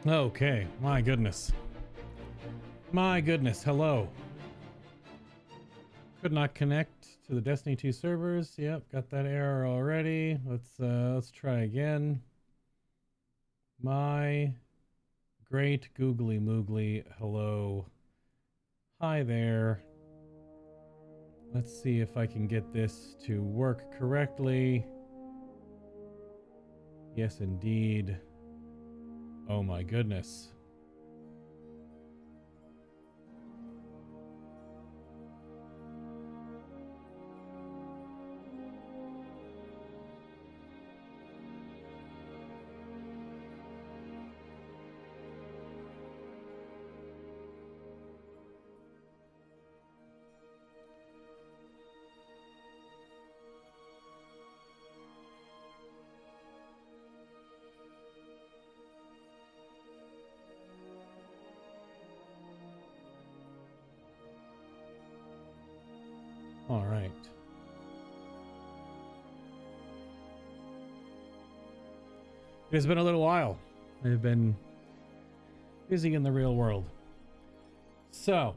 Okay, my goodness. My goodness, hello. Could not connect to the Destiny 2 servers. Yep, got that error already. Let's try again. My great googly moogly hello. Hi there. Let's see if I can get this to work correctly. Yes, indeed. Oh my goodness. All right. It has been a little while. I've been busy in the real world. So,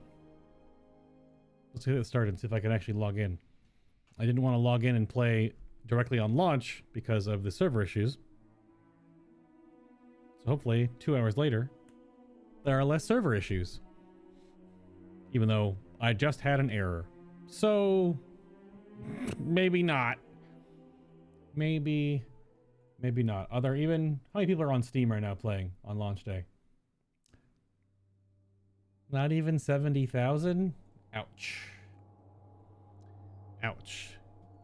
let's get it started and see if I can actually log in. I didn't want to log in and play directly on launch because of the server issues. So hopefully, 2 hours later, there are less server issues. Even though I just had an error. So, maybe not. Maybe not. Are there even... How many people are on Steam right now playing on launch day? Not even 70,000? Ouch. Ouch.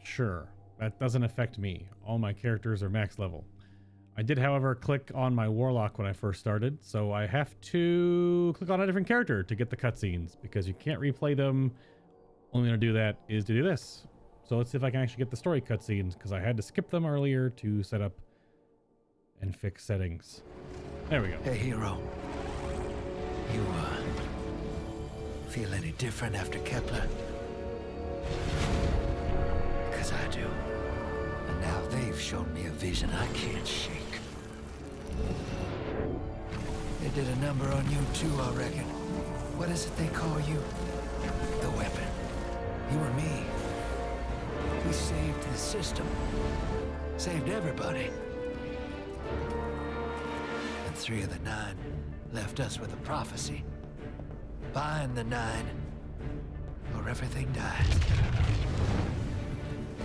Sure. That doesn't affect me. All my characters are max level. I did, however, click on my Warlock when I first started, so I have to click on a different character to get the cutscenes, because you can't replay them. Only way to do that is to do this. So let's see if I can actually get the story cutscenes, because I had to skip them earlier to set up and fix settings. There we go. Hey, hero. You, feel any different after Kepler? Because I do. And now they've shown me a vision I can't shake. They did a number on you too, I reckon. What is it they call you? The weapon. You and me. We saved the system. Saved everybody. And 3 of the 9 left us with a prophecy. Find the 9, or everything dies.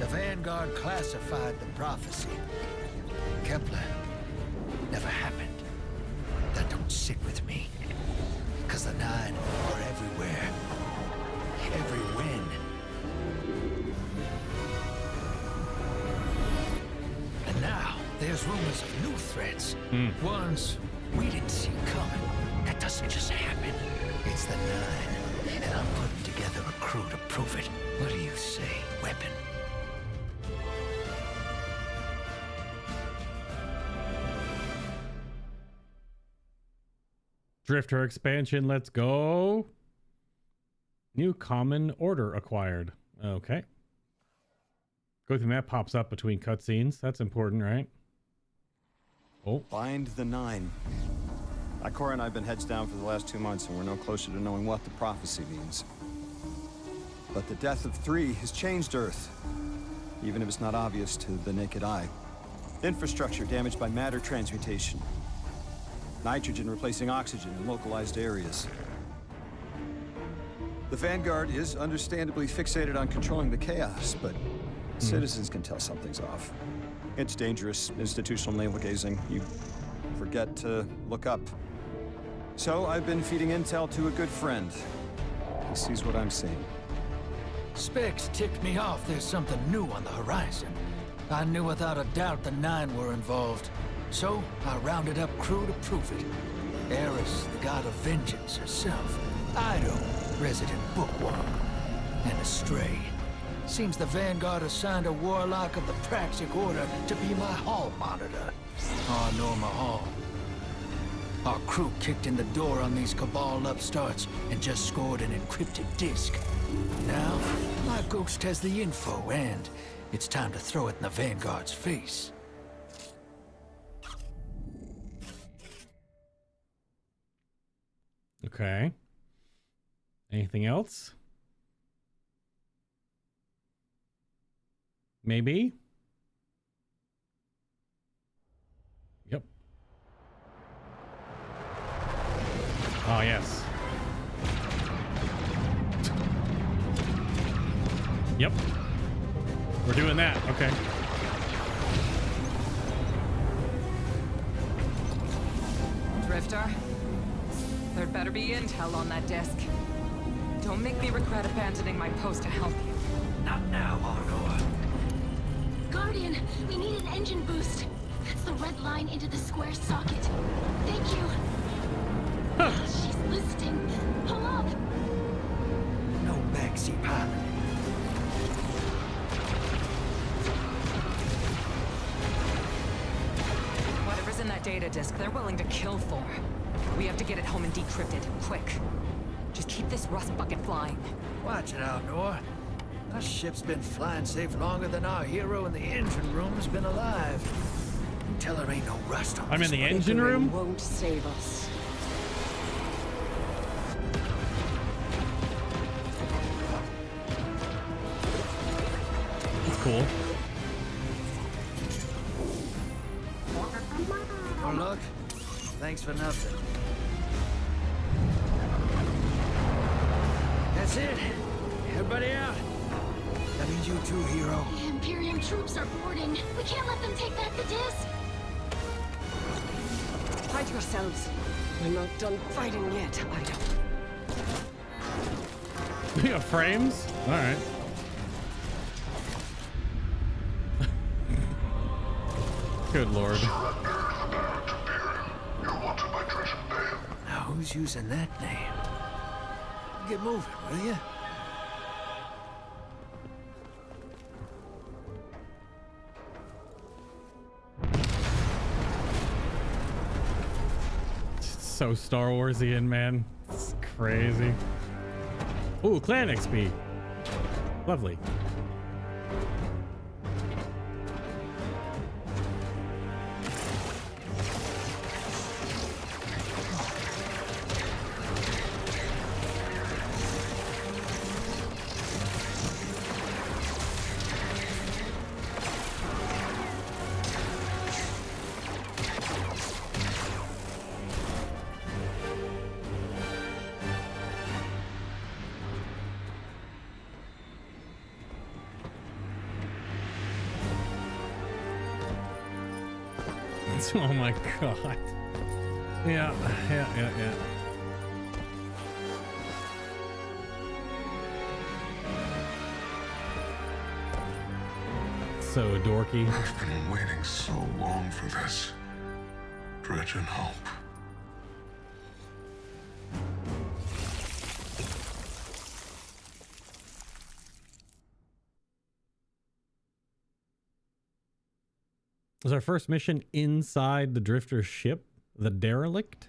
The Vanguard classified the prophecy. Kepler never happened. That don't sit with me. Because the 9 are everywhere. Every win. And now, there's rumors of new threats. Ones we didn't see coming. That doesn't just happen. It's the 9, and I'm putting together a crew to prove it. What do you say, weapon? Drifter expansion, let's go. New common order acquired. Okay. Go through map pops up between cutscenes. That's important, right? Oh. Find the 9. Ikora and I have been heads down for the last 2 months, and we're no closer to knowing what the prophecy means. But the death of 3 has changed Earth, even if it's not obvious to the naked eye. Infrastructure damaged by matter transmutation. Nitrogen replacing oxygen in localized areas. The Vanguard is understandably fixated on controlling the chaos, but citizens can tell something's off. It's dangerous, institutional navel-gazing. You forget to look up. So I've been feeding intel to a good friend. He sees what I'm seeing. Specs ticked me off there's something new on the horizon. I knew without a doubt the 9 were involved. So I rounded up crew to prove it. Eris, the god of vengeance herself. Ido, resident bookworm. And Astray. Seems the Vanguard assigned a Warlock of the Praxic Order to be my hall monitor. Norma Hall. Our crew kicked in the door on these Cabal upstarts and just scored an encrypted disk. Now, my ghost has the info, and it's time to throw it in the Vanguard's face. Okay. Anything else? Maybe? Yep. Oh, yes. Yep. We're doing that. Okay. Drifter, there'd better be intel on that disc. Don't make me regret abandoning my post to help you. Not now, Arnor. Guardian, we need an engine boost. That's the red line into the square socket. Thank you. She's listening. Pull up. No backseat pilot. Whatever's in that data disk, they're willing to kill for. We have to get it home and decrypt it, quick. Just keep this rust bucket flying. Watch it, Arnor. Our ship's been flying safe longer than our hero in the engine room's been alive. You tell her ain't no rust on I'm in this the one. engine room? Won't save us. It's cool. Oh, look. Thanks for nothing. That's it. Everybody out. That means you too, hero. The Imperium troops are boarding. We can't let them take back the disc. Hide yourselves. We're not done fighting yet, Ido. You got frames? All right. Good lord. Now, who's using that name? Get moving, will you? So Star Warsian, man. It's crazy. Ooh, clan XP. Lovely. Oh my god. Yeah. So dorky. I've been waiting so long for this. Dredge and hope. Was our first mission inside the drifter's ship, the derelict?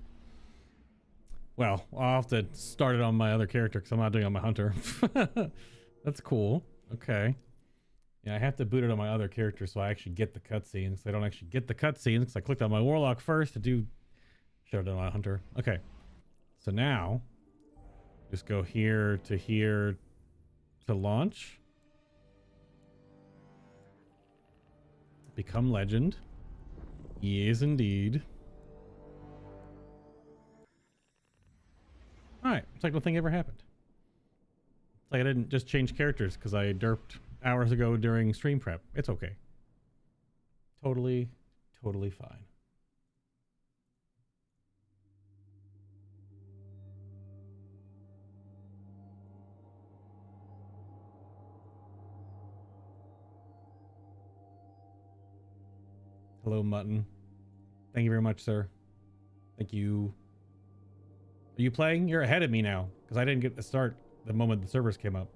Well, I'll have to start it on my other character because I'm not doing it on my hunter. That's cool. Okay. Yeah, I have to boot it on my other character so I actually get the cutscenes. I don't actually get the cutscenes because I clicked on my Warlock first to do show it on my hunter. Okay. So now, just go here to launch. Become legend. Yes, indeed. Alright, it's like nothing ever happened. It's like I didn't just change characters because I derped hours ago during stream prep. It's okay. Totally fine. Hello, Mutton. Thank you very much, sir. Thank you. Are you playing? You're ahead of me now, because I didn't get to start the moment the servers came up.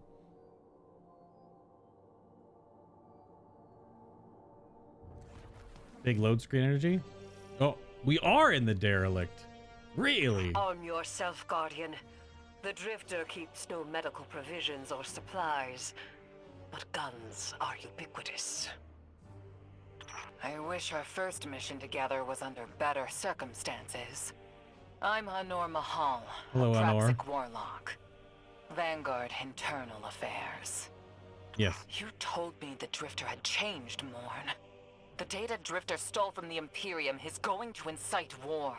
Big load screen energy? Oh, we are in the derelict. Really? Arm yourself, Guardian. The Drifter keeps no medical provisions or supplies, but guns are ubiquitous. I wish our first mission together was under better circumstances. I'm Honor Mahal, Hello, a Honor. Praxic Warlock. Vanguard Internal Affairs. Yes. You told me the Drifter had changed, Morn. The data Drifter stole from the Imperium is going to incite war.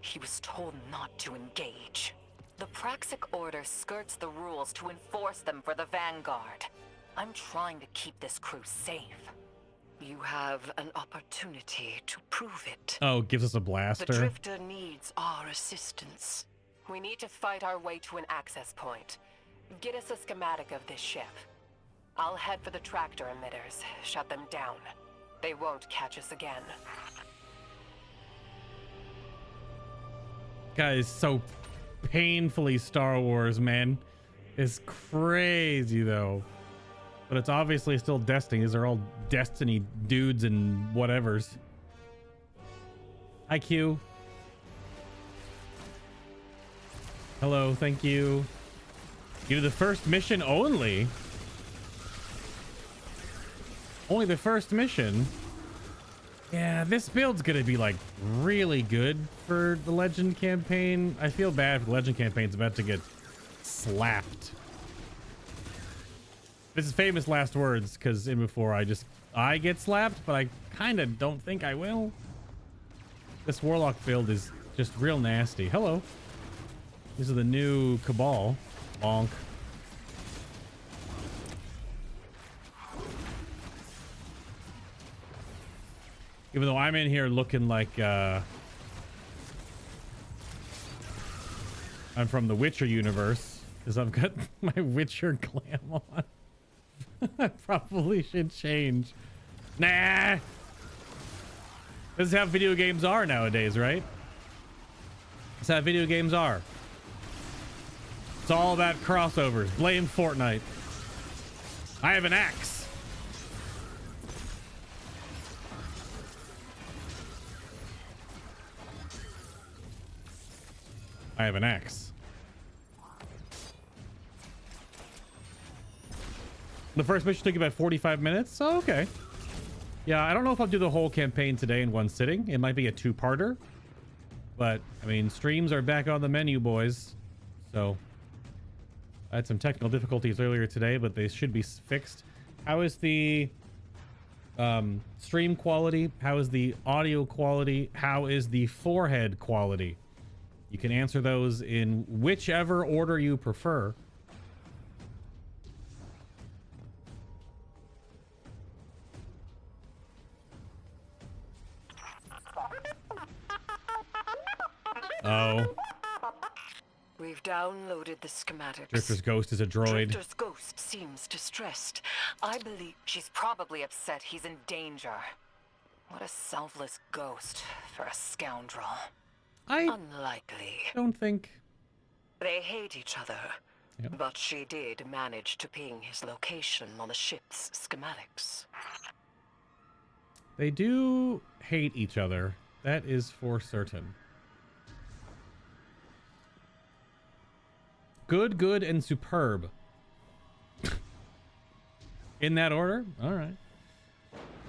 He was told not to engage. The Praxic Order skirts the rules to enforce them for the Vanguard. I'm trying to keep this crew safe. You have an opportunity to prove it. Oh, gives us a The blaster. Drifter needs our assistance. We need to fight our way to an access point. Get us a schematic of this ship. I'll head for the tractor emitters, shut them down. They won't catch us again. Guys, so painfully Star Wars, man. It's crazy though. But it's obviously still Destiny. These are all Destiny dudes and whatevers. Hi, Q. Hello, thank you. You the first mission only? Only the first mission? Yeah, this build's gonna be like really good for the Legend campaign. I feel bad for the Legend campaign's about to get slapped. This is famous last words, because in before I get slapped, but I kind of don't think I will. This Warlock build is just real nasty. Hello. These are the new Cabal. Bonk. Even though I'm in here looking like I'm from the Witcher universe, because I've got my Witcher glam on. I probably should change. Nah. This is how video games are nowadays, right? This is how video games are. It's all about crossovers. Blame Fortnite. I have an axe. I have an axe. The first mission took about 45 minutes. Oh, okay. Yeah, I don't know if I'll do the whole campaign today in one sitting. It might be a two-parter. But, I mean, streams are back on the menu, boys. So, I had some technical difficulties earlier today, but they should be fixed. How is the stream quality? How is the audio quality? How is the forehead quality? You can answer those in whichever order you prefer. Oh. We've downloaded the schematics. Drifter's ghost is a droid. Drifter's ghost seems distressed. I believe She's probably upset he's in danger. What a selfless ghost for a scoundrel. I unlikely. don't think... They hate each other. Yep. But she did manage to ping his location on the ship's schematics. They do hate each other. That is for certain. Good, good, and superb. In that order? All right.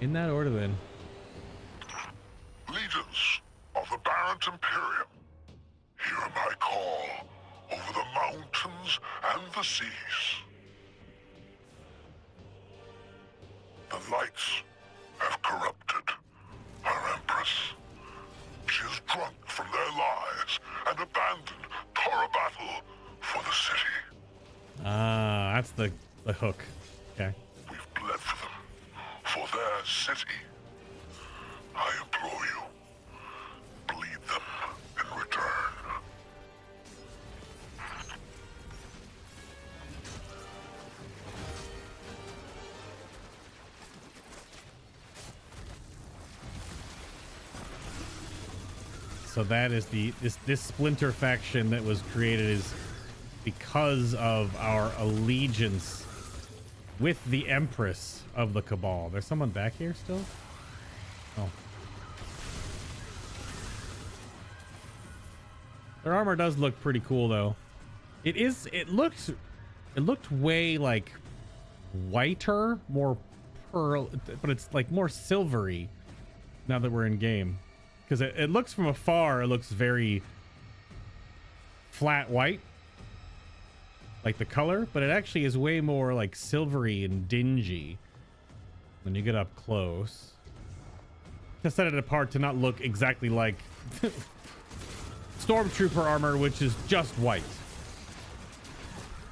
In that order, then. Legions of the Barrent Imperium, hear my call over the mountains and the seas. The lights have corrupted our Empress. She is drunk from their lies and abandoned Torobatl for the city. Ah, that's the hook. Okay. We've bled for them, for their city. I implore you, bleed them in return. So that is this splinter faction that was created is because of our allegiance with the Empress of the Cabal. There's someone back here still? Oh. Their armor does look pretty cool though. It looked way like whiter, more pearl, but it's like more silvery now that we're in game. Because it looks from afar, it looks very flat white, like the color, but it actually is way more like silvery and dingy when you get up close. To set it apart to not look exactly like Stormtrooper armor, which is just white.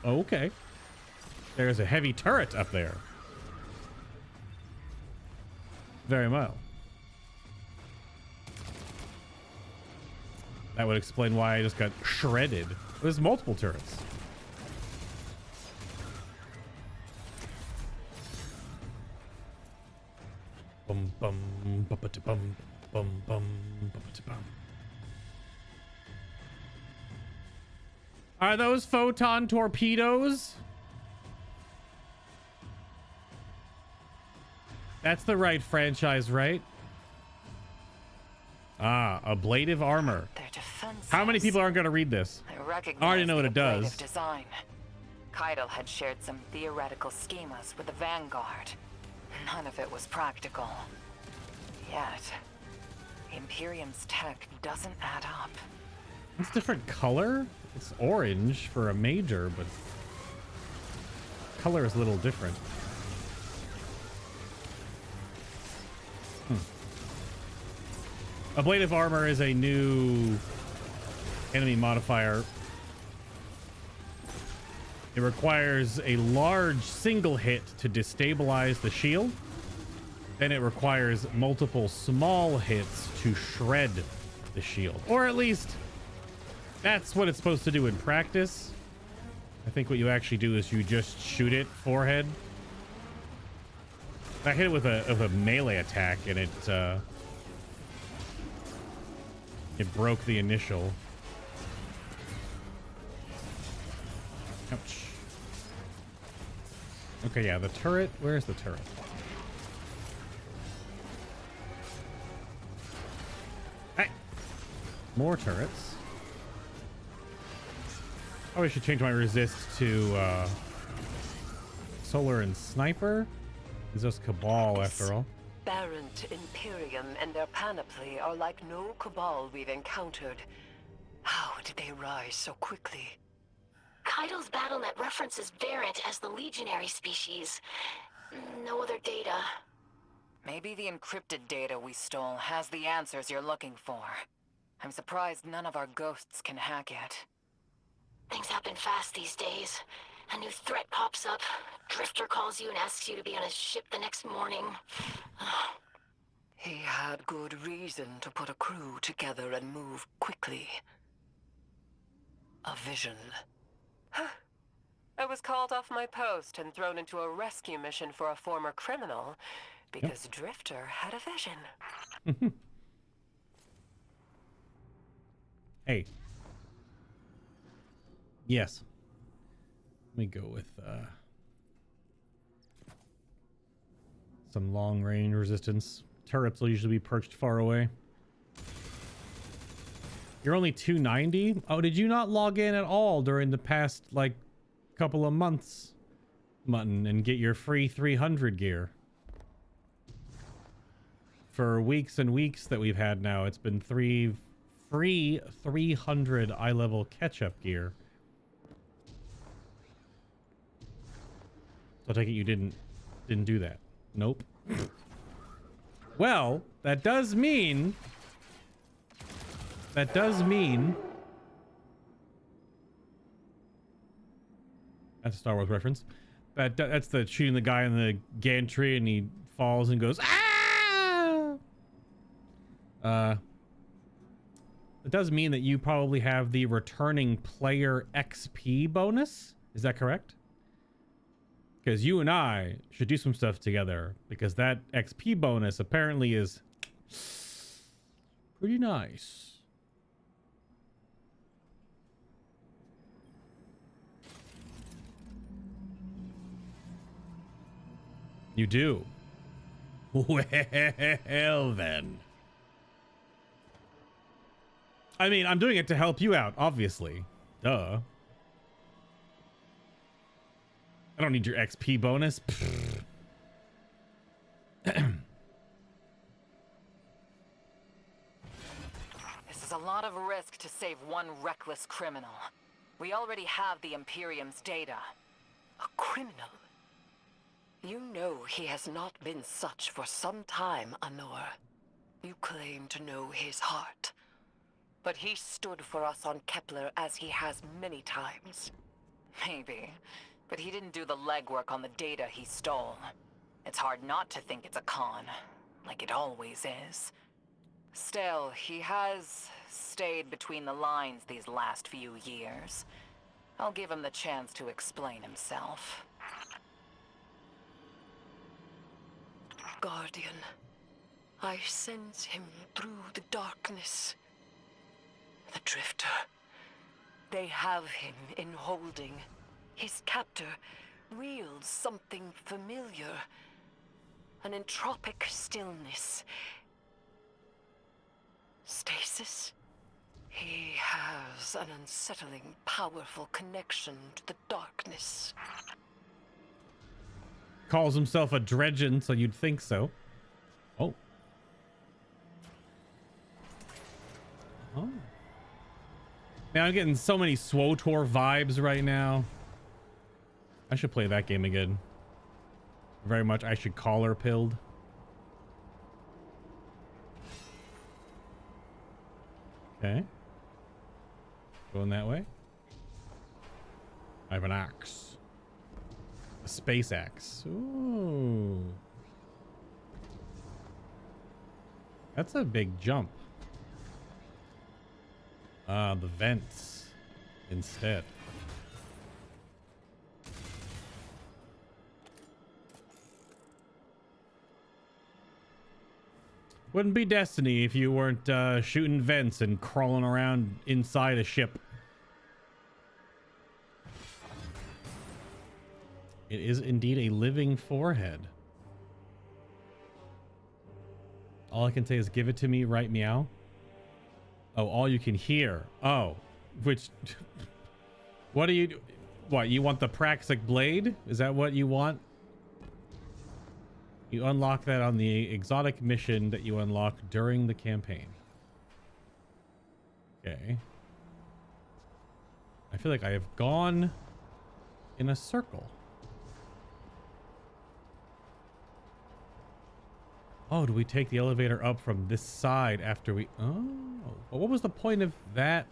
Okay. There's a heavy turret up there. Very well. That would explain why I just got shredded. There's multiple turrets. Bum bum bum bum bum bum bum. Are those photon torpedoes? That's the right franchise, right? Ah, ablative armor. How many people aren't going to read this? I already know what it does. Design. Keitel had shared some theoretical schemas with the Vanguard. None of it was practical. Yet, Imperium's tech doesn't add up. It's different color. It's orange for a major, but color is a little different. Ablative armor is a new enemy modifier. It requires a large single hit to destabilize the shield. Then it requires multiple small hits to shred the shield. Or at least that's what it's supposed to do in practice. I think what you actually do is you just shoot it forehead. I hit it with a melee attack and it broke the initial. Ouch. Okay, yeah, the turret. Where's the turret? Hey! More turrets. Oh, I should change my resist to solar and sniper. It's just Cabal after all. Aberrant Imperium and their panoply are like no Cabal we've encountered. How did they rise so quickly? Keitel's BattleNet references Variant as the legionary species. No other data. Maybe the encrypted data we stole has the answers you're looking for. I'm surprised none of our ghosts can hack it. Things happen fast these days. A new threat pops up. Drifter calls you and asks you to be on his ship the next morning. He had good reason to put a crew together and move quickly. A vision. I was called off my post and thrown into a rescue mission for a former criminal because Drifter had a vision. Hey. Yes. Let me go with some long range resistance. Turrets will usually be perched far away. You're only 290? Oh, did you not log in at all during the past, like, couple of months, Mutton, and get your free 300 gear? For weeks and weeks that we've had now, it's been free 300 eye-level catch-up gear. So I take it you didn't do that. Nope. Well, that does mean that's a Star Wars reference. That's the shooting the guy in the gantry and he falls and goes ah. It does mean that you probably have the returning player XP bonus. Is that correct? Because you and I should do some stuff together, because that XP bonus apparently is pretty nice. You do? Well then. I mean, I'm doing it to help you out, obviously. Duh. I don't need your XP bonus. This is a lot of risk risk to save one reckless criminal. We already have the Imperium's data. A criminal? You know he has not been such for some time, Anor. You claim to know his heart. But he stood for us on Kepler as he has many times. Maybe. But he didn't do the legwork on the data he stole. It's hard not to think it's a con, like it always is. Still, he has stayed between the lines these last few years. I'll give him the chance to explain himself. Guardian, I sense him through the darkness. The Drifter. They have him in holding. His captor wields something familiar. An entropic stillness. Stasis? He has an unsettling, powerful connection to the darkness. Calls himself a dredgen, so you'd think so. Oh. Oh. Man, I'm getting so many SWTOR vibes right now. I should play that game again. Very much I should call her pilled. Okay. Going that way. I have an axe. A space axe. Ooh. That's a big jump. The vents instead. Wouldn't be Destiny if you weren't shooting vents and crawling around inside a ship. It is indeed a living forehead. All I can say is give it to me, right meow. Oh, all you can hear. Oh, which... What do you... What, you want the Praxic Blade? Is that what you want? You unlock that on the exotic mission that you unlock during the campaign. Okay. I feel like I have gone in a circle. Oh, do we take the elevator up from this side after we... Oh. Well, what was the point of that?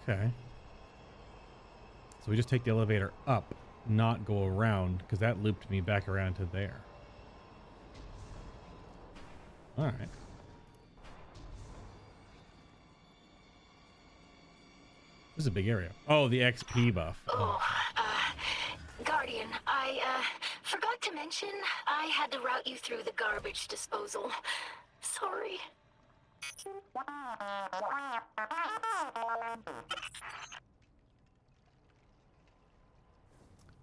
Okay. So we just take the elevator up, not go around, because that looped me back around to there. All right. This is a big area. Oh, the XP buff. Oh, Guardian, I forgot to mention I had to route you through the garbage disposal. Sorry.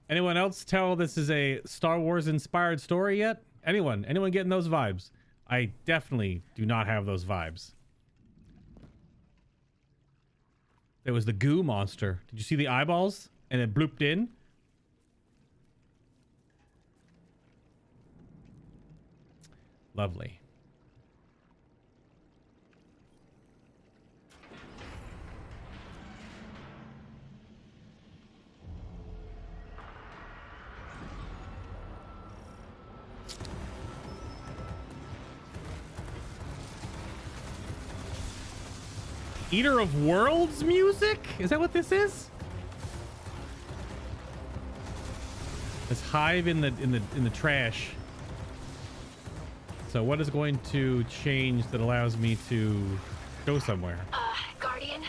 Anyone else tell this is a Star Wars inspired story yet? Anyone getting those vibes? I definitely do not have those vibes. There was the goo monster. Did you see the eyeballs? And it blooped in. Lovely. Eater of Worlds music? Is that what this is? This hive in the trash. So what is going to change that allows me to go somewhere? Guardian,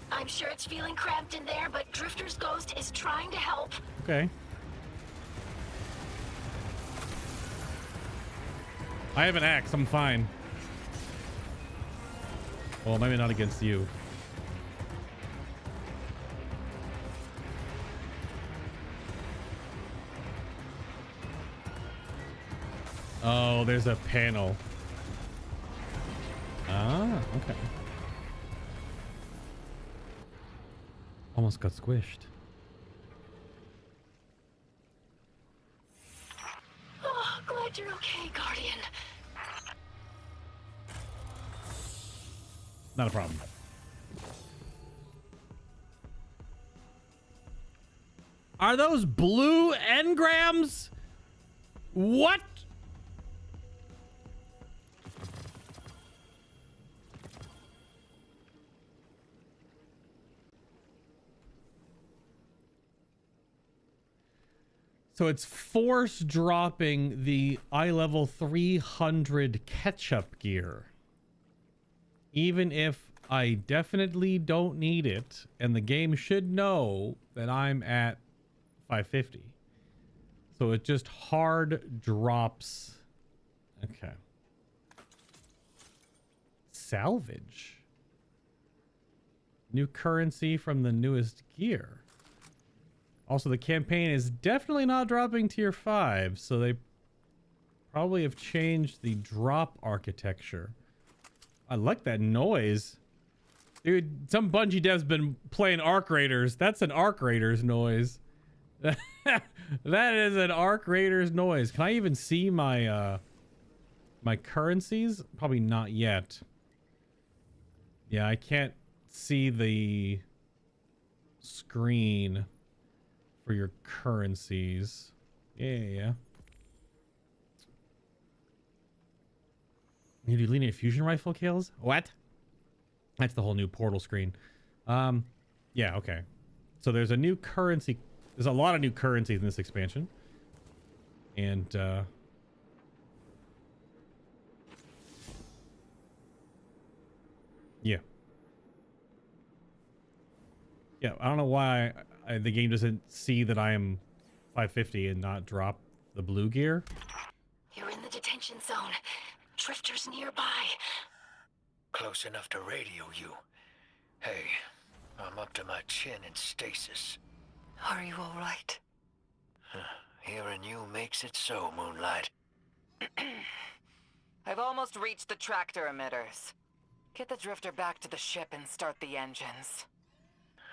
I'm sure it's feeling cramped in there, but Drifter's ghost is trying to help. Okay. I have an axe, I'm fine. Well, maybe not against you. Oh, there's a panel. Ah, okay. Almost got squished. Oh, glad you're okay, Guardian. Not a problem. Are those blue engrams? What? So it's force dropping the eye level 300 ketchup gear. Even if I definitely don't need it, and the game should know that I'm at 550. So it just hard drops. Okay. Salvage. New currency from the newest gear. Also, the campaign is definitely not dropping tier 5, so they probably have changed the drop architecture. I like that noise. Dude, some Bungie devs been playing Arc Raiders. That's an Arc Raiders noise. That is an Arc Raiders noise. Can I even see my my currencies? Probably not yet. Yeah, I can't see the screen for your currencies. Yeah. You do linear fusion rifle kills? What? That's the whole new portal screen. Yeah, okay. So there's a new currency. There's a lot of new currencies in this expansion. And yeah. Yeah, I don't know why the game doesn't see that I am 550 and not drop the blue gear. You're in the detention zone. Drifters nearby. Close enough to radio you. Hey, I'm up to my chin in stasis. Are you all right? Hearing you makes it so, Moonlight. I've almost reached the tractor emitters. Get the drifter back to the ship and start the engines.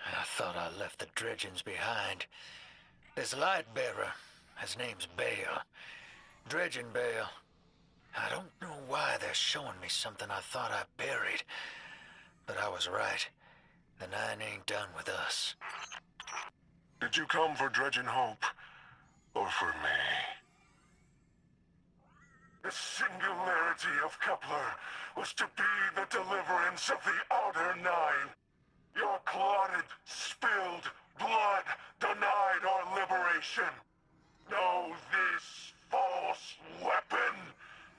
I thought I left the dredgings behind. This light bearer, his name's Bale. Dredging Bale. I don't know why they're showing me something I thought I buried. But I was right. The Nine ain't done with us. Did you come for Dredging Hope? Or for me? The singularity of Kepler was to be the deliverance of the Outer Nine. Your clotted, spilled blood denied our liberation. Know this false weapon.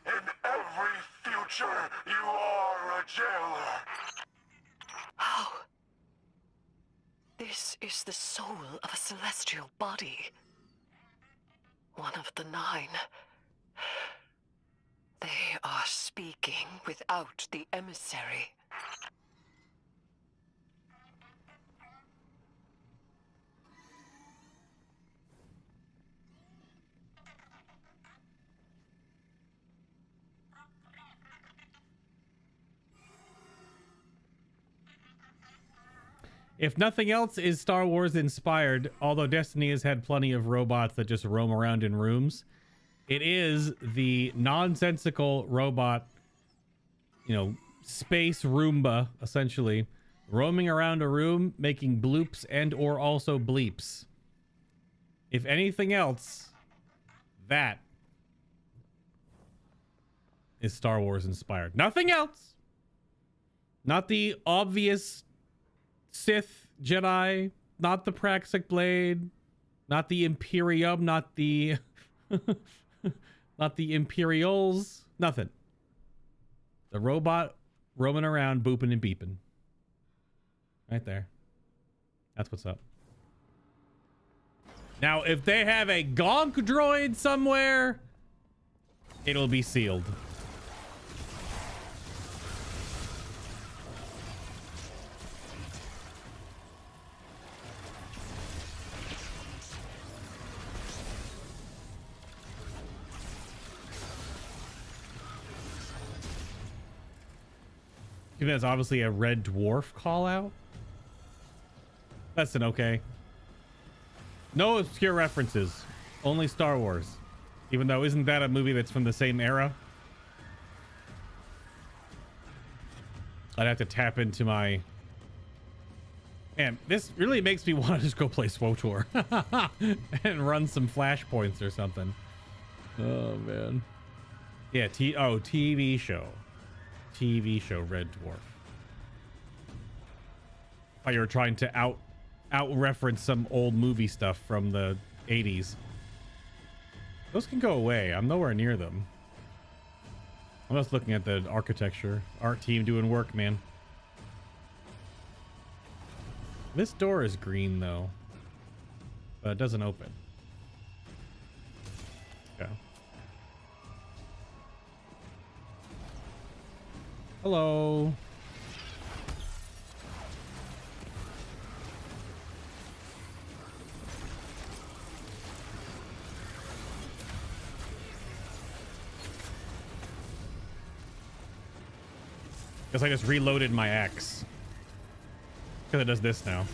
In every future, you are a jailer. How? This is the soul of a celestial body. One of the Nine. They are speaking without the emissary. If nothing else is Star Wars inspired, although Destiny has had plenty of robots that just roam around in rooms, it is the nonsensical robot, you know, space Roomba, essentially, roaming around a room, making bloops and or also bleeps. If anything else, that is Star Wars inspired. Nothing else. Not the obvious Sith Jedi, not the Praxic Blade, not the Imperium, not the not the Imperials, nothing. The robot roaming around, booping and beeping. Right there. That's what's up. Now, if they have a gonk droid somewhere, it'll be sealed. Even that's obviously a red dwarf call out. That's an okay. No obscure references. Only Star Wars. Even though, isn't that a movie that's from the same era? I'd have to tap into my... Man, this really makes me want to just go play SWTOR and run some flashpoints or something. Oh, man. Yeah, TV show. TV show Red Dwarf. Oh, you were trying to out-reference some old movie stuff from the 80s. Those can go away. I'm nowhere near them. I'm just looking at the architecture. Art team doing work, man. This door is green, though. But it doesn't open. Okay. Hello. Guess I just reloaded my axe. Because it does this now.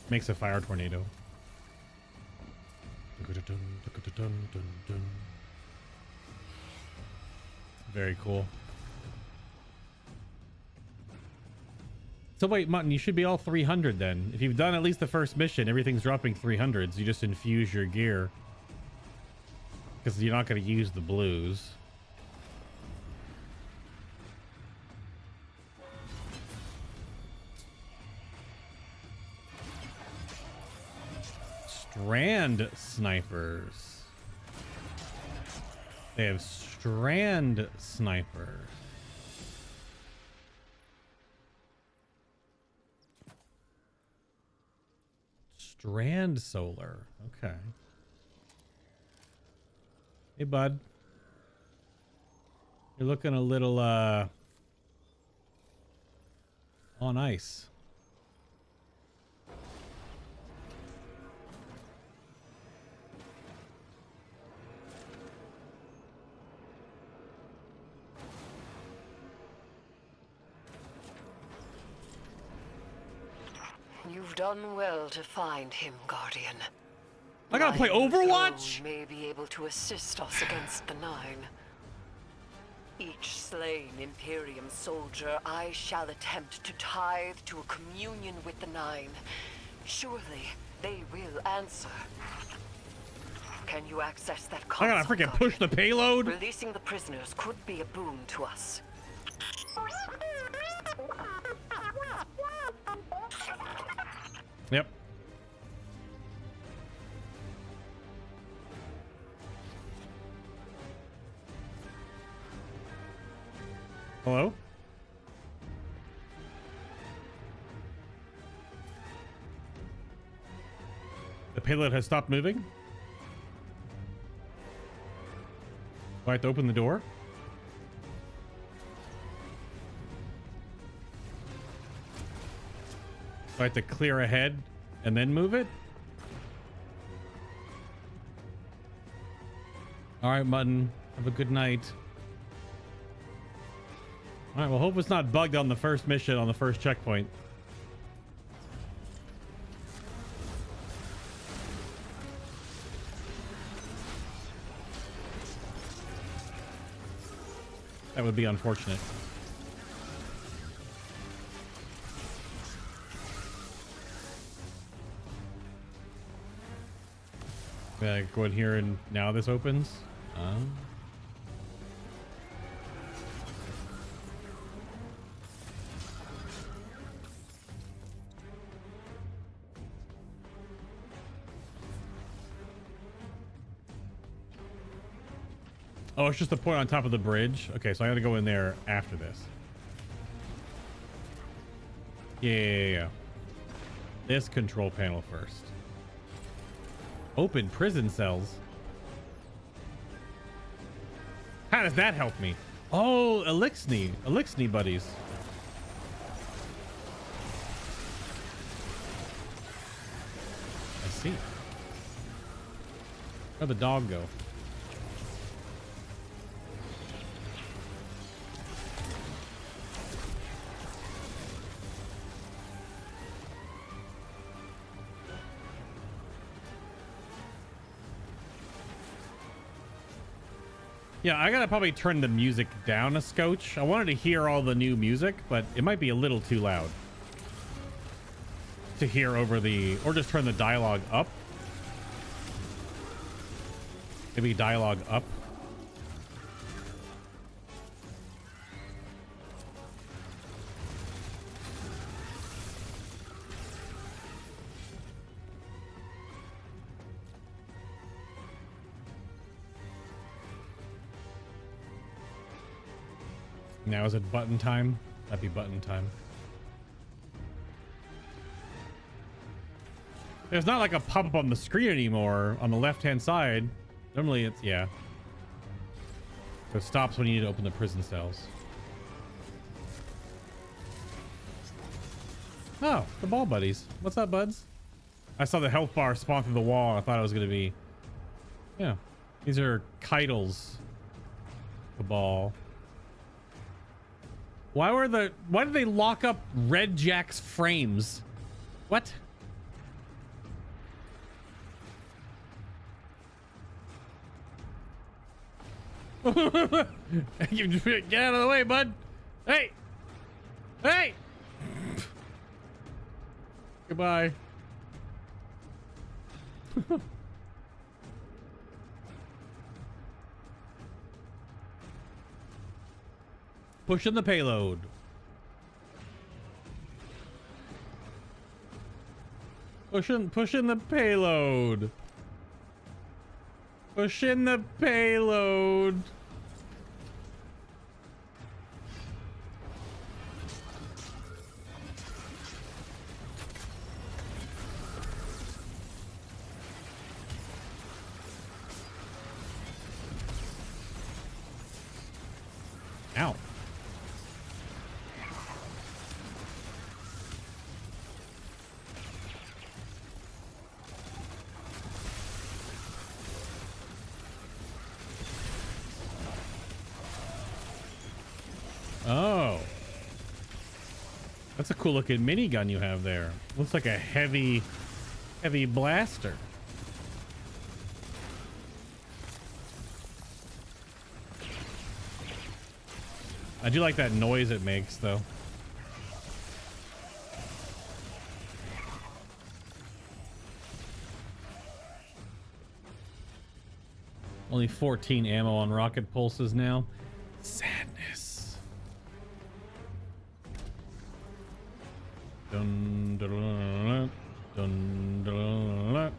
Makes a fire tornado. Very cool. So wait, Mutton, you should be all 300 then. If you've done at least the first mission, everything's dropping 300s. You just infuse your gear. Because you're not going to use the blues. Strand snipers. They have strand snipers. Strand solar. Okay. Hey, bud. You're looking a little, on ice. You've done well to find him, Guardian. I gotta play Overwatch? May be able to assist us against the Nine. Each slain Imperium soldier I shall attempt to tithe to a communion with the Nine. Surely they will answer. Can you access that console, I gotta freaking push the payload. Releasing the prisoners could be a boon to us. Yep. Hello? The payload has stopped moving? Do I have to open the door? Do I have to clear ahead and then move it? All right, Mutton. Have a good night. All right, well, hope it's not bugged on the first mission on the first checkpoint. That would be unfortunate. Yeah, go in here and now this opens. Oh, it's just the point on top of the bridge. Okay, so I gotta go in there after this. Yeah. This control panel first. Open prison cells. How does that help me? Oh, Elixni buddies. I see. Where'd the dog go? Yeah, I gotta probably turn the music down a scotch. I wanted to hear all the new music, but it might be a little too loud to hear over the, or just turn the dialogue up. Maybe dialogue up. Now is it button time? That'd be button time. There's not like a pop-up on the screen anymore on the left-hand side. Normally it's, yeah. So it stops when you need to open the prison cells. Oh, the ball buddies. What's up, buds? I saw the health bar spawn through the wall. I thought it was going to be... Yeah. These are Keitles. The ball. Why did they lock up Red Jack's frames? What? You just get out of the way, bud. Hey! Hey! Goodbye. Pushing the payload. Pushing the payload. Pushing the payload. Ow. Oh, that's a cool looking minigun you have there. Looks like a heavy blaster. I do like that noise it makes though. Only 14 ammo on rocket pulses now. Sadness. Dun, dun, dun, dun, dun, dun.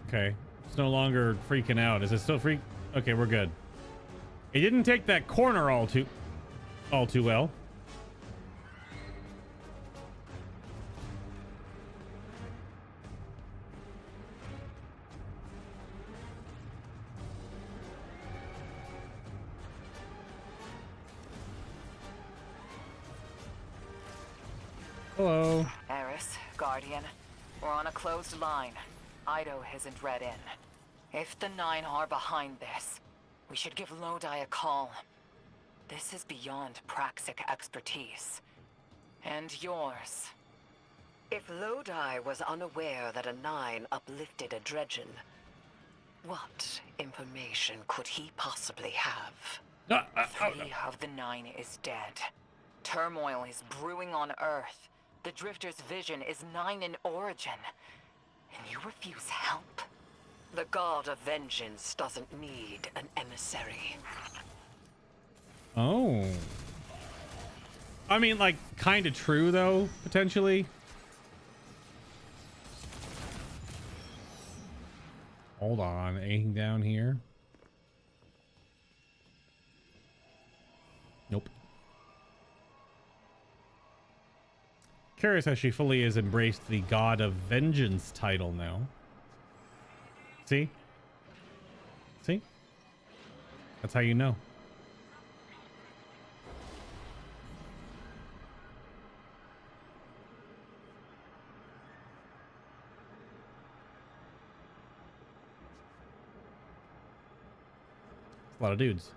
Okay, it's no longer freaking out. Is it still freak? Okay, we're good. It didn't take that corner all too well. Hello. Eris, Guardian, we're on a closed line. Ido isn't read in. If the Nine are behind this, we should give Lodi a call. This is beyond Praxic expertise. And yours. If Lodi was unaware that a Nine uplifted a Dredgen, what information could he possibly have? Three of the Nine is dead. Turmoil is brewing on Earth. The Drifter's vision is Nine in origin. And you refuse help? The God of Vengeance doesn't need an emissary. Oh. I mean, like, kind of true, though, potentially. Hold on. Anything down here? Nope. Curious how she fully has embraced the God of Vengeance title now. See? See? That's how you know. It's a lot of dudes.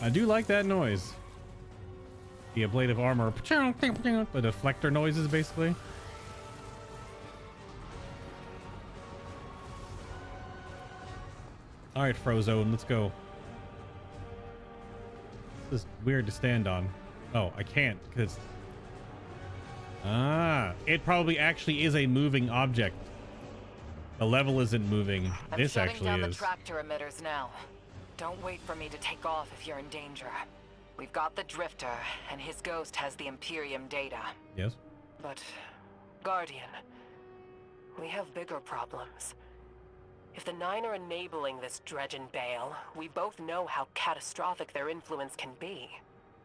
I do like that noise. The blade of armor, the deflector noises, basically. All right, Frozone, let's go. This is weird to stand on. Oh, I can't because it probably actually is a moving object. The level isn't moving. This actually is. I'm shutting down the tractor emitters now. Don't wait for me to take off if you're in danger. We've got the Drifter, and his ghost has the Imperium data. Yes. But, Guardian, we have bigger problems. If the Nine are enabling this dredge and bale, we both know how catastrophic their influence can be.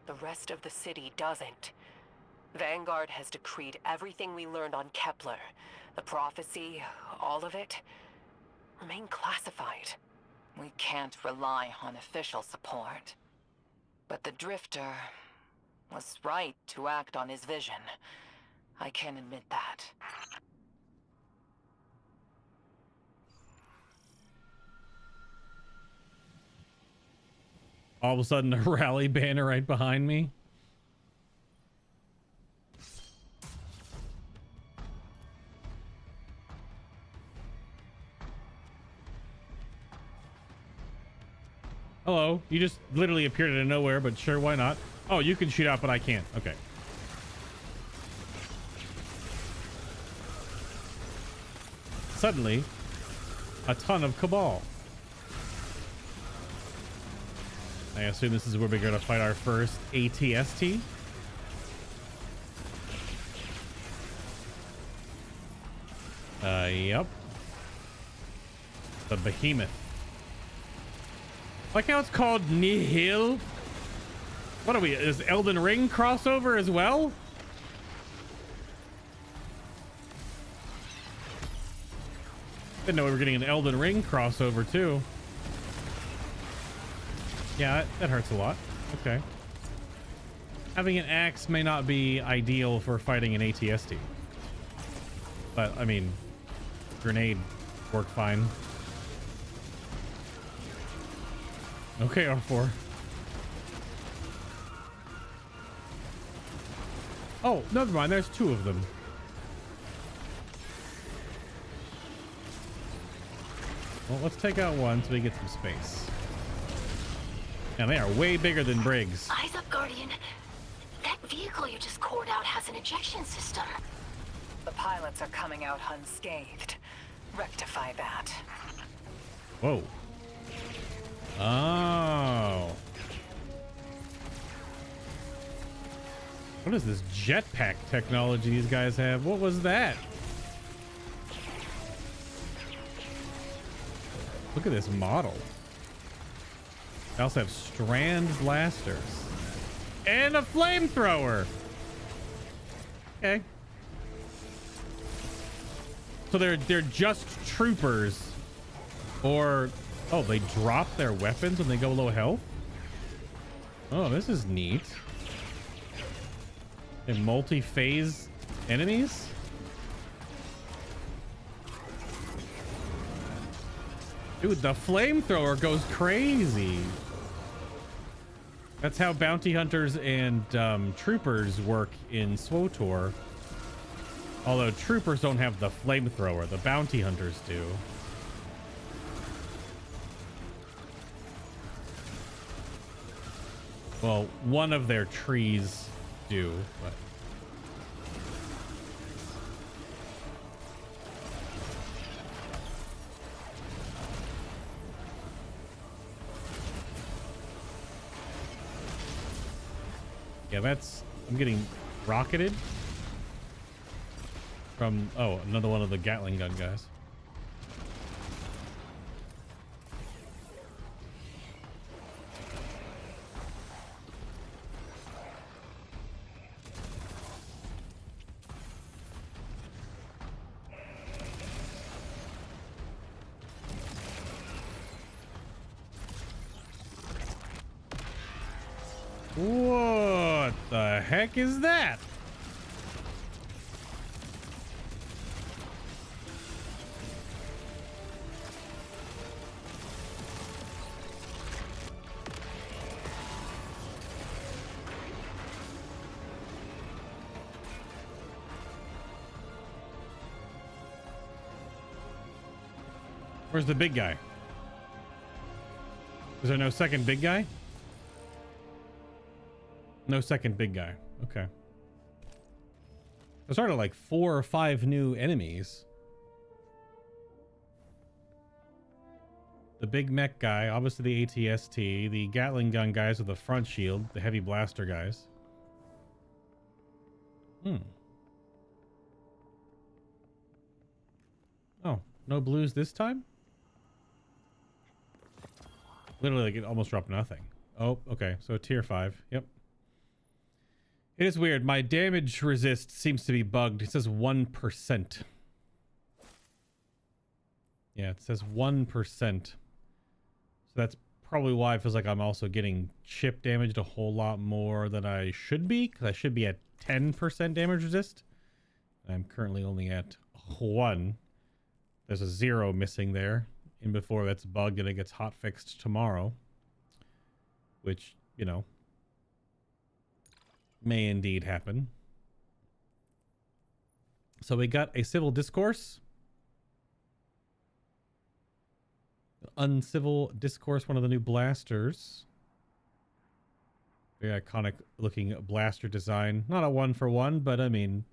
The rest of the city doesn't. Vanguard has decreed everything we learned on Kepler, the prophecy, all of it, remain classified. We can't rely on official support. But the Drifter was right to act on his vision. I can admit that. All of a sudden, a rally banner right behind me. Hello, you just literally appeared out of nowhere, but sure, why not? Oh, you can shoot out, but I can't. Okay. Suddenly, a ton of Cabal. I assume this is where we're going to fight our first ATST. Yep. The Behemoth. Like how it's called Nihil. What are we? Is Elden Ring crossover as well? Didn't know we were getting an Elden Ring crossover too. Yeah, that hurts a lot. Okay. Having an axe may not be ideal for fighting an ATST. But, I mean, grenade worked fine. Okay, R4. Oh, never mind. There's two of them. Well, let's take out one so we get some space. And they are way bigger than Briggs. Eyes up, Guardian. That vehicle you just cored out has an ejection system. The pilots are coming out unscathed. Rectify that. Whoa. Oh. What is this jetpack technology these guys have? What was that? Look at this model. They also have strand blasters and a flamethrower. Okay. So they're just troopers, or oh, they drop their weapons when they go low health. Oh, this is neat. They're multi-phase enemies. Dude, the flamethrower goes crazy. That's how bounty hunters and troopers work in SWTOR. Although troopers don't have the flamethrower, the bounty hunters do. Well, one of their trees do, but... yeah, that's... I'm getting rocketed from... oh, another one of the Gatling gun guys. What the heck is that? Where's the big guy? Is there no second big guy? No second big guy. Okay. There's sort of like 4 or 5 new enemies. The big mech guy, obviously the ATST, the Gatling gun guys with the front shield, the heavy blaster guys. Oh, no blues this time? Literally, like, it almost dropped nothing. Oh, okay. So tier 5. Yep. It is weird. My damage resist seems to be bugged. It says 1%. Yeah, it says 1%. So that's probably why it feels like I'm also getting chip damaged a whole lot more than I should be, because I should be at 10% damage resist. I'm currently only at 1. There's a 0 missing there. In before that's bugged and it gets hot fixed tomorrow. Which, you know, may indeed happen. So we got a civil discourse. Uncivil discourse, one of the new blasters. Very iconic looking blaster design. Not a 1-for-1, but I mean,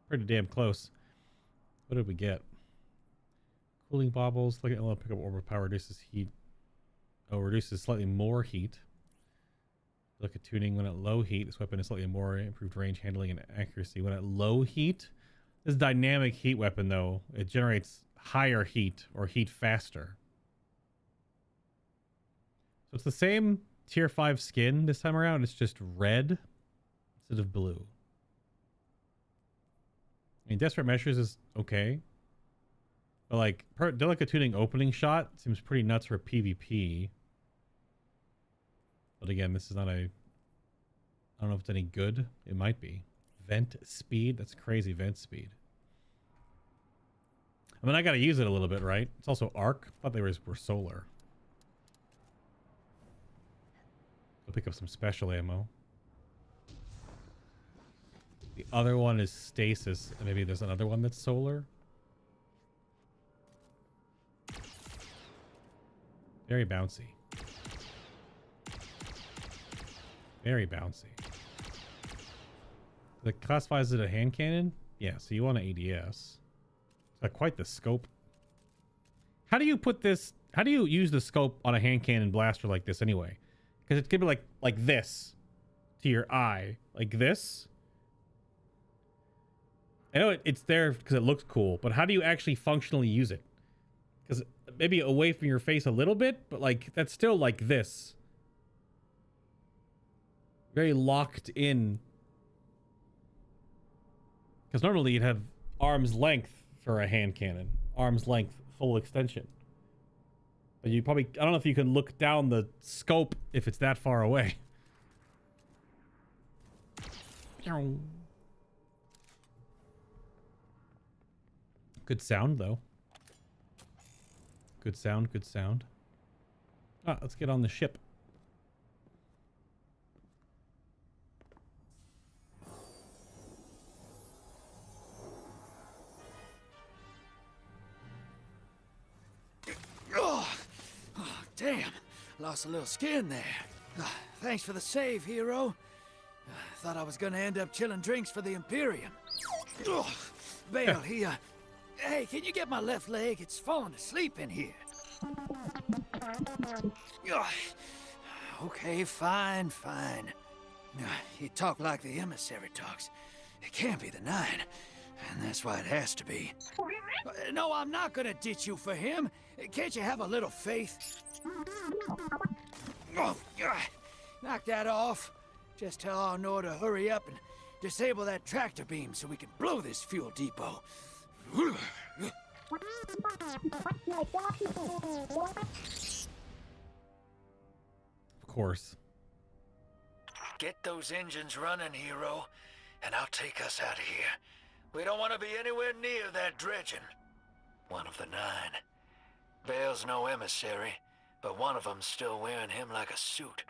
pretty damn close. What did we get? Cooling baubles. Look at pick up orbital power, reduces heat. Oh, reduces slightly more heat. Look at tuning when at low heat. This weapon is slightly more improved range, handling, and accuracy. When at low heat, this dynamic heat weapon though, it generates higher heat or heat faster. So it's the same tier 5 skin this time around. It's just red instead of blue. I mean, Desperate Measures is okay. But like, Delica Tuning opening shot seems pretty nuts for PvP. But again, this is not a... I don't know if it's any good. It might be. Vent speed? That's crazy vent speed. I mean, I gotta use it a little bit, right? It's also arc. I thought they were solar. I'll pick up some special ammo. The other one is stasis. And maybe there's another one that's solar. Very bouncy. Very bouncy. That classifies it a hand cannon? Yeah, so you want an ADS. It's got quite the scope. How do you put this... How do you use the scope on a hand cannon blaster like this anyway? Because it could be like this to your eye. Like this. I know it's there because it looks cool, but how do you actually functionally use it? Because maybe away from your face a little bit, but like that's still like this. Very locked in. Because normally you'd have arm's length for a hand cannon. Arm's length, full extension. But you probably... I don't know if you can look down the scope if it's that far away. Good sound, though. Good sound, good sound. Ah, let's get on the ship. Damn, lost a little skin there. Thanks for the save, hero. Thought I was gonna end up chilling drinks for the Imperium. Bale, hey, can you get my left leg? It's falling asleep in here. Okay, fine. You talk like the emissary talks. It can't be the 9, and that's why it has to be. No, I'm not gonna ditch you for him. Can't you have a little faith? Knock that off. Just tell Arnor to hurry up and disable that tractor beam so we can blow this fuel depot. Of course. Get those engines running, hero, and I'll take us out of here. We don't want to be anywhere near that dredging. One of the 9. Bale's no emissary, but one of them's still wearing him like a suit.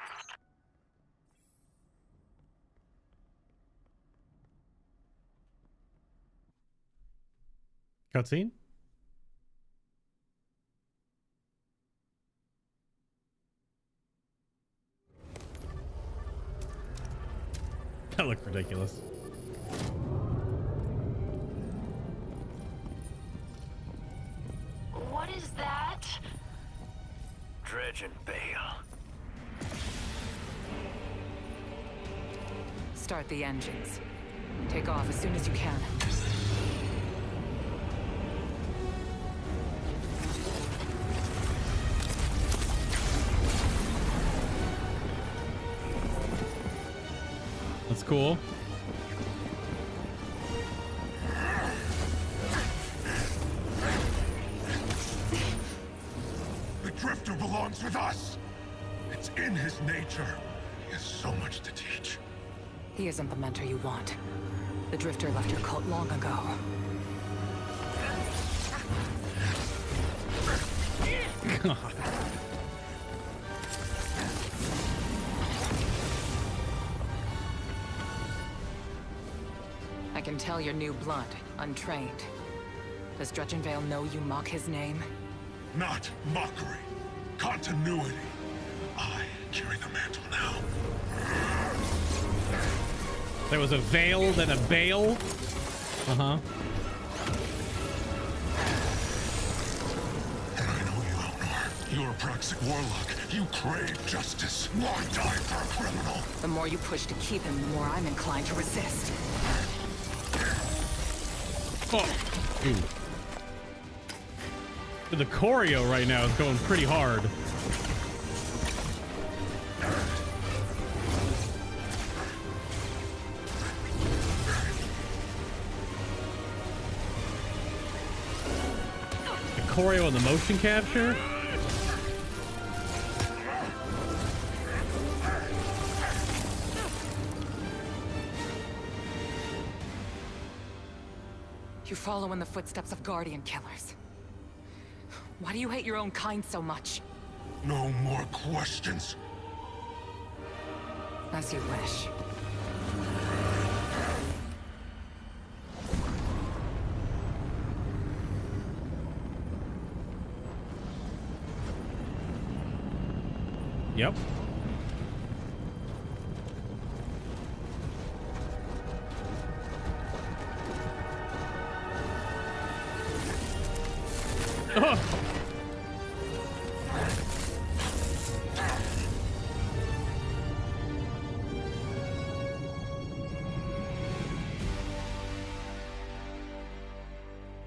Cutscene? That looked ridiculous. What is that? Dredge and bail. Start the engines. Take off as soon as you can. That's cool. The Drifter belongs with us. It's in his nature. He has so much to teach. He isn't the mentor you want. The Drifter left your cult long ago. God. I can tell you're new blood, untrained. Does Dredgenvale know you mock his name? Not mockery. Continuity. I carry the mantle now. There was a veil, then a bail. Uh-huh. And I know you, Outlaw. You're a Praxic Warlock. You crave justice. Why die for a criminal? The more you push to keep him, the more I'm inclined to resist. Oh. Ooh. The choreo right now is going pretty hard. The choreo and the motion capture. You follow in the footsteps of Guardian killers. Why do you hate your own kind so much? No more questions. As you wish. Yep. Oh.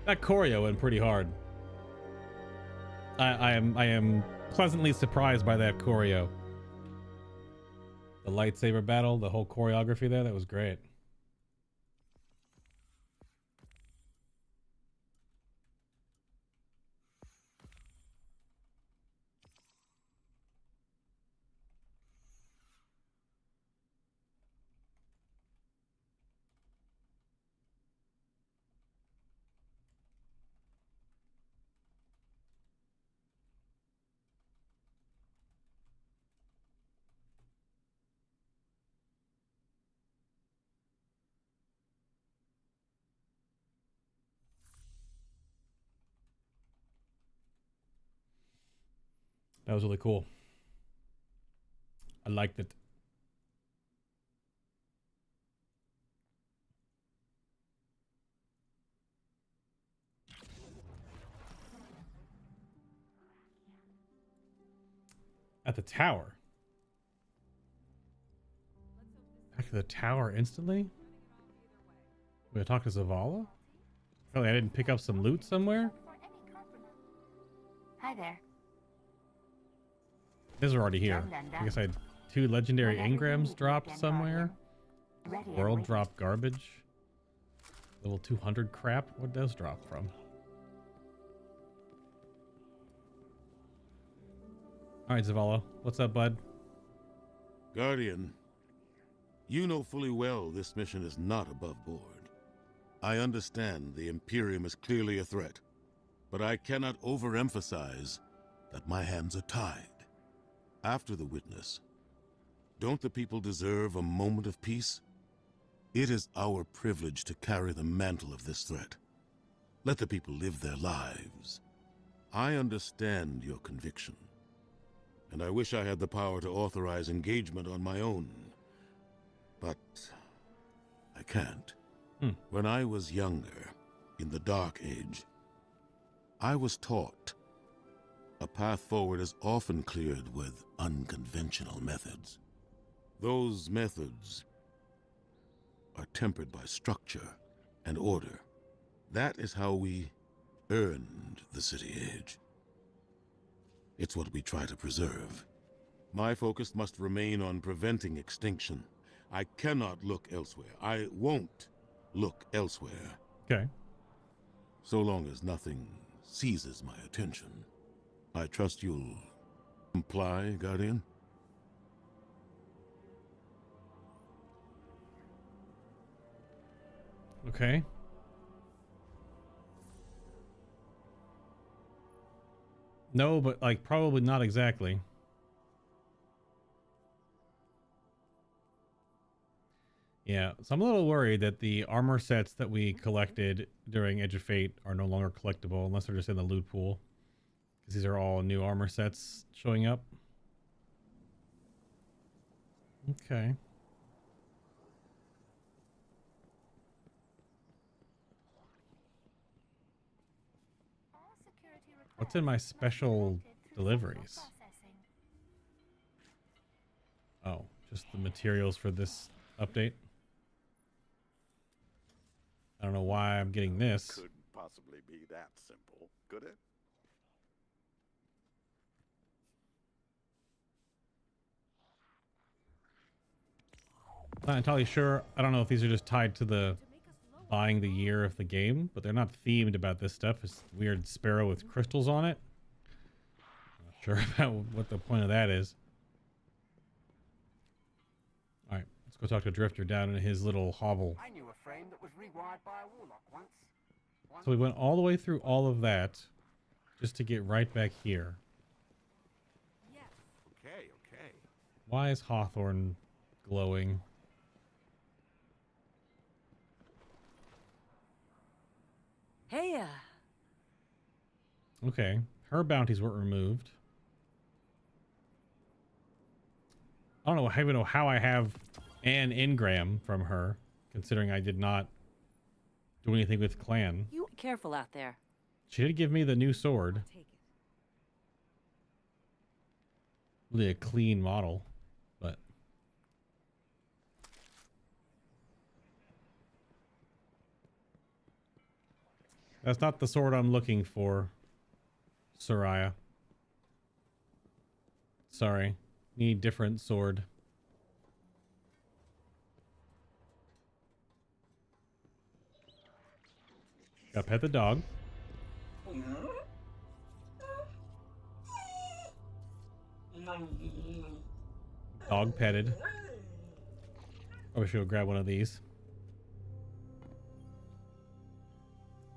That choreo went pretty hard. I am pleasantly surprised by that choreo. The lightsaber battle, the whole choreography there, that was great. That was really cool. I liked it. At the tower. Back to the tower instantly? We gonna talk to Zavala? Really, I didn't pick up some loot somewhere? Hi there. These are already here. I guess I had 2 legendary engrams dropped somewhere. World drop garbage. Level 200 crap. What does drop from? Alright, Zavala. What's up, bud? Guardian, you know fully well this mission is not above board. I understand the Imperium is clearly a threat, but I cannot overemphasize that my hands are tied. After the witness, don't the people deserve a moment of peace? It is our privilege to carry the mantle of this threat. Let the people live their lives. I understand your conviction, and I wish I had the power to authorize engagement on my own. But I can't. Hmm. When I was younger, in the Dark Age, I was taught a path forward is often cleared with unconventional methods. Those methods are tempered by structure and order. That is how we earned the City Age. It's what we try to preserve. My focus must remain on preventing extinction. I cannot look elsewhere. I won't look elsewhere. Okay. So long as nothing seizes my attention. I trust you'll comply, Guardian? Okay. No, but like probably not exactly. Yeah, so I'm a little worried that the armor sets that we collected during Edge of Fate are no longer collectible unless they're just in the loot pool. Because these are all new armor sets showing up. Okay. What's in my special deliveries? Oh, just the materials for this update. I don't know why I'm getting this. Couldn't possibly be that simple, could it? Not entirely sure. I don't know if these are just tied to the buying the year of the game, but they're not themed about this stuff. It's weird sparrow with crystals on it. I'm not sure about what the point of that is. All right, let's go talk to Drifter down in his little hovel. I knew a frame that was rewired by a Warlock once. So we went all the way through all of that just to get right back here. Yes. Okay, okay. Why is Hawthorne glowing? Hey, Okay, her bounties weren't removed. I don't even know how I have an engram from her, considering I did not do anything with clan. you careful out there. She did give me the new sword. Take it. Really a clean model, but that's not the sword I'm looking for, Soraya. Sorry. Need different sword. Gotta pet the dog. Dog petted. Probably should go grab one of these.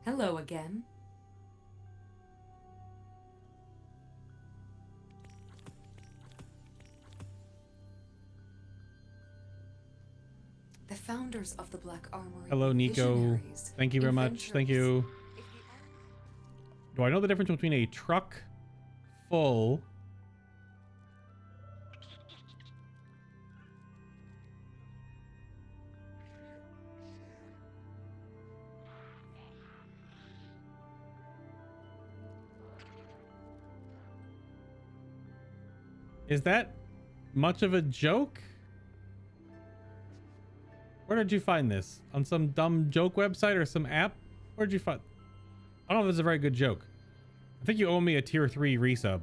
Hello again. The founders of the Black Armory. Hello, Nico. Visionaries, Thank you very much. Thank you. Do I know the difference between a truck full Is that much of a joke? Where did you find this? On some dumb joke website or some app? Where did you find? I don't know if it's a very good joke. I think you owe me a tier 3 resub.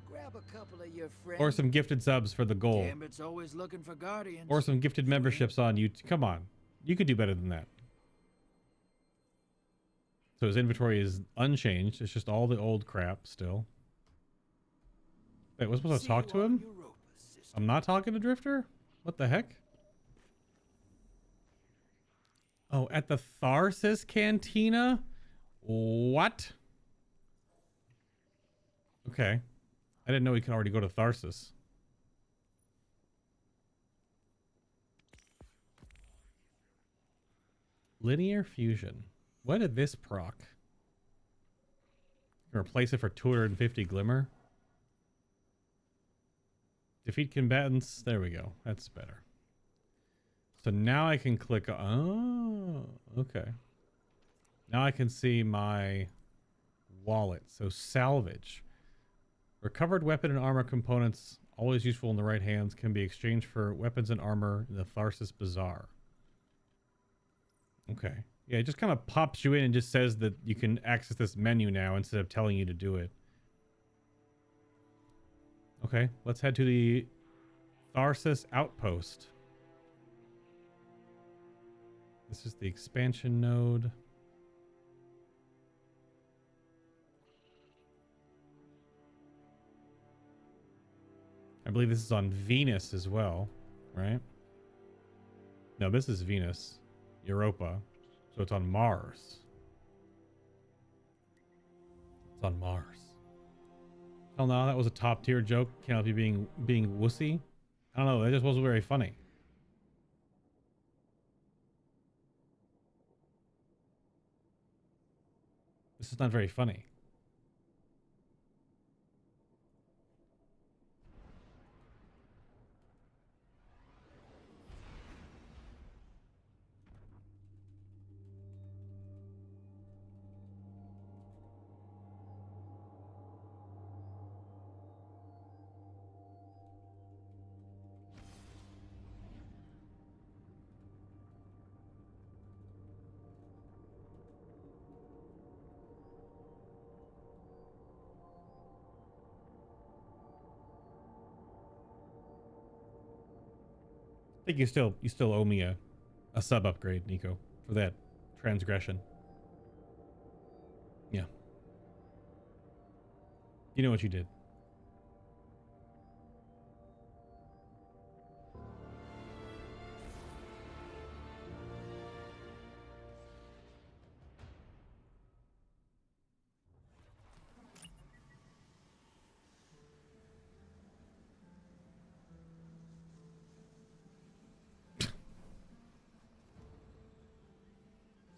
Grab a couple of your friends. Or some gifted subs for the goal. Gambit's always looking for guardians. Or some gifted memberships on YouTube. Come on. You could do better than that. So his inventory is unchanged. It's just all the old crap still. Wait, was I supposed to talk to him? I'm not talking to Drifter? What the heck? Oh, at the Tharsis Cantina? What? Okay. I didn't know we could already go to Tharsis. Linear fusion. What did this proc? Replace it for 250 glimmer. Defeat combatants. There we go. That's better. So now I can click. Oh, okay. Now I can see my wallet. So salvage. Recovered weapon and armor components, always useful in the right hands, can be exchanged for weapons and armor in the Tharsis Bazaar. Okay. Yeah, it just kind of pops you in and just says that you can access this menu now instead of telling you to do it. Okay, let's head to the Tharsis Outpost. This is the expansion node. I believe this is on Venus as well, right? No, this is Venus, Europa. So it's on Mars. It's on Mars. Hell no, that was a top tier joke. Can't help you being wussy. I don't know, that just wasn't very funny. This is not very funny. I think you still owe me a sub upgrade, Nico, for that transgression. Yeah. You know what you did.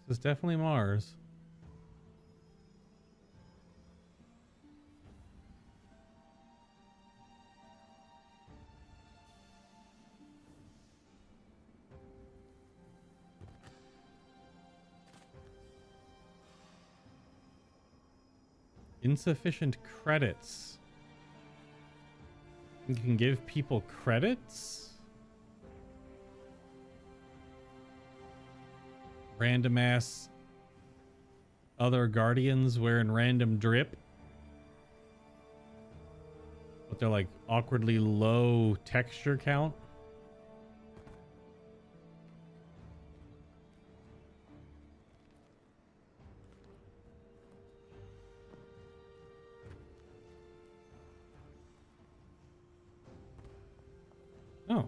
This is definitely Mars. Insufficient credits. You can give people credits? Random ass other guardians wearing random drip. But they're like awkwardly low texture count. Oh.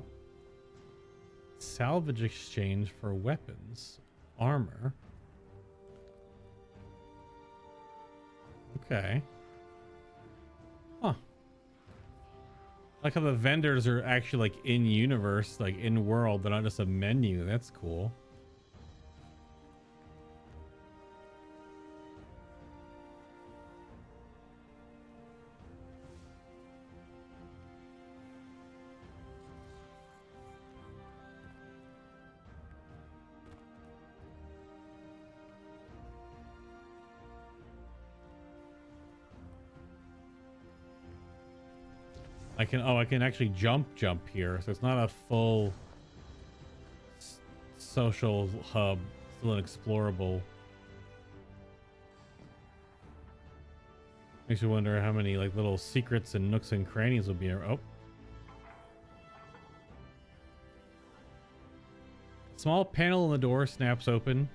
Salvage exchange for weapons. Armor. Okay. Huh. Like how the vendors are actually like in universe, like in world. They're not just a menu. That's cool. I can actually jump here, so it's not a full social hub, still an explorable. Makes you wonder how many like little secrets and nooks and crannies will be here. Oh, small panel on the door snaps open.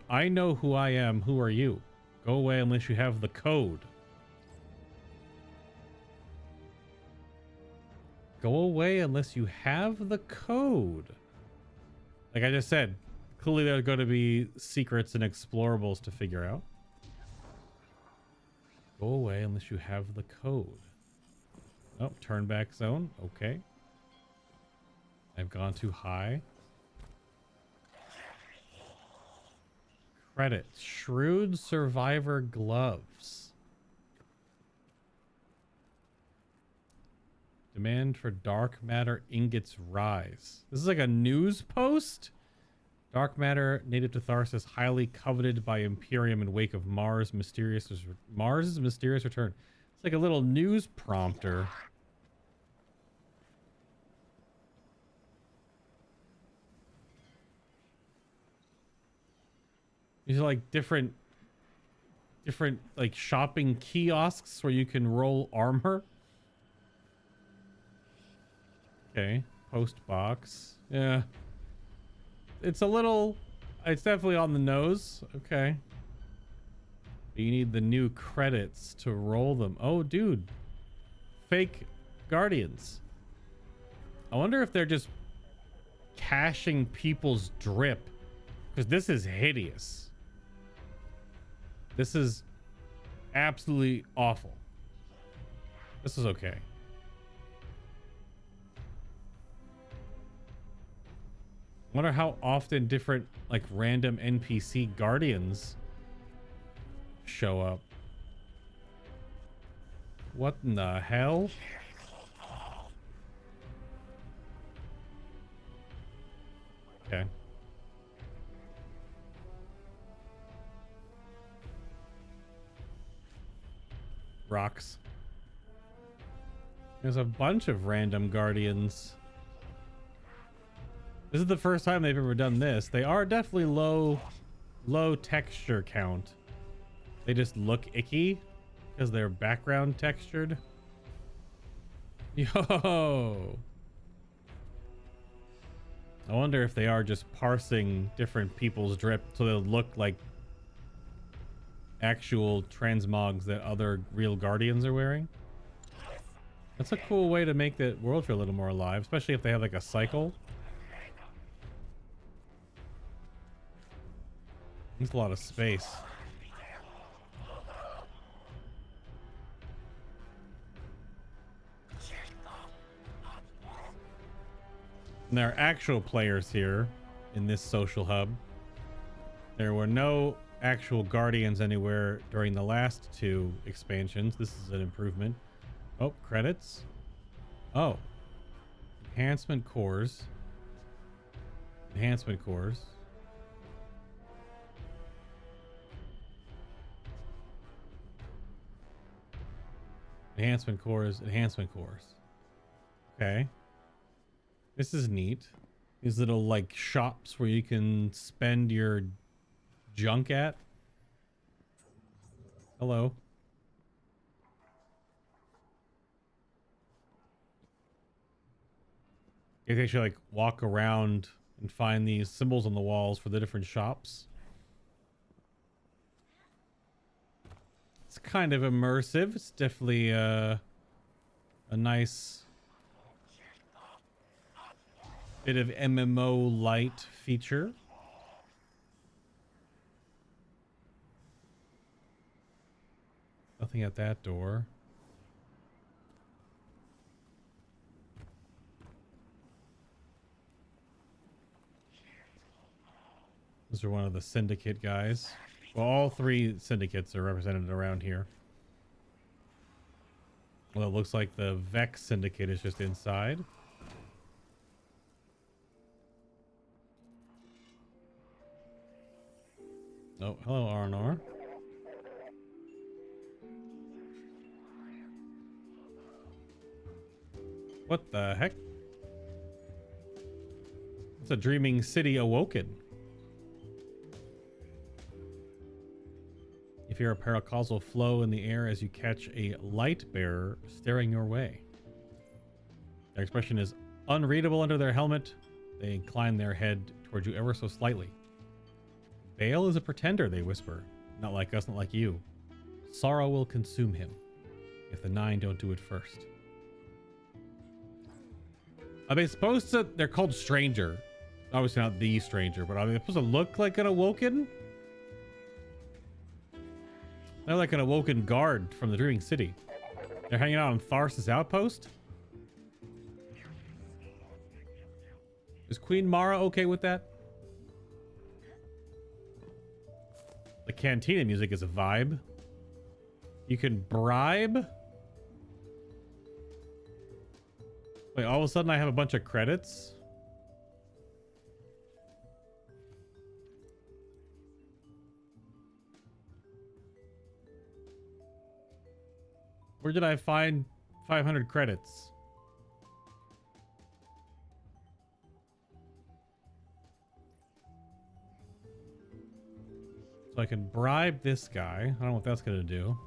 I know who I am. Who are you? Go away unless you have the code. Go away unless you have the code. Like I just said, clearly there are going to be secrets and explorables to figure out. Go away unless you have the code. Oh, turn back zone. Okay. I've gone too high. Credits. Shrewd Survivor Gloves. Demand for dark matter ingots rise. This is like a news post? Dark matter native to Tharsis, highly coveted by Imperium in wake of Mars' mysterious return. It's like a little news prompter. These are like different like shopping kiosks where you can roll armor. Okay, post box. Yeah. It's definitely on the nose. Okay. You need the new credits to roll them. Oh, dude. Fake Guardians. I wonder if they're just caching people's drip. Because this is hideous. This is absolutely awful. This is okay. Wonder how often different like random NPC guardians show up. What in the hell? Okay. Rocks. There's a bunch of random guardians. This is the first time they've ever done this. They are definitely low texture count. They just look icky because they're background textured. Yo! I wonder if they are just parsing different people's drip so they'll look like actual transmogs that other real guardians are wearing. That's a cool way to make the world feel a little more alive, especially if they have like a cycle. There's a lot of space. And there are actual players here in this social hub. There were no actual guardians anywhere during the last two expansions. This is an improvement. Oh, credits. Oh. Enhancement cores. Enhancement cores. Enhancement cores, enhancement cores. Okay. This is neat. These little like shops where you can spend your junk at. Hello. You can actually like walk around and find these symbols on the walls for the different shops. It's kind of immersive. It's definitely a nice bit of MMO light feature. Nothing at that door. Those are one of the syndicate guys. Well, all three syndicates are represented around here. Well, it looks like the Vex syndicate is just inside. Oh, hello, Arnor. What the heck? It's a dreaming city awoken. You fear a paracausal flow in the air as you catch a light bearer staring your way. Their expression is unreadable under their helmet. They incline their head toward you ever so slightly. Bale is a pretender, they whisper. Not like us, not like you. Sorrow will consume him if the 9 don't do it first. Are they supposed to... They're called Stranger. Obviously not the Stranger, but are they supposed to look like an Awoken? They're like an Awoken guard from the Dreaming City. They're hanging out on Tharsis Outpost? Is Queen Mara okay with that? The cantina music is a vibe. You can bribe. Wait, all of a sudden I have a bunch of credits? Where did I find 500 credits? So I can bribe this guy. I don't know what that's going to do.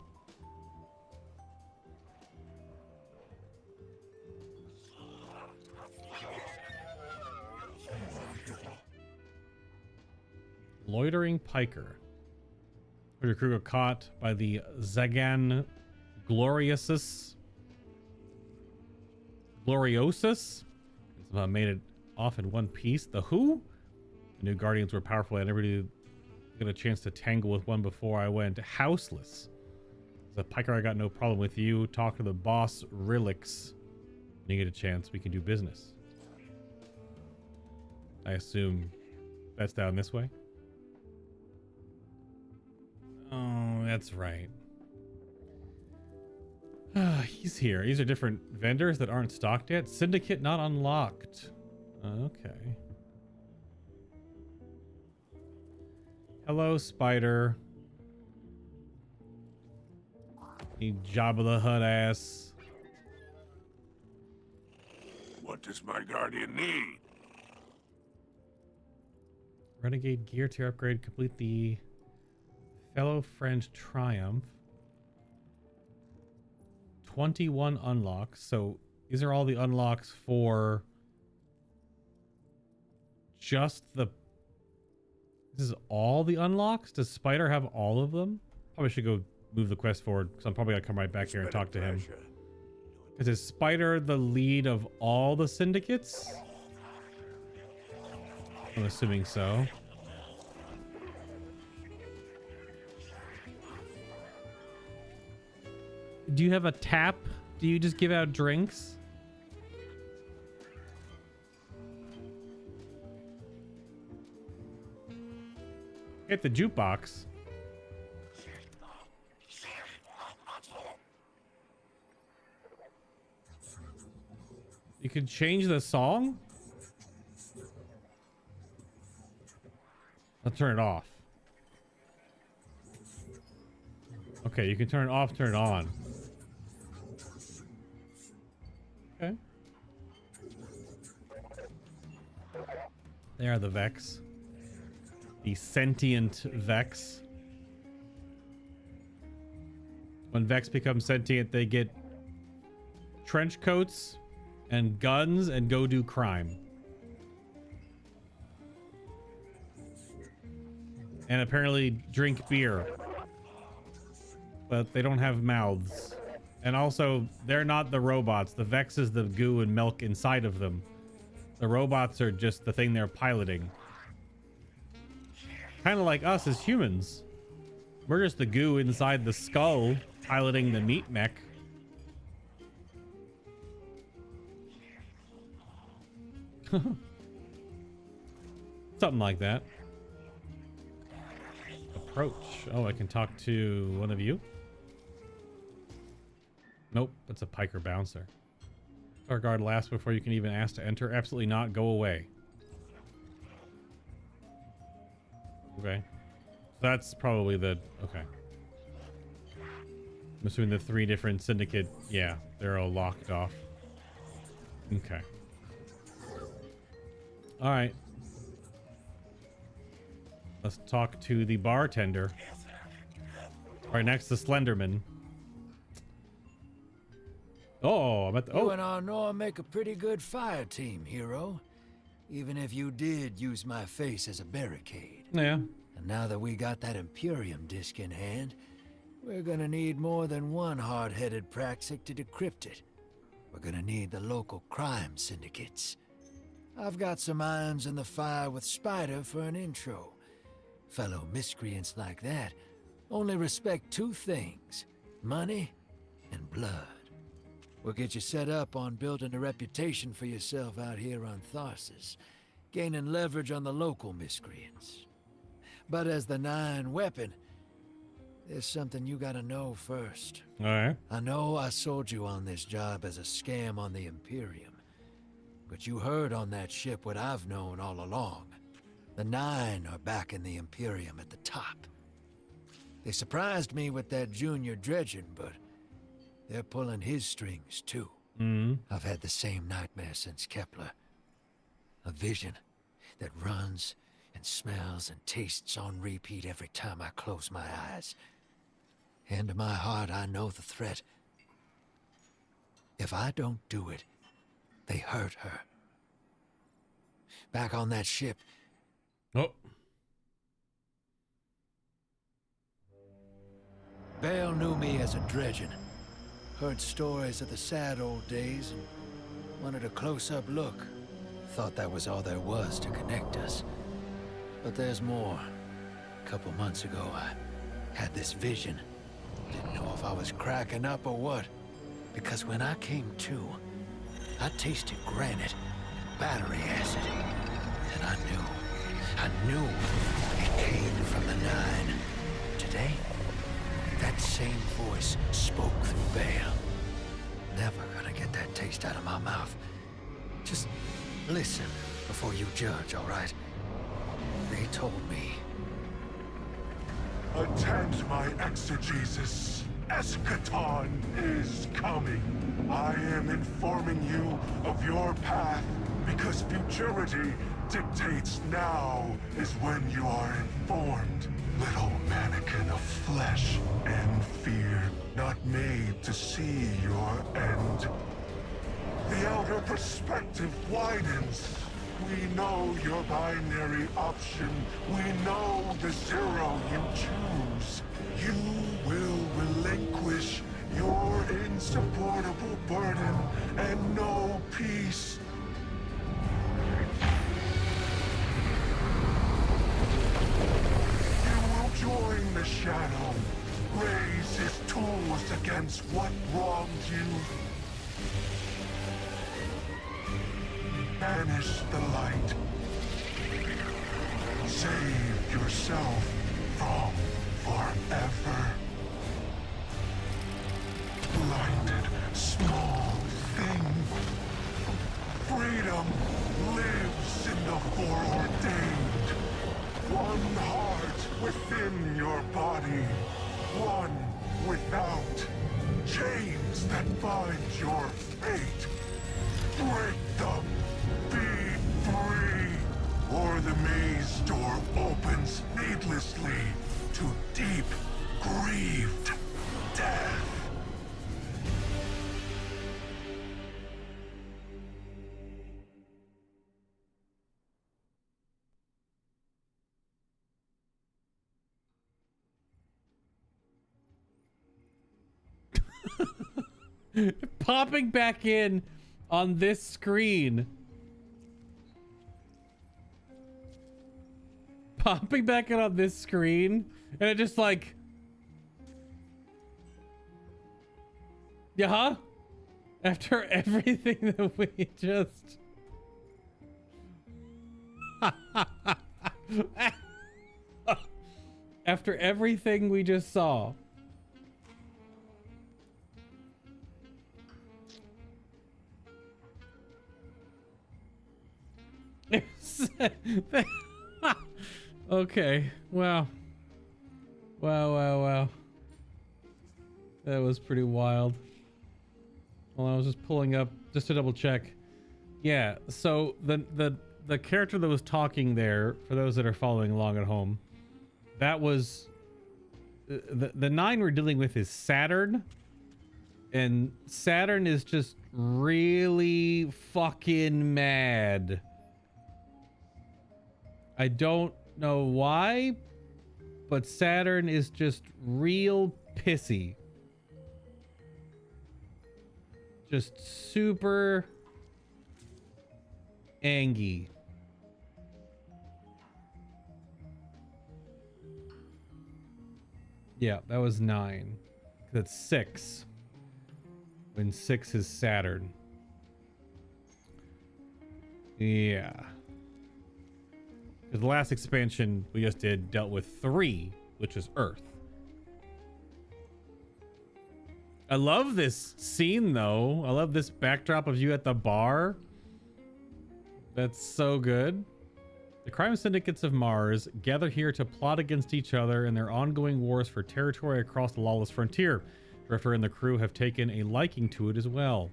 Loitering piker. Your crew got caught by the Zagan Gloriosus. Made it off in one piece. The who? The new guardians were powerful. I never did get a chance to tangle with one before I went houseless. As a piker, I got no problem with you. Talk to the boss, Relix. When you get a chance, we can do business. I assume that's down this way. Oh, that's right. He's here. These are different vendors that aren't stocked yet. Syndicate not unlocked. Okay. Hello, Spider. You Jabba the Hutt ass. What does my guardian need? Renegade gear tier upgrade. Complete the fellow friend triumph. 21 unlocks. So these are all the unlocks for just the... This is all the unlocks? Does Spider have all of them? Probably should go move the quest forward because I'm probably going to come right back here and talk to him. Is Spider the lead of all the syndicates? I'm assuming so. Do you have a tap? Do you just give out drinks? Hit the jukebox. You can change the song? I'll turn it off. Okay, you can turn it off, turn it on. Okay. There are the Vex. The sentient Vex. When Vex becomes sentient, they get trench coats and guns and go do crime. And apparently drink beer. But they don't have mouths. And also, they're not the robots. The Vex is the goo and milk inside of them. The robots are just the thing they're piloting. Kind of like us as humans. We're just the goo inside the skull piloting the meat mech. Something like that. Approach. Oh, I can talk to one of you? Nope, that's a piker bouncer. Our guard lasts before you can even ask to enter. Absolutely not. Go away. Okay. That's probably the... Okay. I'm assuming the 3 different syndicate... Yeah, they're all locked off. Okay. Alright. Let's talk to the bartender. Right next to Slenderman. Oh, I'm at the... You and Arnor make a pretty good fire team, hero. Even if you did use my face as a barricade. Yeah. And now that we got that Imperium disc in hand, we're gonna need more than one hard-headed praxic to decrypt it. We're gonna need the local crime syndicates. I've got some irons in the fire with Spider for an intro. Fellow miscreants like that only respect 2 things: money and blood. We'll get you set up on building a reputation for yourself out here on Tharsis, gaining leverage on the local miscreants. But as the 9 weapon, there's something you gotta know first. Alright. I know I sold you on this job as a scam on the Imperium, but you heard on that ship what I've known all along. The Nine are back in the Imperium at the top. They surprised me with that junior dredging, but they're pulling his strings too. I've had the same nightmare since Kepler. A vision that runs and smells and tastes on repeat every time I close my eyes. And in my heart, I know the threat. If I don't do it, they hurt her. Back on that ship. Oh. Bale knew me as a dredgen. Heard stories of the sad old days and wanted a close-up look. Thought that was all there was to connect us. But there's more. A couple months ago, I had this vision. Didn't know if I was cracking up or what. Because when I came to, I tasted granite and battery acid. And I knew it came from the Nine. Today, that same voice spoke through Bale. Never gonna get that taste out of my mouth. Just listen before you judge, all right? They told me. Attend my exegesis. Eschaton is coming. I am informing you of your path because futurity dictates now is when you are informed. Little mannequin of flesh and fear, not made to see your end. The outer perspective widens. We know your binary option. We know the zero you choose. You will relinquish your insupportable burden and know peace. You will join the shadow, raise his tools against what wronged you. Banish the light. Save yourself from forever. Blinded, small thing. Freedom lives in the foreordained. One heart within your body. One without. Chains that bind your fate. Break them. Be free, or the maze door opens needlessly to deep, grieved death. Popping back in on this screen. Popping back in on this screen, and it just like, yeah, after everything that we just after everything we just saw. Okay, wow. Wow. That was pretty wild. Well, I was just pulling up just to double check. Yeah, so the character that was talking there, for those that are following along at home, that was the Nine we're dealing with is Saturn. And Saturn is just really fucking mad. I don't know why, but Saturn is just real pissy. Just super angry. Yeah, that was 9. That's 6. When 6 is Saturn. Yeah. Because the last expansion we just did dealt with 3, which is Earth. I love this scene, though. I love this backdrop of you at the bar. That's so good. The crime syndicates of Mars gather here to plot against each other in their ongoing wars for territory across the Lawless Frontier. Drifter and the crew have taken a liking to it as well.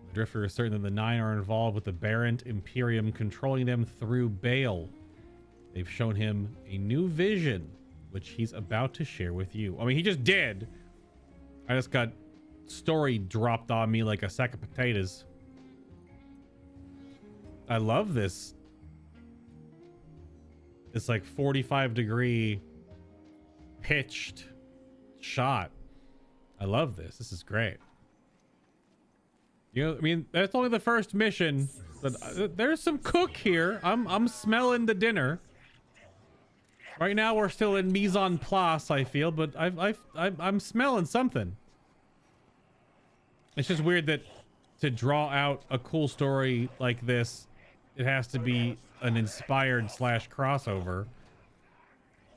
The Drifter is certain that the Nine are involved with the Barrent Imperium, controlling them through Bale. They've shown him a new vision, which he's about to share with you. I mean, he just did. I just got story dropped on me like a sack of potatoes. I love this. It's like 45-degree pitched shot. I love this. This is great. You know, I mean, that's only the first mission, but there's some cook here. I'm smelling the dinner. Right now we're still in mise en place, I feel, but I'm smelling something. It's just weird that to draw out a cool story like this, it has to be an inspired / crossover,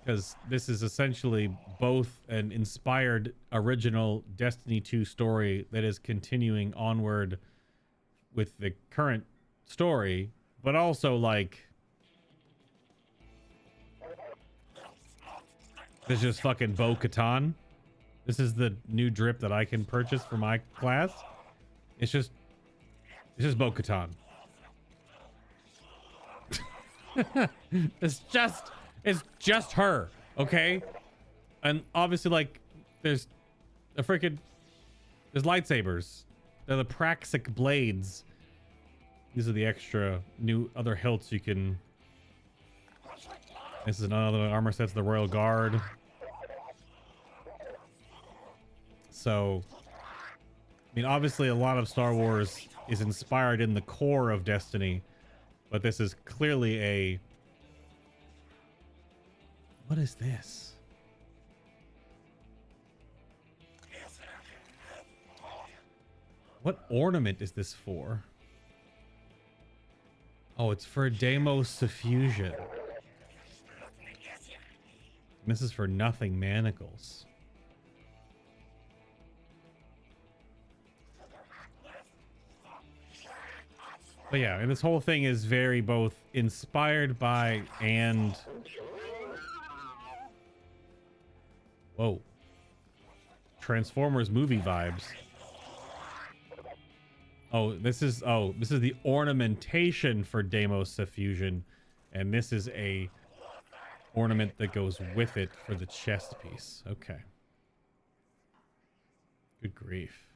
because this is essentially both an inspired original Destiny 2 story that is continuing onward with the current story, but also like this is just fucking Bo-Katan. This is the new drip that I can purchase for my class. It's just Bo-Katan. it's just her, okay? And obviously, like, there's lightsabers. They're the Praxic blades. These are the extra new other hilts you can. This is another armor set to the Royal Guard. So, I mean, obviously, a lot of Star Wars is inspired in the core of Destiny. But this is clearly a... What is this? What ornament is this for? Oh, it's for Deimos Suffusion. This is for nothing manacles. But yeah, and this whole thing is very both inspired by and... Whoa. Transformers movie vibes. This is the ornamentation for Deimos Suffusion, and this is a ornament that goes with it for the chest piece. Okay. Good grief.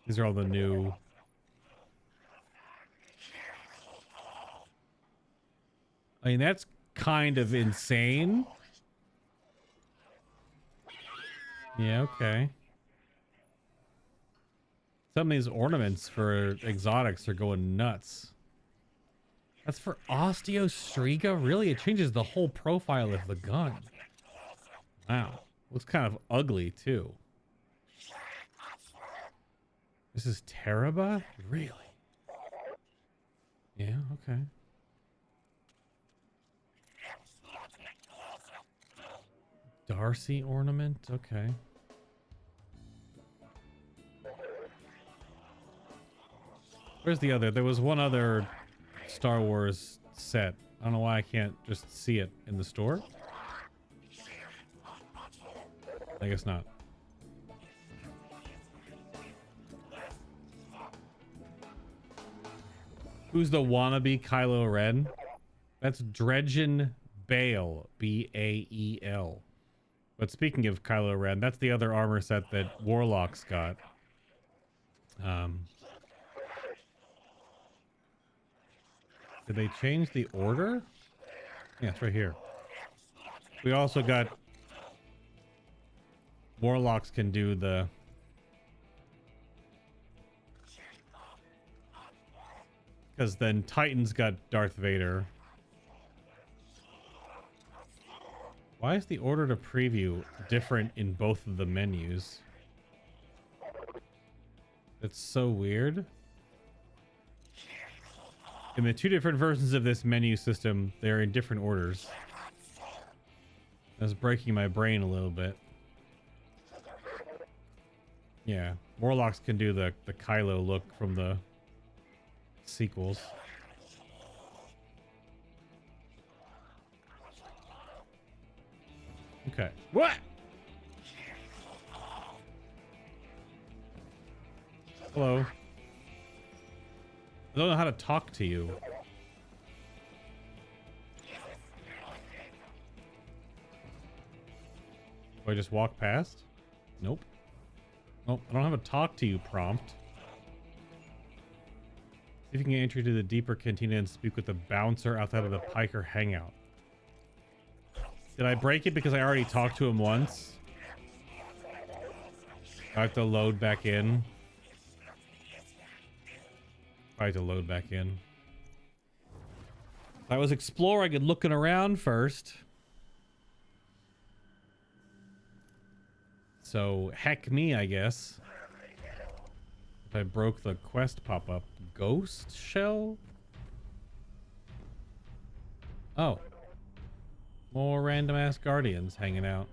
These are all the new... I mean, that's kind of insane. Yeah, okay. Some of these ornaments for exotics are going nuts. That's for Osteostriga? Really? It changes the whole profile of the gun. Wow. Looks kind of ugly, too. This is Teraba? Really? Yeah, okay. Darcy ornament? Okay. Where's the other? There was one other Star Wars set. I don't know why I can't just see it in the store. I guess not. Who's the wannabe Kylo Ren? That's Dredgen Bale, B-A-E-L. But speaking of Kylo Ren, that's the other armor set that Warlock's got. Did they change the order? Yeah, it's right here. We also got... Warlocks can do the... Because then Titan's got Darth Vader. Why is the order to preview different in both of the menus? That's so weird. In the two different versions of this menu system, they're in different orders. That's breaking my brain a little bit. Yeah, Warlocks can do the Kylo look from the sequels. Okay. What? Hello. I don't know how to talk to you. Do I just walk past? Nope. Oh, I don't have a talk to you prompt. See if you can get entry to the deeper cantina and speak with the bouncer outside of the Piker hangout. Did I break it because I already talked to him once? I have to load back in. I have to load back in. If I was exploring and looking around first. So, heck me, I guess. If I broke the quest pop-up. Ghost shell? Oh. More random-ass guardians hanging out.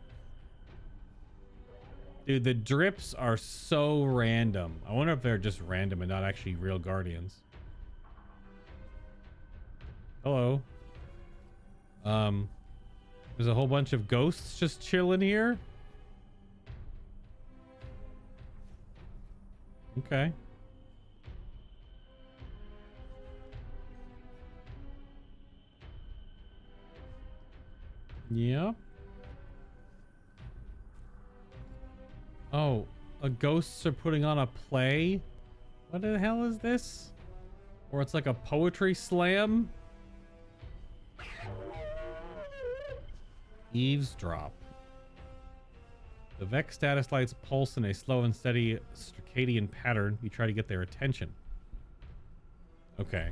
Dude, the drips are so random. I wonder if they're just random and not actually real guardians. Hello. There's a whole bunch of ghosts just chilling here. Okay. Yeah. Oh, ghosts are putting on a play? What the hell is this? Or it's like a poetry slam? Eavesdrop. The Vex status lights pulse in a slow and steady circadian pattern. You try to get their attention. Okay.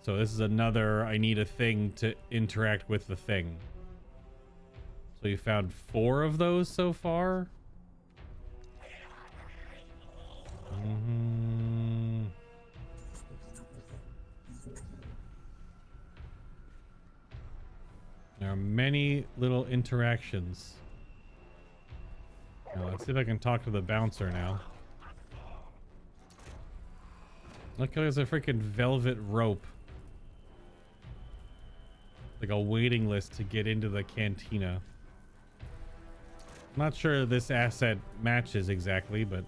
So this is another, I need a thing to interact with the thing. So you found 4 of those so far? There are many little interactions. Now, let's see if I can talk to the bouncer now. Look, there's a freaking velvet rope. Like a waiting list to get into the cantina. I'm not sure this asset matches exactly, but...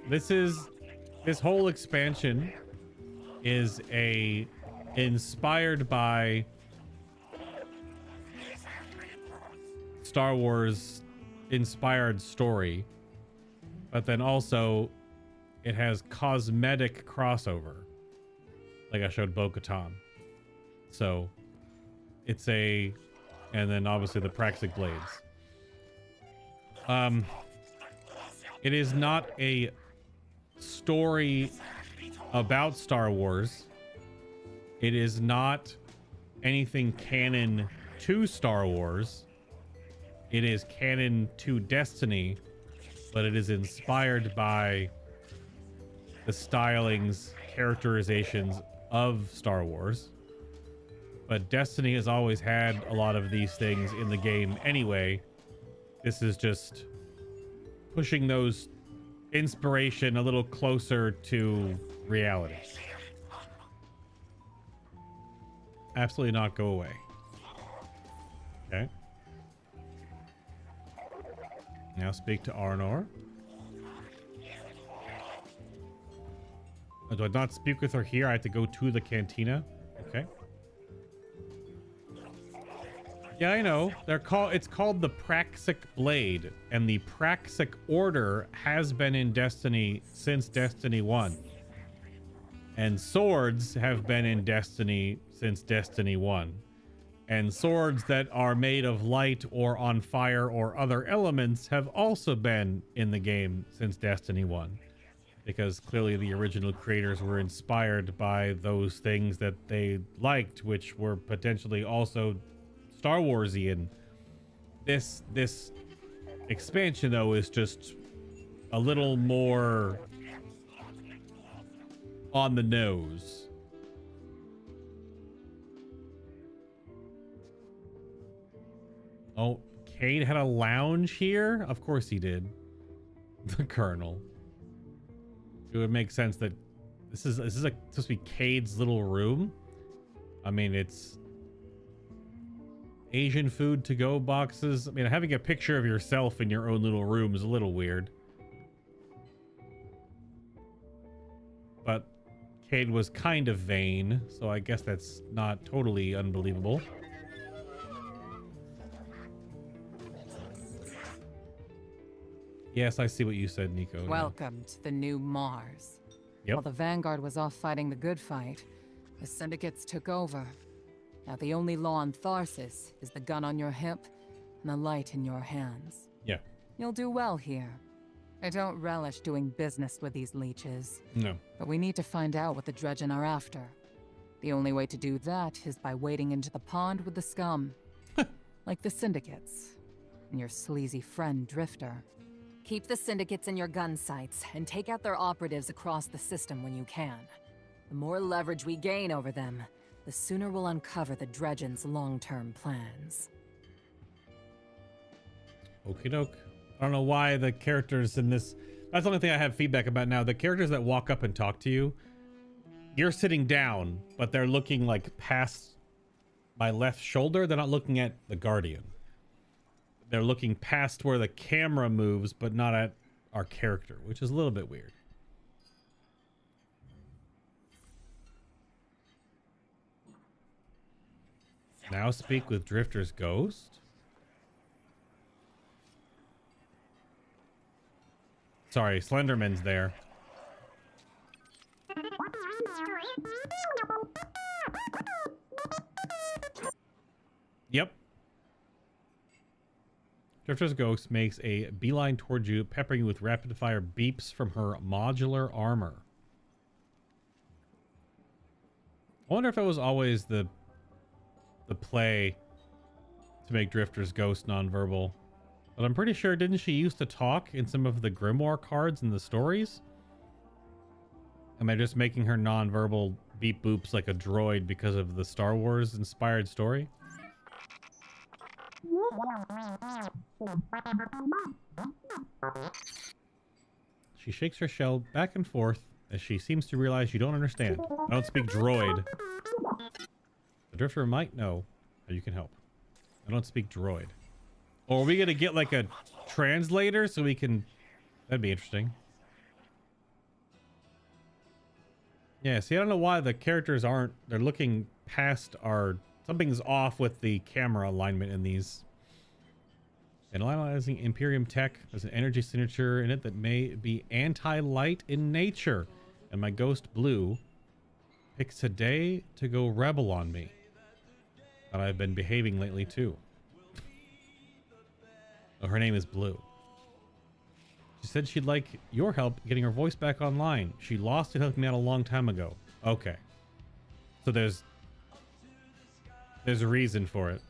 This whole expansion is inspired by Star Wars inspired story, but then also it has cosmetic crossover, like I showed Bo-Katan. So it's and then obviously the Praxic blades. It is not a story about Star Wars. It is not anything canon to Star Wars. It is canon to Destiny, but it is inspired by the stylings, characterizations of Star Wars. But Destiny has always had a lot of these things in the game anyway. This is just pushing those inspiration a little closer to reality. Absolutely not go away. Okay. Now speak to Arnor. Do I not speak with her here? I have to go to the cantina. Okay. Yeah, I know. It's called the Praxic Blade, and the Praxic Order has been in Destiny since Destiny 1. And swords have been in Destiny since Destiny 1. And swords that are made of light or on fire or other elements have also been in the game since Destiny 1. Because clearly the original creators were inspired by those things that they liked, which were potentially also Star Warsian. This expansion, though, is just a little more on the nose. Oh, Cade had a lounge here? Of course he did. The Colonel. It would make sense that this is like supposed to be Cade's little room. I mean, it's Asian food to go boxes. I mean, having a picture of yourself in your own little room is a little weird. But Cade was kind of vain, so I guess that's not totally unbelievable. Yes, I see what you said, Nico. Welcome to the new Mars. Yep. While the Vanguard was off fighting the good fight, the syndicates took over. Now the only law on Tharsis is the gun on your hip and the light in your hands. Yeah. You'll do well here. I don't relish doing business with these leeches. No. But we need to find out what the Dredgen are after. The only way to do that is by wading into the pond with the scum. Like the syndicates. And your sleazy friend, Drifter. Keep the syndicates in your gun sights, and take out their operatives across the system when you can. The more leverage we gain over them, the sooner we'll uncover the Dredgen's long-term plans. Okie doke. I don't know why the characters in this... That's the only thing I have feedback about now. The characters that walk up and talk to you, you're sitting down, but they're looking like past my left shoulder. They're not looking at the Guardian. They're looking past where the camera moves, but not at our character, which is a little bit weird. Now speak with Drifter's ghost. Sorry, Slenderman's there. Yep. Drifter's ghost makes a beeline towards you, peppering you with rapid-fire beeps from her modular armor. I wonder if it was always the play to make Drifter's ghost nonverbal. But I'm pretty sure, didn't she used to talk in some of the Grimoire cards in the stories? Am I just making her nonverbal beep boops like a droid because of the Star Wars inspired story? She shakes her shell back and forth as she seems to realize you don't understand. I don't speak droid. The Drifter might know how you can help. I don't speak droid. Or are we gonna get like a translator so we can... That'd be interesting. Yeah, see, I don't know why the characters aren't... They're looking past our... Something's off with the camera alignment in these. And analyzing Imperium tech, there's an energy signature in it that may be anti-light in nature. And my ghost Blue picks today to go rebel on me. And I've been behaving lately too. Oh, her name is Blue. She said she'd like your help getting her voice back online. She lost it helping me out a long time ago. Okay. So there's a reason for it.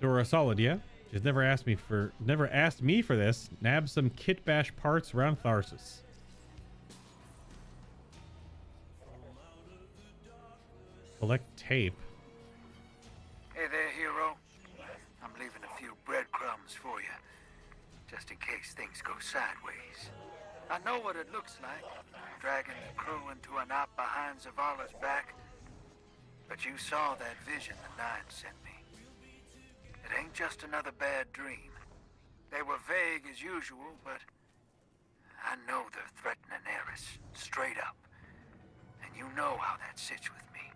So we're a solid, yeah? She's never asked me for this. Nab some kit bash parts around Tharsis. Collect tape. Hey there, hero. I'm leaving a few breadcrumbs for you, just in case things go sideways. I know what it looks like, dragging the crew into a knot behind Zavala's back. But you saw that vision the Nine sent me. It ain't just another bad dream. They were vague as usual, but I know they're threatening Eris, straight up. And you know how that sits with me.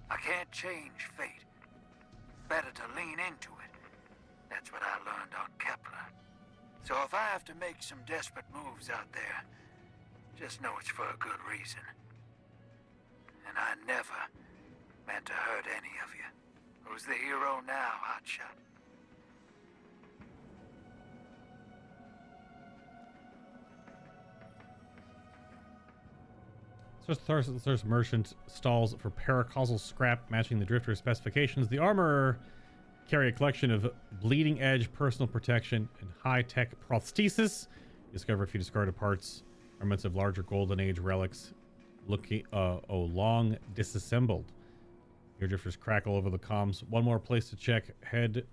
I can't change fate. Better to lean into it. That's what I learned on Kepler. So if I have to make some desperate moves out there, just know it's for a good reason. And I never meant to hurt any of you. Who's the hero now, Hotshot? Source merchant stalls for paracausal scrap matching the Drifter's specifications. The armorer carry a collection of bleeding edge personal protection and high-tech prosthesis. Discover if you discarded parts, garments of larger golden age relics long disassembled. Your Drifters crackle over the comms. One more place to check. Head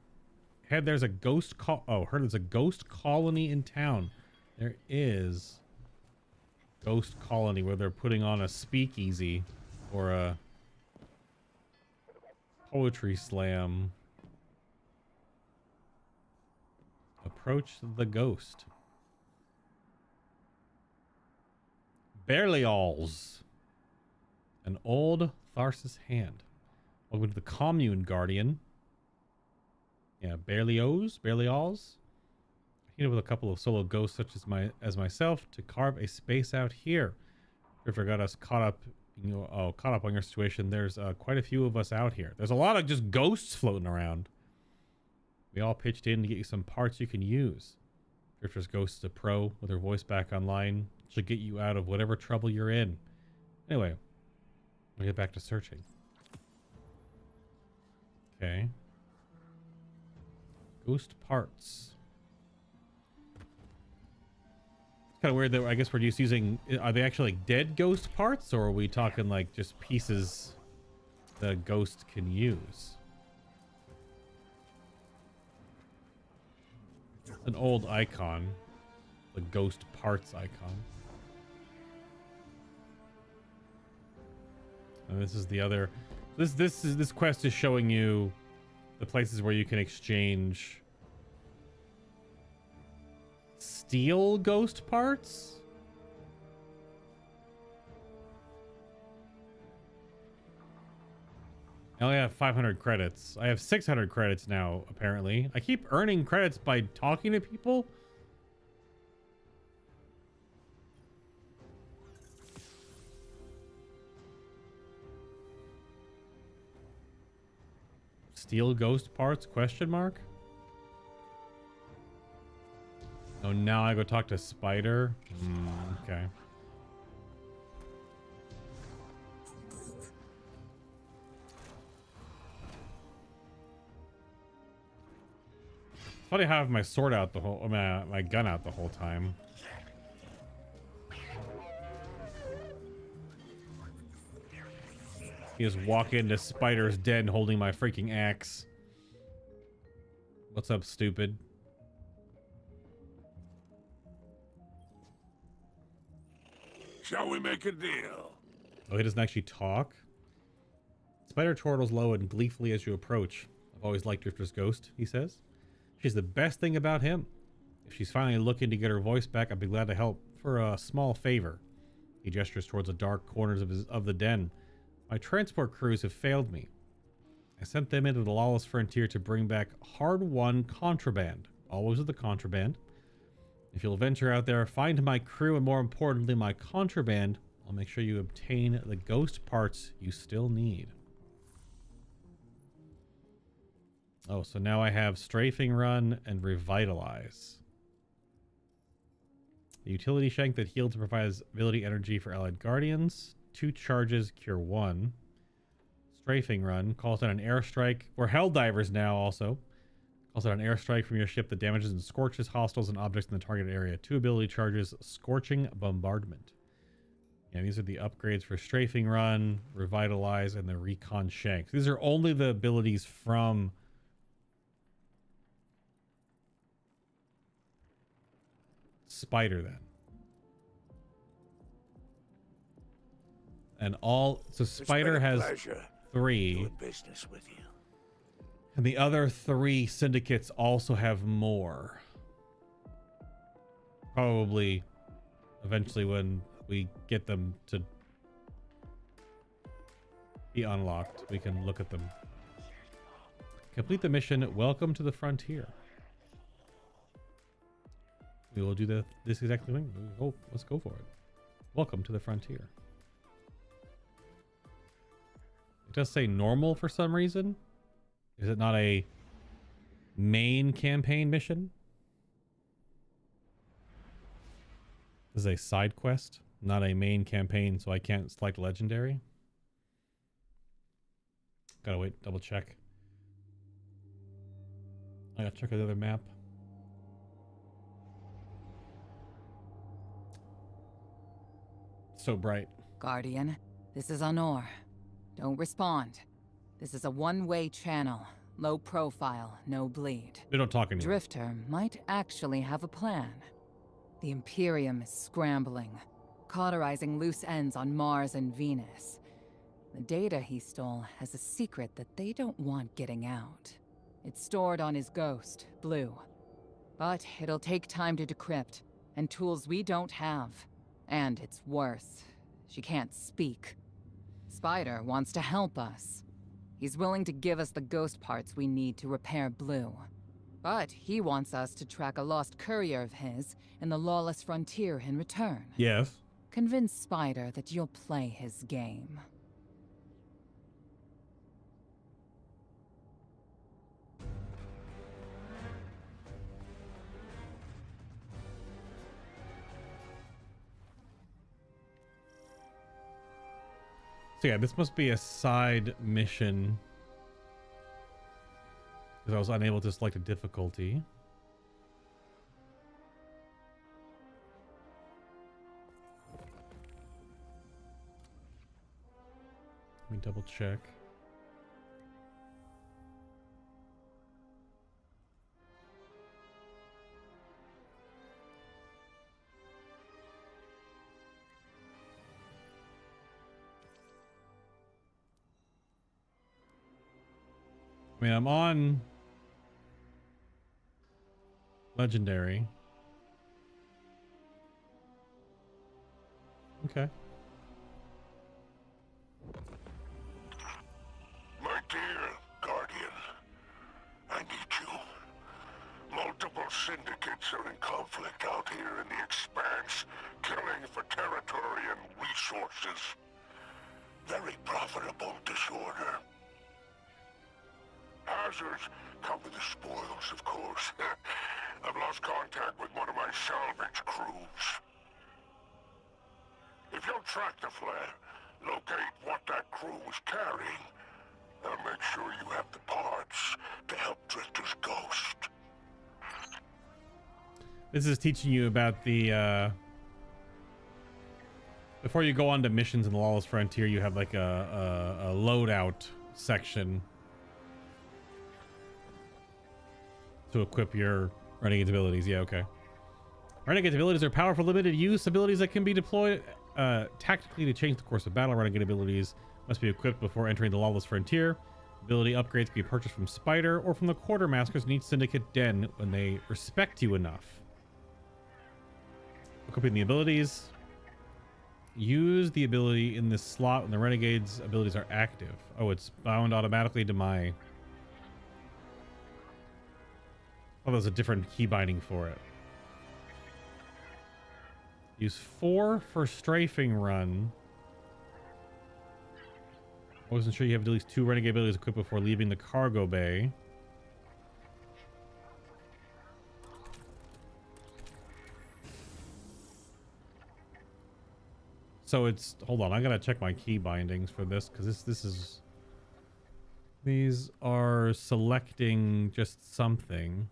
Heard there's a ghost colony in town. There is ghost colony where they're putting on a speakeasy or a poetry slam. Approach the ghost. Berlioz. An old Tharsis hand. Welcome to the commune, Guardian. Yeah, Berlioz. Here with a couple of solo ghosts such as myself to carve a space out here. Drifter got us caught up on your situation. There's quite a few of us out here. There's a lot of just ghosts floating around. We all pitched in to get you some parts you can use. Drifter's Ghost is a pro with her voice back online. She'll get you out of whatever trouble you're in. Anyway, we'll get back to searching. Okay. Ghost parts. It's kind of weird that I guess we're just using... Are they actually like dead ghost parts, or are we talking like just pieces the ghost can use? An old icon. The ghost parts icon. And this is the other... This quest is showing you the places where you can exchange steel ghost parts. I only have 500 credits. I have 600 credits now, apparently. I keep earning credits by talking to people. Steel ghost parts, question mark? Oh, now I go talk to Spider? Okay. Funny how I have my sword out the whole, my gun out the whole time. You just walk into Spider's den holding my freaking axe. What's up, stupid? Shall we make a deal? Oh, he doesn't actually talk? Spider chortles low and gleefully as you approach. I've always liked Drifter's Ghost, he says. She's the best thing about him. If she's finally looking to get her voice back, I'd be glad to help for a small favor. He gestures towards the dark corners of the den. My transport crews have failed me. I sent them into the Lawless Frontier to bring back hard-won contraband. Always with the contraband. If you'll venture out there, find my crew, and more importantly, my contraband, I'll make sure you obtain the ghost parts you still need. Oh, so now I have Strafing Run and Revitalize. The utility shank that heals and provides ability energy for allied guardians. 2 charges, cure 1. Strafing Run calls out an airstrike. We're Helldivers now also. Calls out an airstrike from your ship that damages and scorches hostiles and objects in the targeted area. 2 ability charges, Scorching Bombardment. Yeah, these are the upgrades for Strafing Run, Revitalize, and the Recon Shank. These are only the abilities from Spider then. And all, so Spider has 3. Doing business with you. And the other 3 syndicates also have more. Probably eventually when we get them to be unlocked, we can look at them. Complete the mission. Welcome to the Frontier. We will do this exact thing. Oh, let's go for it. Welcome to the Frontier. It does say normal for some reason. Is it not a main campaign mission? This is a side quest, not a main campaign, so I can't select legendary. Gotta wait, double check. I gotta check the other map. So bright. Guardian, this is Honor. Don't respond. This is a one-way channel. Low profile, no bleed. They don't talk anymore. Drifter might actually have a plan. The Imperium is scrambling, cauterizing loose ends on Mars and Venus. The data he stole has a secret that they don't want getting out. It's stored on his ghost, Blue. But it'll take time to decrypt, and tools we don't have. And it's worse. She can't speak. Spider wants to help us. He's willing to give us the ghost parts we need to repair Blue. But he wants us to track a lost courier of his in the Lawless Frontier in return. Yes. Convince Spider that you'll play his game. So yeah, this must be a side mission. Because I was unable to select a difficulty. Let me double check. I mean, I'm on Legendary. Okay. My dear Guardian, I need you. Multiple syndicates are in conflict out here in the expanse, killing for territory and resources. Very profitable disorder. Hazards come with the spoils, of course. I've lost contact with one of my salvage crews. If you'll track the flare, locate what that crew was carrying, I'll make sure you have the parts to help Drifter's ghost. This is teaching you about the, before you go on to missions in the Lawless Frontier, you have like a loadout section to equip your Renegades abilities. Yeah, okay. Renegades abilities are powerful, limited use abilities that can be deployed tactically to change the course of battle. Renegade abilities must be equipped before entering the Lawless Frontier. Ability upgrades can be purchased from Spider or from the Quartermasters in each Syndicate den when they respect you enough. Equipping the abilities. Use the ability in this slot when the Renegades abilities are active. Oh, it's bound automatically to my... Oh, there's a different key binding for it. Use 4 for strafing run. I wasn't sure you have at least 2 renegade abilities equipped before leaving the cargo bay. So it's, hold on, I gotta check my key bindings for this, because this is, these are selecting just something.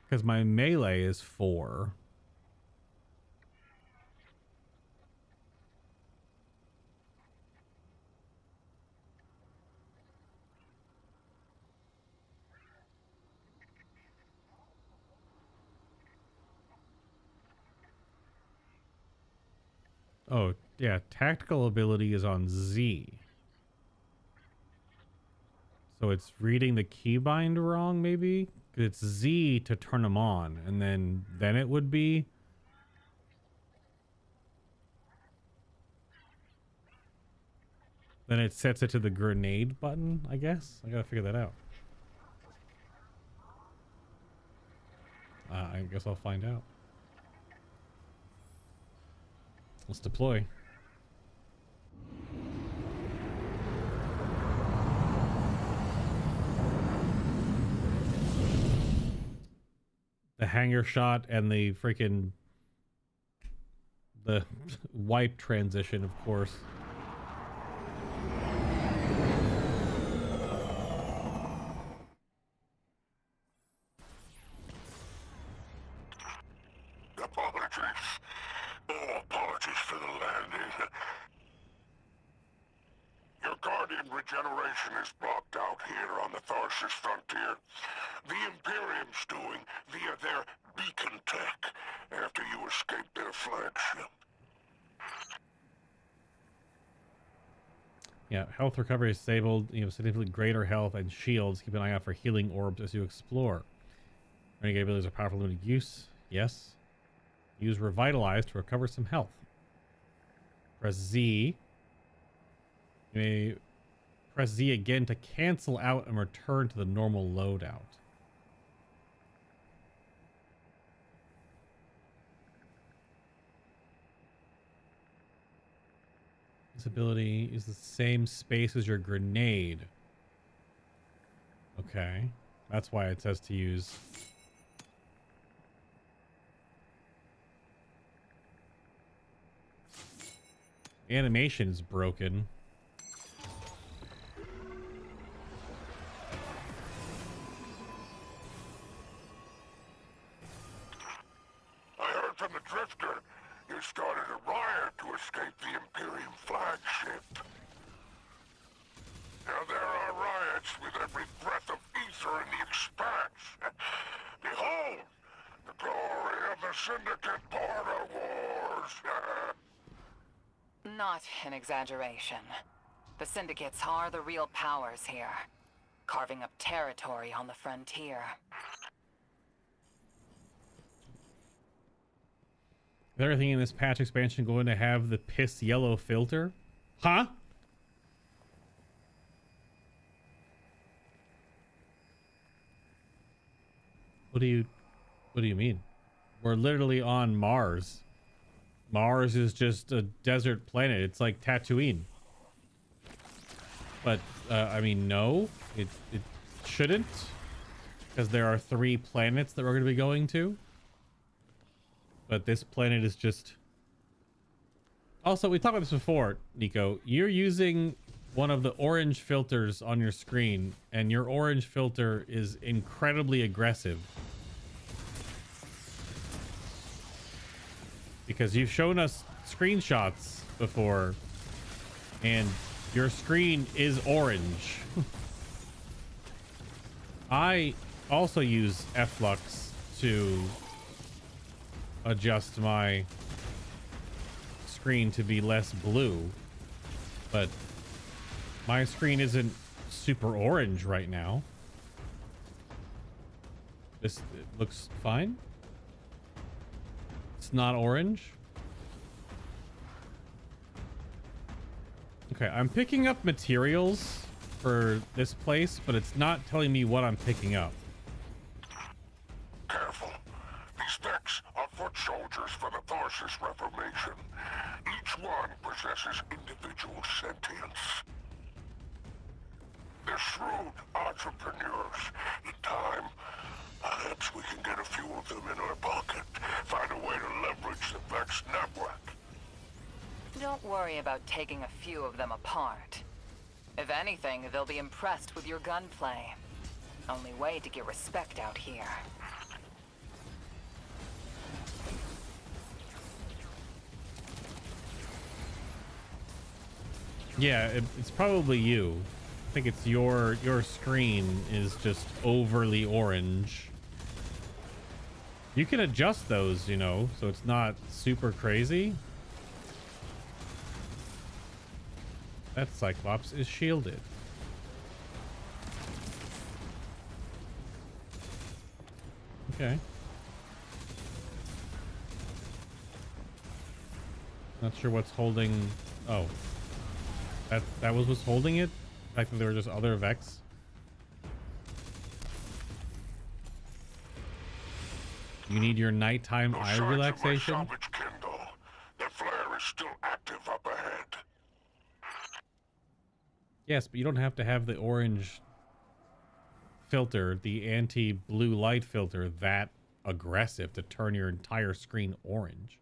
Because my melee is 4. Oh, yeah, tactical ability is on Z. So it's reading the keybind wrong, maybe? It's Z to turn them on, and then it would be... Then it sets it to the grenade button, I guess? I gotta figure that out. I guess I'll find out. Let's deploy. The hanger shot and the freaking the wipe transition, of course. Apologies for the landing. Your Guardian regeneration is blocked out here on the Lawless Frontier. The Imperium's doing via their beacon tech after you escape their flagship. Yeah, health recovery is disabled. You have significantly greater health and shields. Keep an eye out for healing orbs as you explore. Renegade abilities are powerful limited use. Yes. Use Revitalize to recover some health. Press Z. You may press Z again to cancel out and return to the normal loadout. This ability is the same space as your grenade. Okay. That's why it says to use. Animation is broken. I heard from the Drifter you started a riot to escape the Imperium flagship. Now there are riots with every breath of ether in the expanse. Behold, the glory of the Syndicate border wars. Not an exaggeration. The syndicates are the real powers here, carving up territory on the frontier. Is everything in this patch expansion going to have the piss yellow filter? Huh? What do you mean? We're literally on Mars. Mars is just a desert planet. It's like Tatooine. But I mean, no, it shouldn't, because there are 3 planets that we're going to be going to. But this planet is just. Also, we talked about this before, Nico. You're using one of the orange filters on your screen, and your orange filter is incredibly aggressive. Because you've shown us screenshots before, and your screen is orange. I also use F-Lux to adjust my screen to be less blue, but my screen isn't super orange right now. It looks fine. It's not orange. Okay, I'm picking up materials for this place, but it's not telling me what I'm picking up. Careful. These specs are foot soldiers for the Tharsis Reformation. Each one possesses individual sentience. They're shrewd entrepreneurs. In time, perhaps we can get a few of them in our pocket. Find a way to leverage the Vex network. Don't worry about taking a few of them apart. If anything, they'll be impressed with your gunplay. Only way to get respect out here. Yeah, it's probably you. I think it's your screen is just overly orange. You can adjust those, you know, so it's not super crazy. That Cyclops is shielded. Okay. Not sure what's holding. Oh, that was what's holding it. The fact that there were just other Vex. You need your nighttime eye relaxation. Salvage Kindle. The flare is still active up ahead. Yes, but you don't have to have the orange filter, the anti-blue light filter, that aggressive to turn your entire screen orange.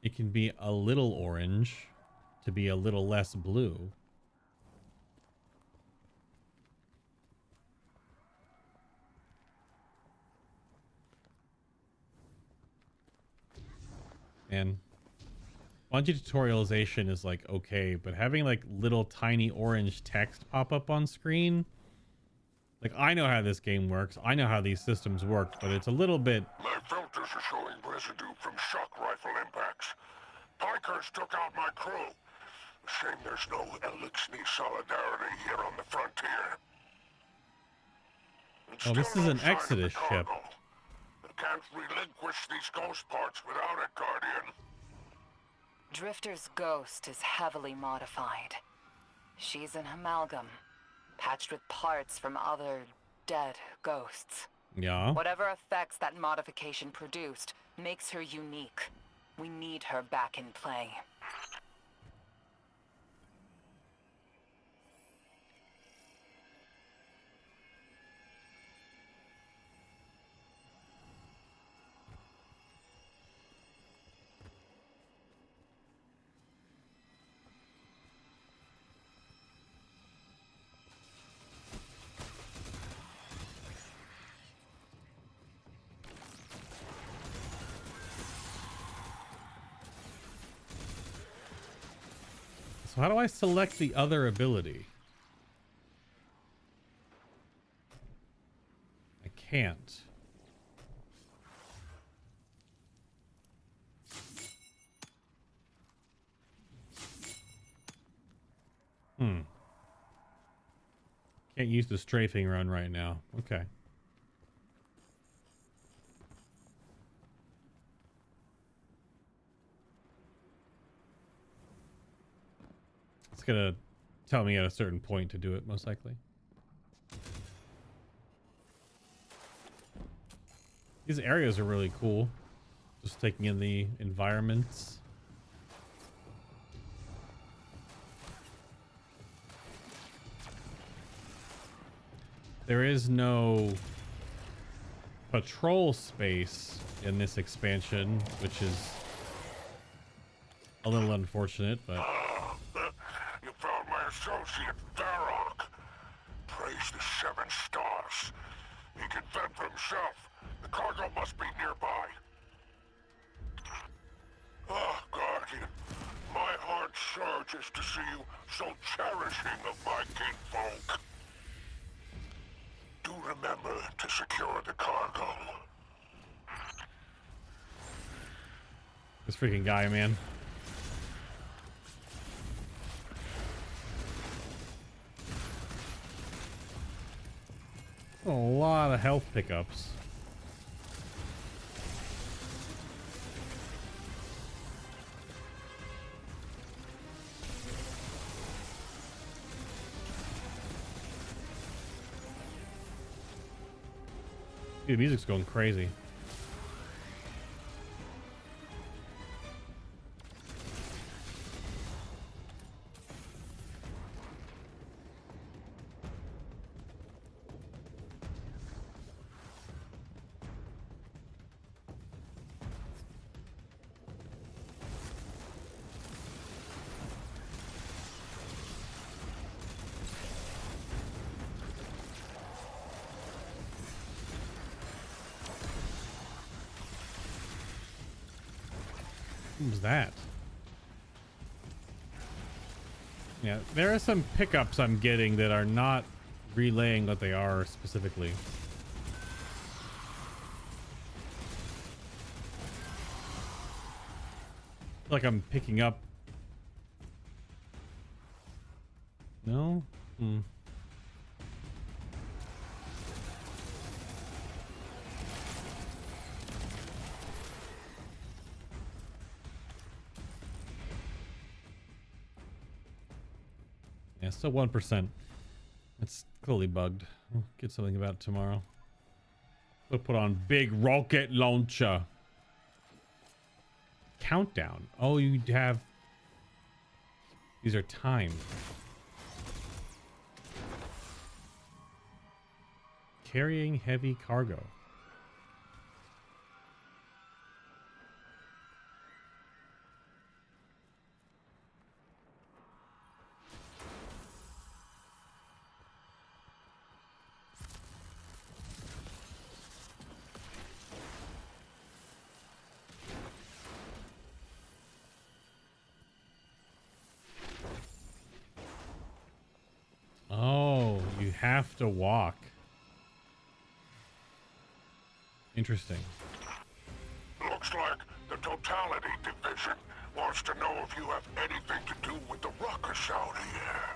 It can be a little orange to be a little less blue. And Bungie tutorialization is like okay, but having like little tiny orange text pop up on screen, like I know how this game works, I know how these systems work, but it's a little bit. My filters are showing residue from shock rifle impacts. Pikers took out my crew. Shame there's no Elixir solidarity here on the frontier. Oh, this is an Exodus ship. I can't relinquish these ghost parts without it, Guardian. Drifter's ghost is heavily modified. She's an amalgam, patched with parts from other dead ghosts. Yeah. Whatever effects that modification produced makes her unique. We need her back in play. So how do I select the other ability? I can't. Can't use the strafing run right now. Okay. It's gonna tell me at a certain point to do it, most likely. These areas are really cool. Just taking in the environments. There is no patrol space in this expansion, which is a little unfortunate, but... You found my associate, Warlock. Praise the 7 stars. He can fend for himself. The cargo must be nearby. Ah, Guardian. My heart surges to see you so cherishing of my kinfolk. Do remember to secure the cargo. This freaking guy, man. A lot of health pickups. Dude, the music's going crazy. What was that? Yeah, there are some pickups I'm getting that are not relaying what they are specifically. Like I'm picking up. No? Yeah, still 1%. It's clearly bugged. We'll get something about it tomorrow. We'll put on big rocket launcher. Countdown. Oh, you have... These are timed. Carrying heavy cargo. have to walk. Interesting. Looks like the Totality Division wants to know if you have anything to do with the ruckus out here.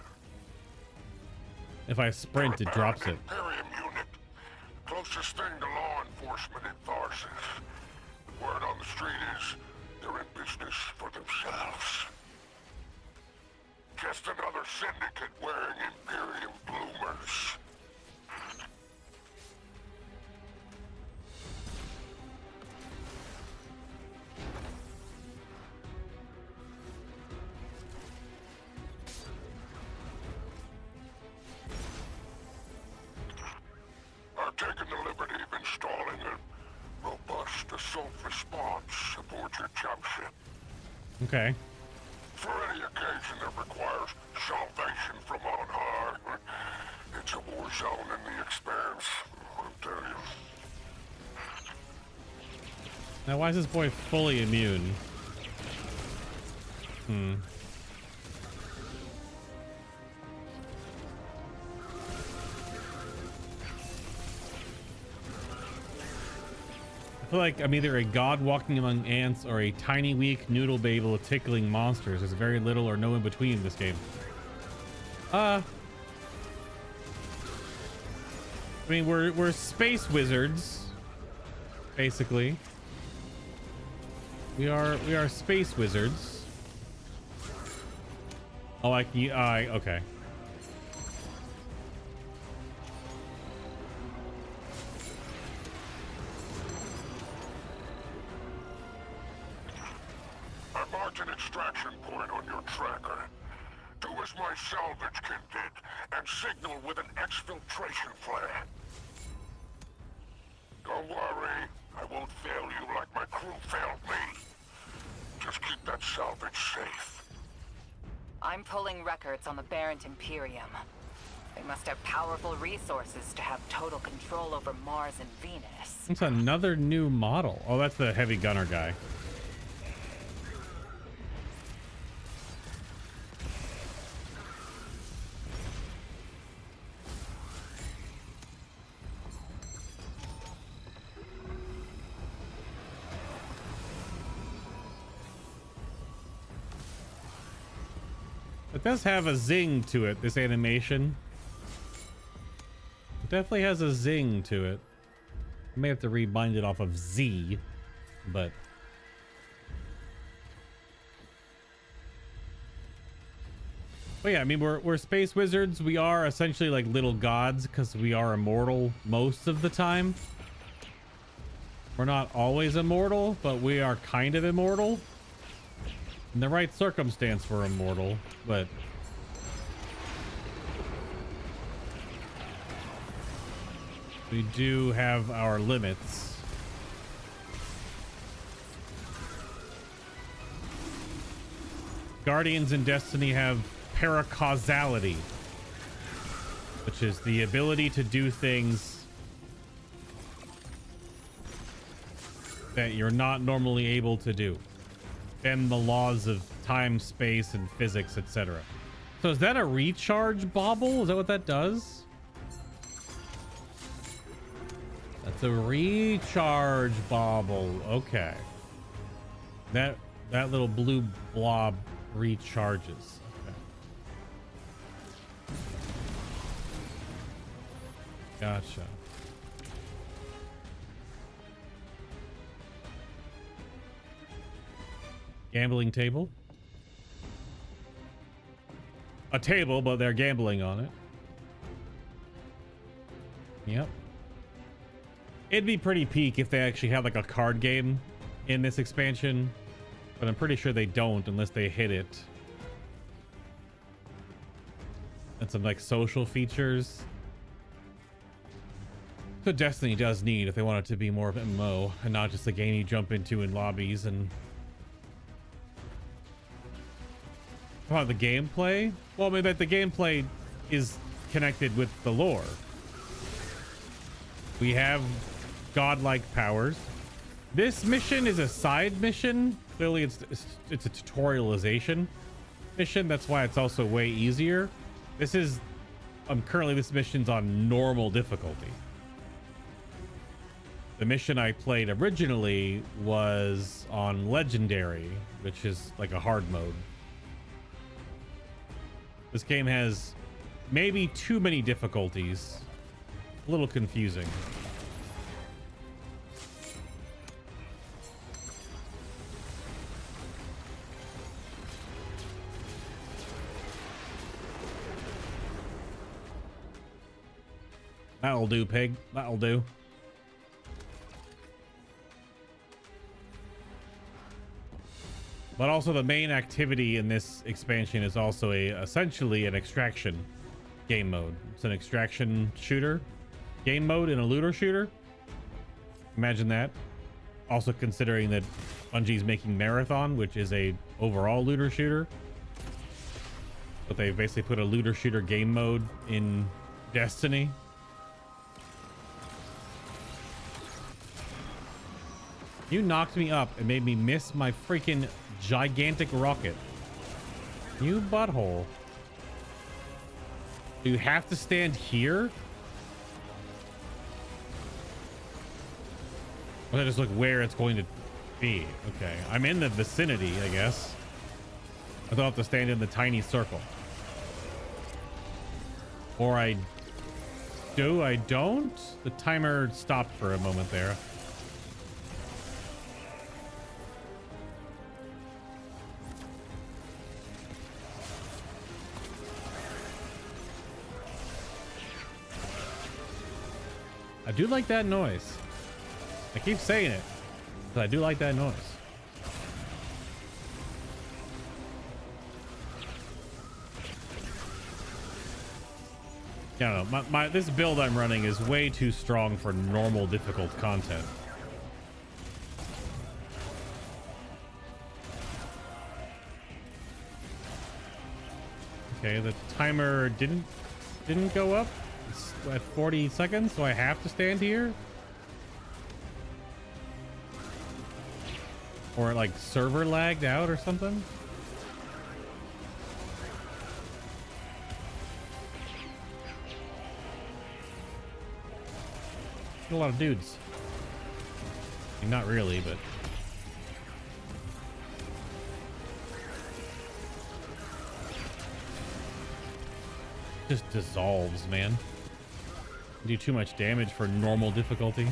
If I sprint, it drops it. Imperium unit. Closest thing to law enforcement in Tharsis. The word on the street is they're in business for themselves. Just another syndicate wearing Imperium bloomers. I've taken the liberty of installing a robust assault response aboard your jump ship. Okay. For any occasion that requires salvation from on high, it's a war zone in the expanse, I'll tell you. Now, why is this boy fully immune? I feel like I'm either a god walking among ants or a tiny, weak noodle babel tickling monsters. There's very little or no in between in this game. I mean, we're space wizards, basically. We are space wizards. Oh, okay. I marked an extraction point on your tracker. Do as my salvage kit did and signal with an exfiltration flare. Don't worry, I won't fail you like my crew failed me. Just keep that salvage safe. I'm pulling records on the Barrent Imperium. They must have powerful resources to have total control over Mars and Venus. It's another new model. Oh, that's the heavy gunner guy. It does have a zing to it, this animation. It definitely has a zing to it. I may have to rebind it off of Z, but... But yeah, I mean, we're space wizards. We are essentially like little gods because we are immortal most of the time. We're not always immortal, but we are kind of immortal. In the right circumstance, we're immortal, but... we do have our limits. Guardians in Destiny have paracausality, which is the ability to do things that you're not normally able to do. Bend the laws of time, space, and physics, etc. So is that a recharge bauble? Is that what that does? That's a recharge bauble. Okay. That little blue blob recharges. Okay. Gotcha. Gambling table. A table, but they're gambling on it. Yep. It'd be pretty peak if they actually had like a card game in this expansion, but I'm pretty sure they don't unless they hit it. And some like social features. So Destiny does need if they want it to be more of an MMO and not just a game you jump into in lobbies. And about the gameplay, well, I mean that the gameplay is connected with the lore. We have godlike powers. This mission is a side mission. Clearly it's a tutorialization mission. That's why it's also way easier. This is currently this mission's on normal difficulty. The mission I played originally was on legendary, which is like a hard mode. This game has maybe too many difficulties. A little confusing. That'll do, pig. That'll do. But also the main activity in this expansion is also essentially an extraction game mode. It's an extraction shooter game mode in a looter shooter. Imagine that. Also considering that Bungie's making Marathon, which is a overall looter shooter. But they basically put a looter shooter game mode in Destiny. You knocked me up and made me miss my freaking gigantic rocket. You butthole. Do you have to stand here? Or just look where it's going to be? Okay, I'm in the vicinity, I guess. I thought I have to stand in the tiny circle. Or I do, I don't? The timer stopped for a moment there. I do like that noise. I keep saying it, but I do like that noise. I don't know. This build I'm running is way too strong for normal difficult content. Okay, the timer didn't go up. It's at 40 seconds, so I have to stand here. Or like server lagged out or something. A lot of dudes. I mean, not really, but just dissolves, man. Do too much damage for normal difficulty.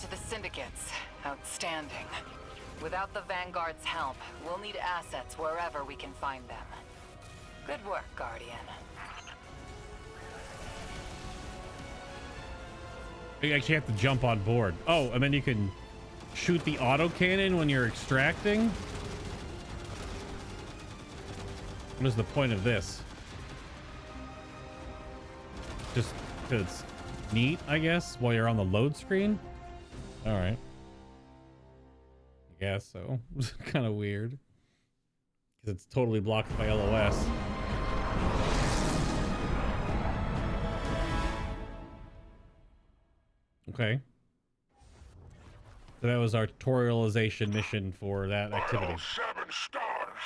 To the syndicates. Outstanding. Without the Vanguard's help, we'll need assets wherever we can find them. Good work, Guardian. You actually have to jump on board. Oh, and then you can shoot the autocannon when you're extracting? What is the point of this? Just because it's neat, I guess, while you're on the load screen? All right. I guess so. It's kind of weird. Because it's totally blocked by LOS. Okay. So that was our tutorialization mission for that activity. Oh, 7 stars.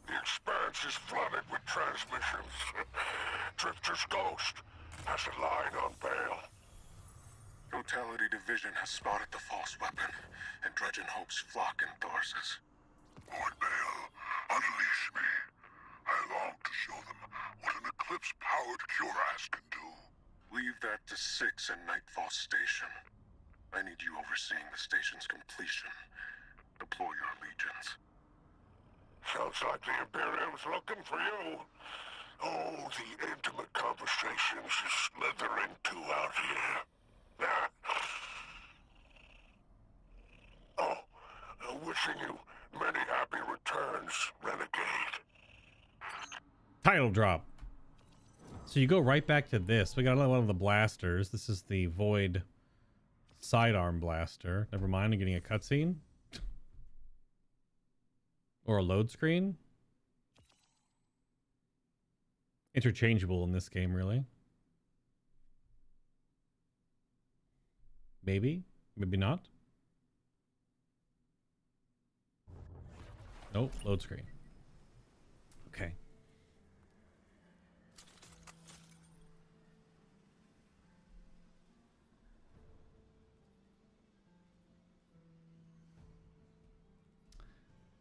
The expanse is flooded with transmissions. Drifter's ghost has a line on bail. Totality Division has spotted the false weapon, and Dredgen hopes flock in Thorses. Lord Bale, unleash me. I long to show them what an Eclipse-powered cuirass can do. Leave that to 6 and Nightfall Station. I need you overseeing the station's completion. Deploy your legions. Sounds like the Imperium's looking for you. Oh, the intimate conversations is slithering to out here. Oh, wishing you many happy returns, Renegade. Title drop. So you go right back to this. We got another one of the blasters. This is the Void sidearm blaster. Never mind, I'm getting a cutscene. Or a load screen. Interchangeable in this game, really. Maybe. Maybe not. Nope, load screen. Okay.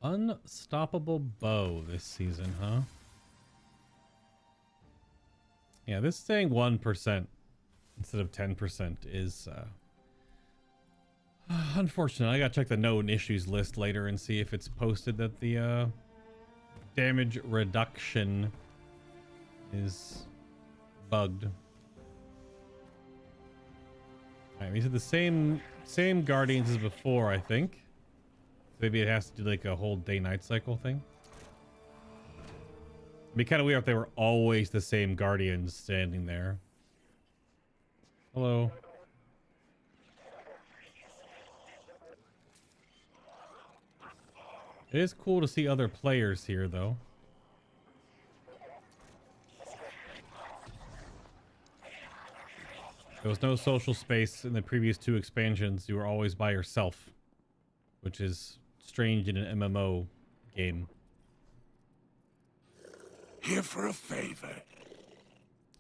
Unstoppable bow this season, huh? Yeah, this saying 1% instead of 10% is unfortunate. I gotta check the known issues list later and see if it's posted that the damage reduction is bugged. Alright, these are the same guardians as before, I think. Maybe it has to do like a whole day-night cycle thing. It'd be kind of weird if they were always the same guardians standing there. Hello. It is cool to see other players here, though. There was no social space in the previous 2 expansions. You were always by yourself, which is strange in an MMO game. Here for a favor.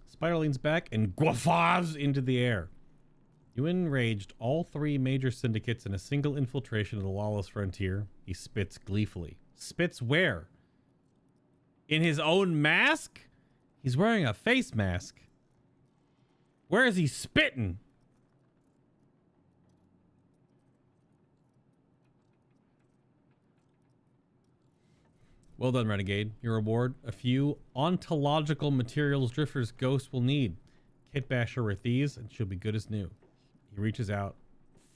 Spider leans back and guffaws into the air. You enraged all 3 major syndicates in a single infiltration of the Lawless Frontier. He spits gleefully. Spits where? In his own mask? He's wearing a face mask. Where is he spitting? Well done, Renegade. Your reward, a few ontological materials Drifter's ghost will need. Kit bash her with these and she'll be good as new. He reaches out.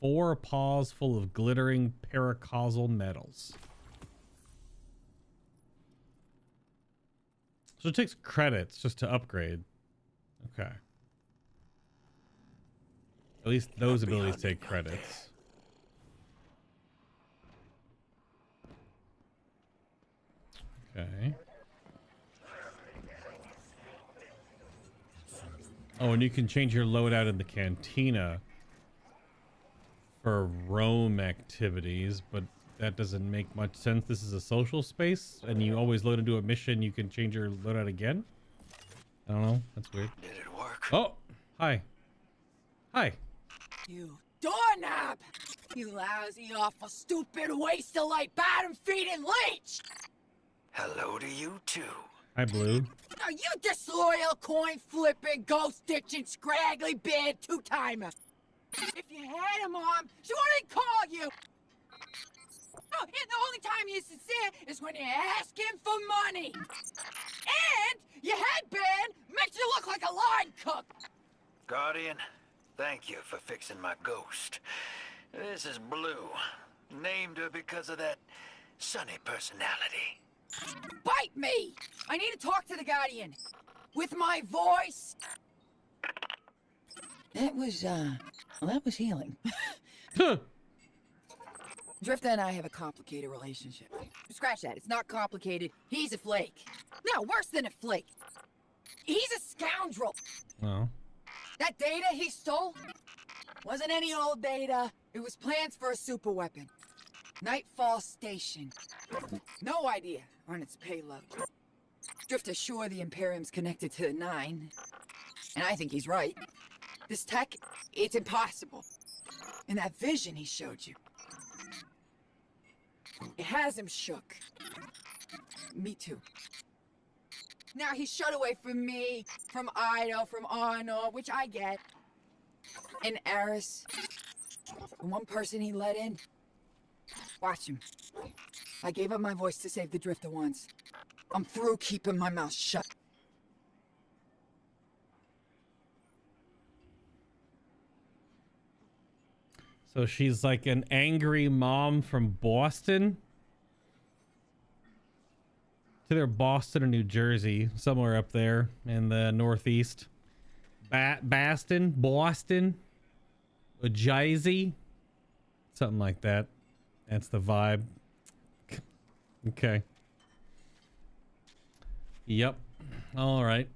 4 paws full of glittering paracausal metals. So it takes credits just to upgrade. Okay. At least those abilities take credits. Okay. Oh, and you can change your loadout in the cantina for roam activities, but that doesn't make much sense. This is a social space, and you always load into a mission, you can change your loadout again? I don't know. That's weird. Did it work? Oh! Hi. Hi. You doorknob! You lousy, awful, stupid, waste of light, bottom-feeding leech! Hello to you, too. Hi, Blue. Now you disloyal, coin-flipping, ghost-ditching, scraggly beard two-timer! If you had a mom, she wouldn't call you! Oh, and the only time you're sincere is when you're asking for money! And your headband makes you look like a line cook! Guardian, thank you for fixing my ghost. This is Blue. Named her because of that sunny personality. Bite me! I need to talk to the Guardian. With my voice. That was healing. Drifter and I have a complicated relationship. Scratch that, it's not complicated. He's a flake. No, worse than a flake. He's a scoundrel. Oh. That data he stole wasn't any old data. It was plans for a super weapon. Nightfall Station. No idea on its payload. Drifter's sure the Imperium's connected to the 9. And I think he's right. This tech, it's impossible. And that vision he showed you, it has him shook. Me too. Now he's shut away from me, from Ido, from Arno, which I get. And Eris, the one person he let in. Watch him. I gave up my voice to save the Drifter once. I'm through keeping my mouth shut. So she's like an angry mom from Boston. It's either Boston or New Jersey, somewhere up there in the Northeast. Boston, Jersey, something like that. That's the vibe. Okay. Yep. All right.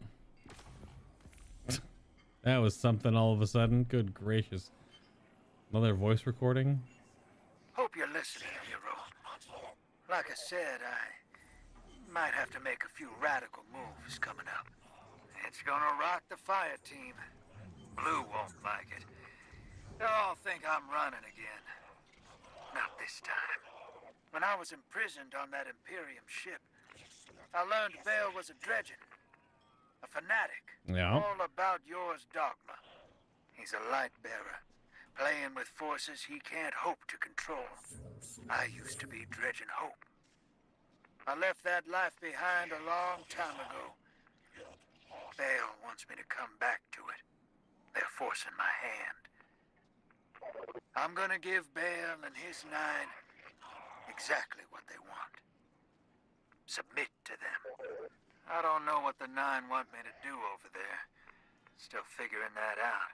That was something all of a sudden. Good gracious. Another voice recording? Hope you're listening, hero. Like I said, I might have to make a few radical moves coming up. It's gonna rock the fire team. Blue won't like it. They'll all think I'm running again. Not this time. When I was imprisoned on that Imperium ship, I learned Bale was a dredgen. A fanatic. Yeah. All about yours dogma. He's a light bearer. Playing with forces he can't hope to control. I used to be dredging hope. I left that life behind a long time ago. Bale wants me to come back to it. They're forcing my hand. I'm gonna give Bale and his 9 exactly what they want. Submit to them. I don't know what the 9 want me to do over there. Still figuring that out.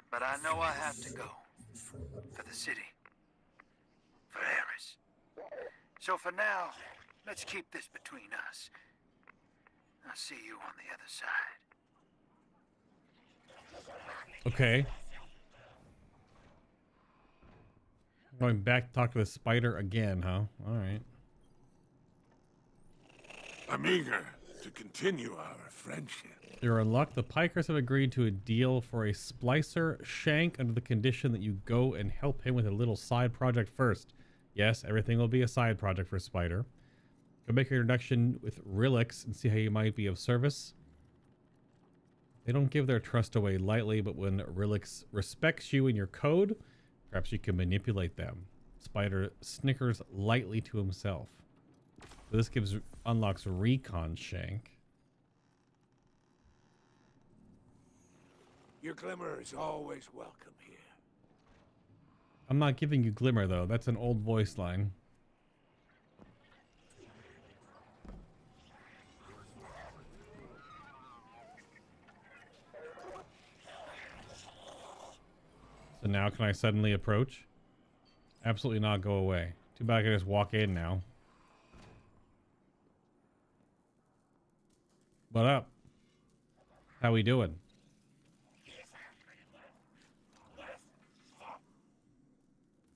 But I know I have to go. For the city. For Eris. So for now, let's keep this between us. I'll see you on the other side. Okay. Going back to talk to the spider again, huh? All right. I'm eager to continue our friendship. You're in luck. The Pikers have agreed to a deal for a splicer shank under the condition that you go and help him with a little side project first. Yes, everything will be a side project for Spider. Go make your introduction with Relix and see how you might be of service. They don't give their trust away lightly, but when Relix respects you and your code, perhaps you can manipulate them. Spider snickers lightly to himself. So this unlocks Recon Shank. Your glimmer is always welcome here. I'm not giving you Glimmer, though. That's an old voice line. So now can I suddenly approach? Absolutely not. Go away. Too bad I can just walk in now. What up? How we doing?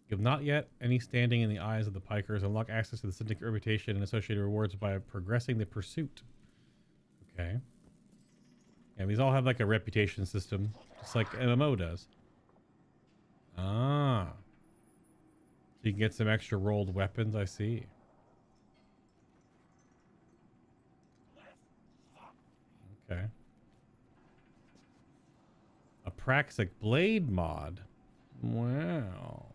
You have not yet any standing in the eyes of the Pikers. Unlock access to the Syndicate reputation and associated rewards by progressing the pursuit. Okay. And these all have like a reputation system, just like MMO does. Ah. So you can get some extra rolled weapons, I see. Okay. A Praxic Blade mod. Wow.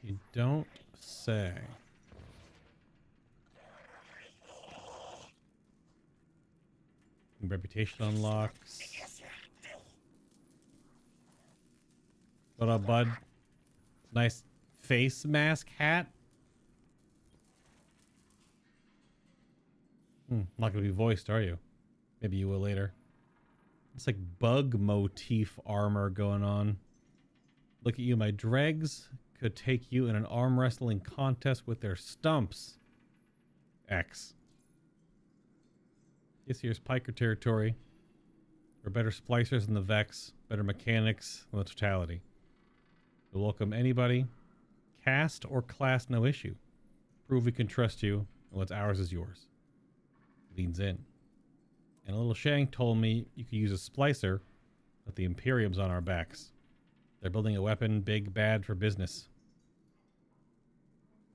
You don't say. Reputation unlocks. What up, bud? Nice face mask hat. Not gonna be voiced, are you? Maybe you will later. It's like bug motif armor going on. Look at you, my dregs could take you in an arm wrestling contest with their stumps. X. This here's Piker territory. We're better splicers than the Vex, better mechanics than the Totality. We'll welcome anybody, caste or class, no issue. Prove we can trust you, and what's ours is yours. Leans in. And a little Shank told me you could use a splicer, but the Imperium's on our backs. They're building a weapon, big, bad for business.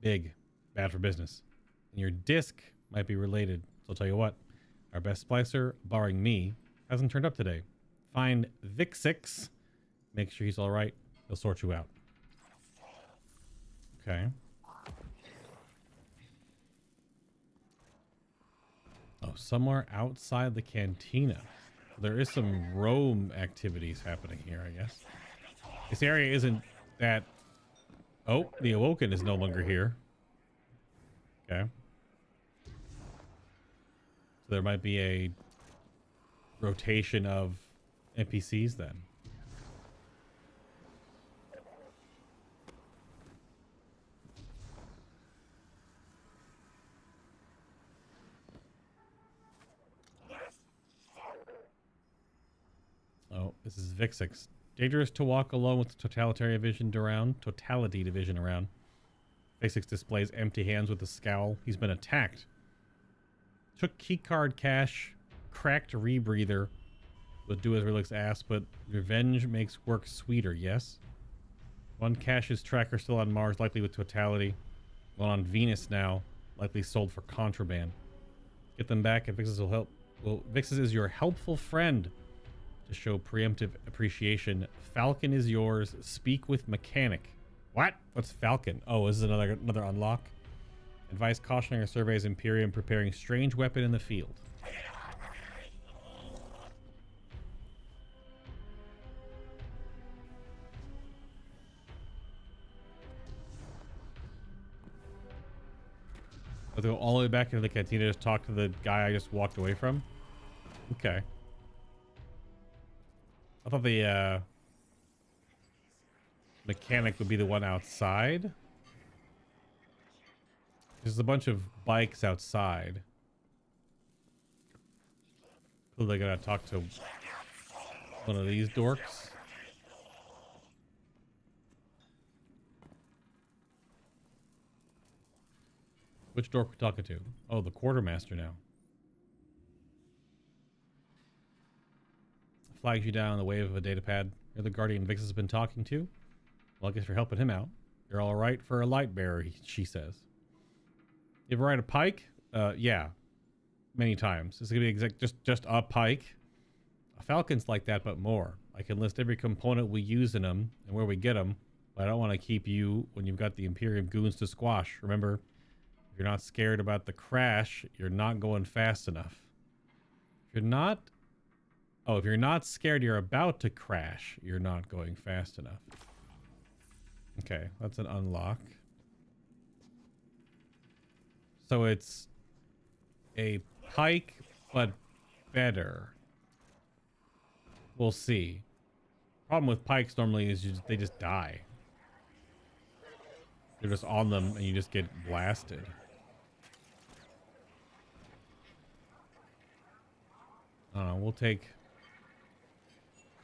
Big, bad for business. And your disc might be related. So I'll tell you what, our best splicer, barring me, hasn't turned up today. Find Vixix. Make sure he's all right. He'll sort you out. Okay. Oh, somewhere outside the cantina. There is some roam activities happening here, I guess. This area isn't that... Oh, the Awoken is no longer here. Okay. So there might be a rotation of NPCs then. Oh, this is Vixix. Dangerous to walk alone with totality division around. Vixix displays empty hands with a scowl. He's been attacked. Took keycard cache, cracked rebreather. Would do as Relic's ass, but revenge makes work sweeter, yes? One cache's tracker still on Mars, likely with totality. One on Venus now, likely sold for contraband. Get them back and Vixix will help. Well, Vixix is your helpful friend. To show preemptive appreciation, Falcon is yours. Speak with mechanic. What? What's Falcon? Oh, this is another unlock. Advice cautionary surveys Imperium preparing strange weapon in the field. I'll go all the way back into the cantina to just talk to the guy I just walked away from. Okay. I thought the mechanic would be the one outside. There's a bunch of bikes outside. So they gotta talk to one of these dorks. Which dork we're talking to? Oh, the quartermaster now. Flags you down the wave of a datapad. You're the guardian Vix has been talking to. Well, I guess you're helping him out. You're all right for a light bearer, she says. You ever ride a pike? Yeah. Many times. It's gonna be just a pike. A Falcon's like that, but more. I can list every component we use in them and where we get them, but I don't want to keep you when you've got the Imperium goons to squash. Remember, if you're not scared about the crash, you're not going fast enough. If you're not... Oh, if you're not scared you're about to crash, you're not going fast enough. Okay, that's an unlock. So it's a pike, but better. We'll see. Problem with pikes normally is they just die. You're just on them and you just get blasted. I don't know, we'll take...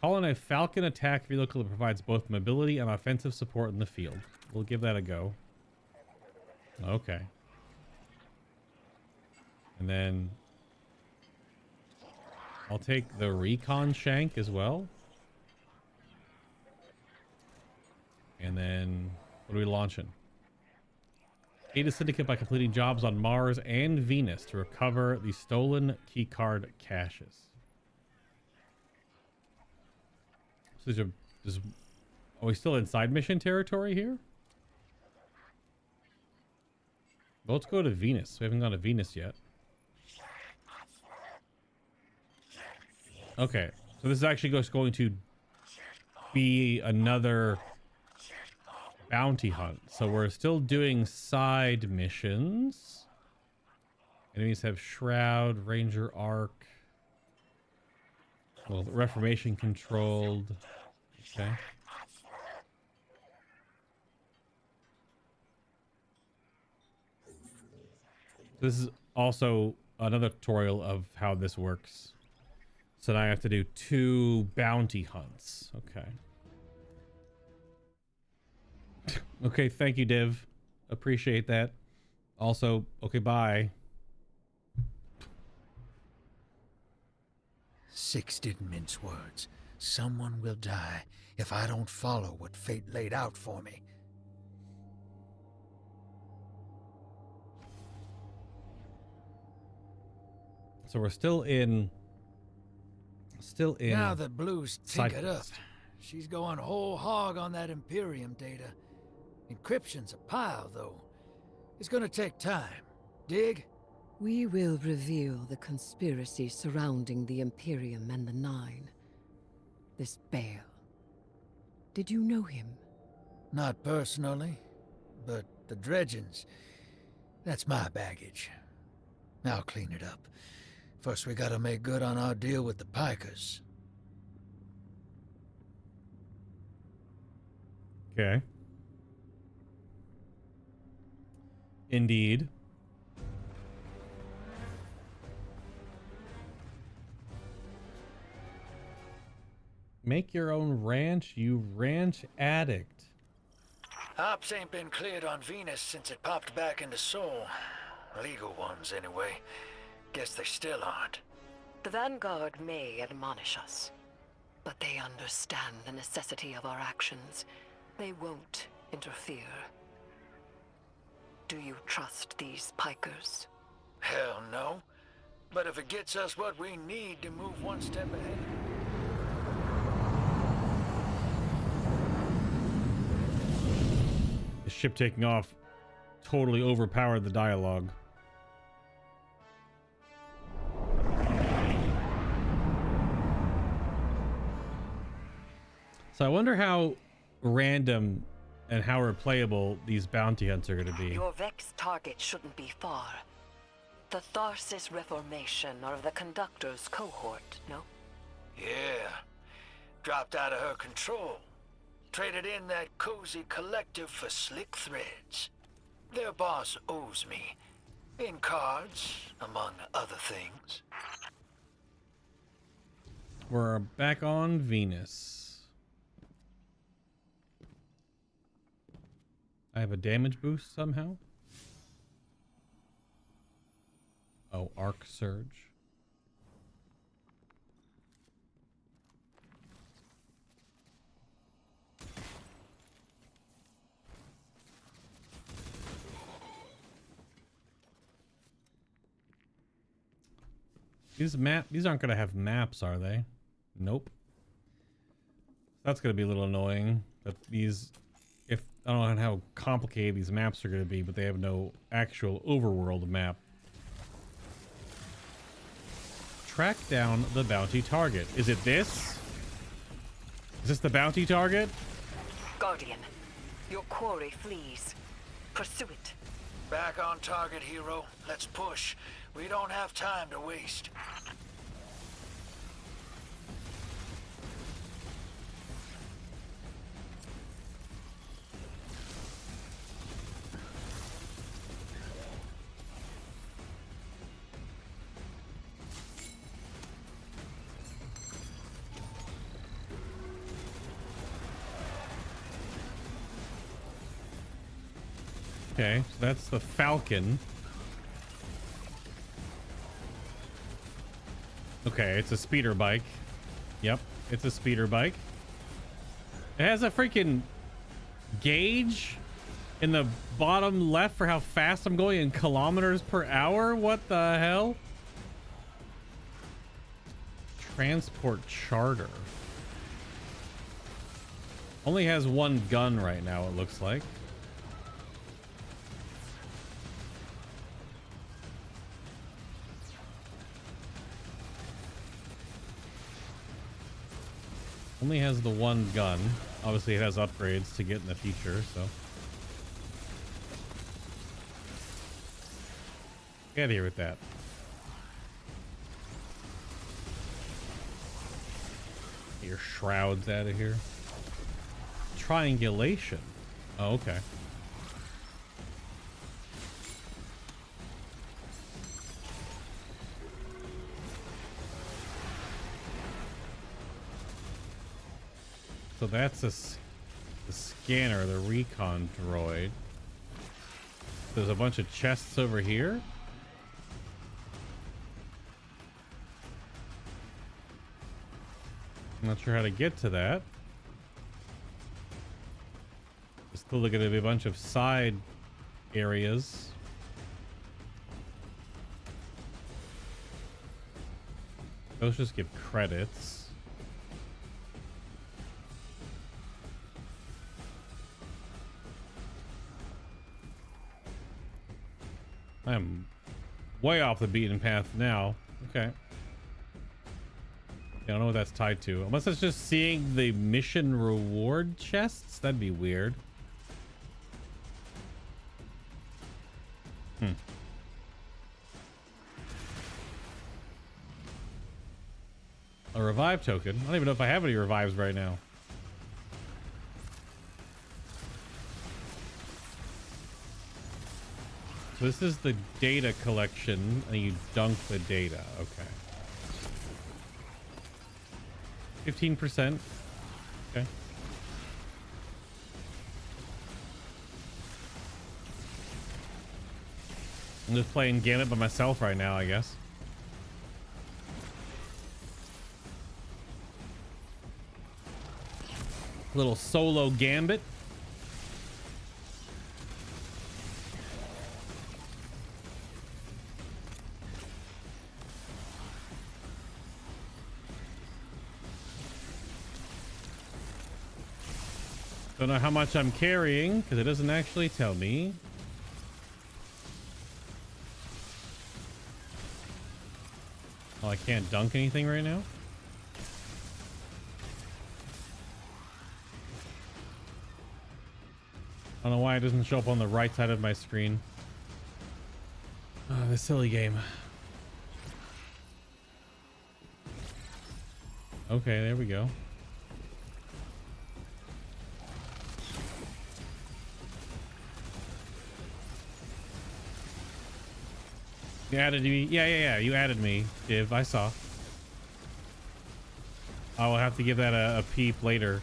Call in a Falcon attack vehicle that provides both mobility and offensive support in the field. We'll give that a go. Okay. And then I'll take the recon shank as well. And then what are we launching? Aid a syndicate by completing jobs on Mars and Venus to recover the stolen keycard caches. So are we still in side mission territory here? Well, let's go to Venus. We haven't gone to Venus yet. Okay, so this is actually just going to be another bounty hunt. So we're still doing side missions. Enemies have Shroud, Ranger Arc. Well, Reformation controlled. Okay. This is also another tutorial of how this works. So now I have to do 2 bounty hunts. Okay. Okay, thank you, Div. Appreciate that. Also, okay, bye. Six didn't mince words. Someone will die if I don't follow what fate laid out for me. So we're still in Now that Blue's tinkered up, she's going whole hog on that Imperium data. Encryption's a pile, though. It's gonna take time. Dig? We will reveal the conspiracy surrounding the Imperium and the Nine. This Bale. Did you know him? Not personally, but the dredgings, that's my baggage. I'll clean it up. First we gotta make good on our deal with the Pikers. Okay. Indeed. Make your own ranch, you ranch addict. Ops ain't been cleared on Venus since it popped back into Sol. Legal ones, anyway. Guess they still aren't. The Vanguard may admonish us, but they understand the necessity of our actions. They won't interfere. Do you trust these Pikers? Hell no. But if it gets us what we need to move one step ahead... The ship taking off totally overpowered the dialogue. So I wonder how random and how replayable these bounty hunts are going to be. Your Vex target shouldn't be far. The Tharsis Reformation or the Conductor's cohort, no? Yeah. Dropped out of her control. Traded in that cozy collective for slick threads. Their boss owes me. In cards, among other things. We're back on Venus. I have a damage boost somehow. Oh, arc surge. These aren't going to have maps, are they? Nope. That's going to be a little annoying. That these, if I don't know how complicated these maps are going to be, but they have no actual overworld map. Track down the bounty target. Is it this? Is this the bounty target? Guardian, your quarry flees. Pursue it. Back on target, hero. Let's push. We don't have time to waste. Okay, so that's the Falcon. Okay, it's a speeder bike. Yep, it's a speeder bike. It has a freaking gauge in the bottom left for how fast I'm going in kilometers per hour. What the hell? Transport charter. Only has one gun right now, it looks like. Only has the one gun. Obviously, it has upgrades to get in the future, so. Get out of here with that. Get your shrouds out of here. Triangulation. Oh, okay. So that's the scanner, the recon droid. There's a bunch of chests over here. I'm not sure how to get to that. There's still going to be a bunch of side areas. Those just give credits. I'm way off the beaten path now. Okay. I don't know what that's tied to. Unless it's just seeing the mission reward chests. That'd be weird. A revive token. I don't even know if I have any revives right now. So this is the data collection, and you dunk the data. Okay. 15%. Okay. I'm just playing Gambit by myself right now, I guess. Little solo Gambit. Don't know how much I'm carrying because it doesn't actually tell me. Oh, I can't dunk anything right now. I don't know why it doesn't show up on the right side of my screen. Oh, this silly game. Okay, there we go. You added me. Yeah. You added me, Div. I saw. I will have to give that a peep later.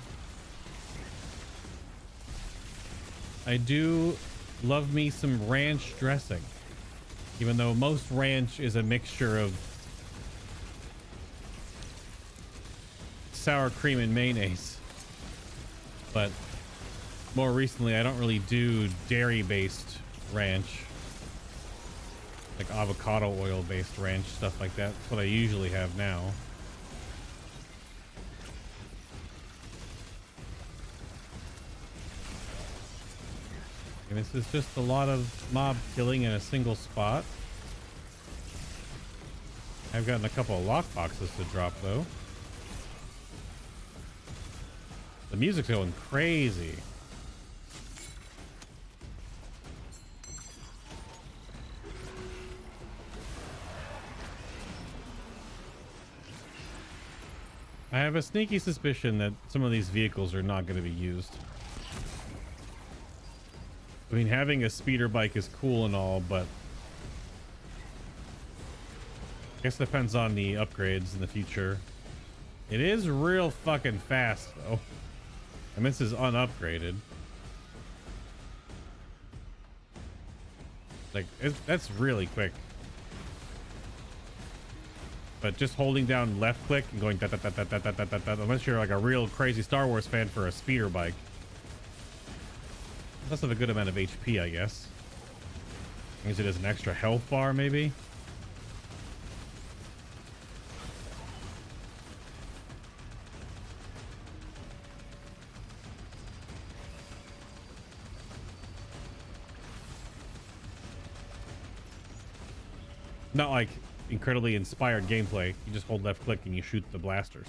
I do love me some ranch dressing, even though most ranch is a mixture of sour cream and mayonnaise. But more recently, I don't really do dairy-based ranch, like avocado oil-based ranch, stuff like that. That's what I usually have now. And this is just a lot of mob killing in a single spot. I've gotten a couple of lock boxes to drop though. The music's going crazy. I have a sneaky suspicion that some of these vehicles are not going to be used. I mean, having a speeder bike is cool and all, but I guess it depends on the upgrades in the future. It is real fucking fast, though. And this is unupgraded. Like, that's really quick. But just holding down left click and going da da da da da da da da da, unless you're like a real crazy Star Wars fan for a speeder bike. Must have a good amount of HP, I guess. Use it as an extra health bar, maybe. Not like incredibly inspired gameplay. You just hold left click and you shoot the blasters.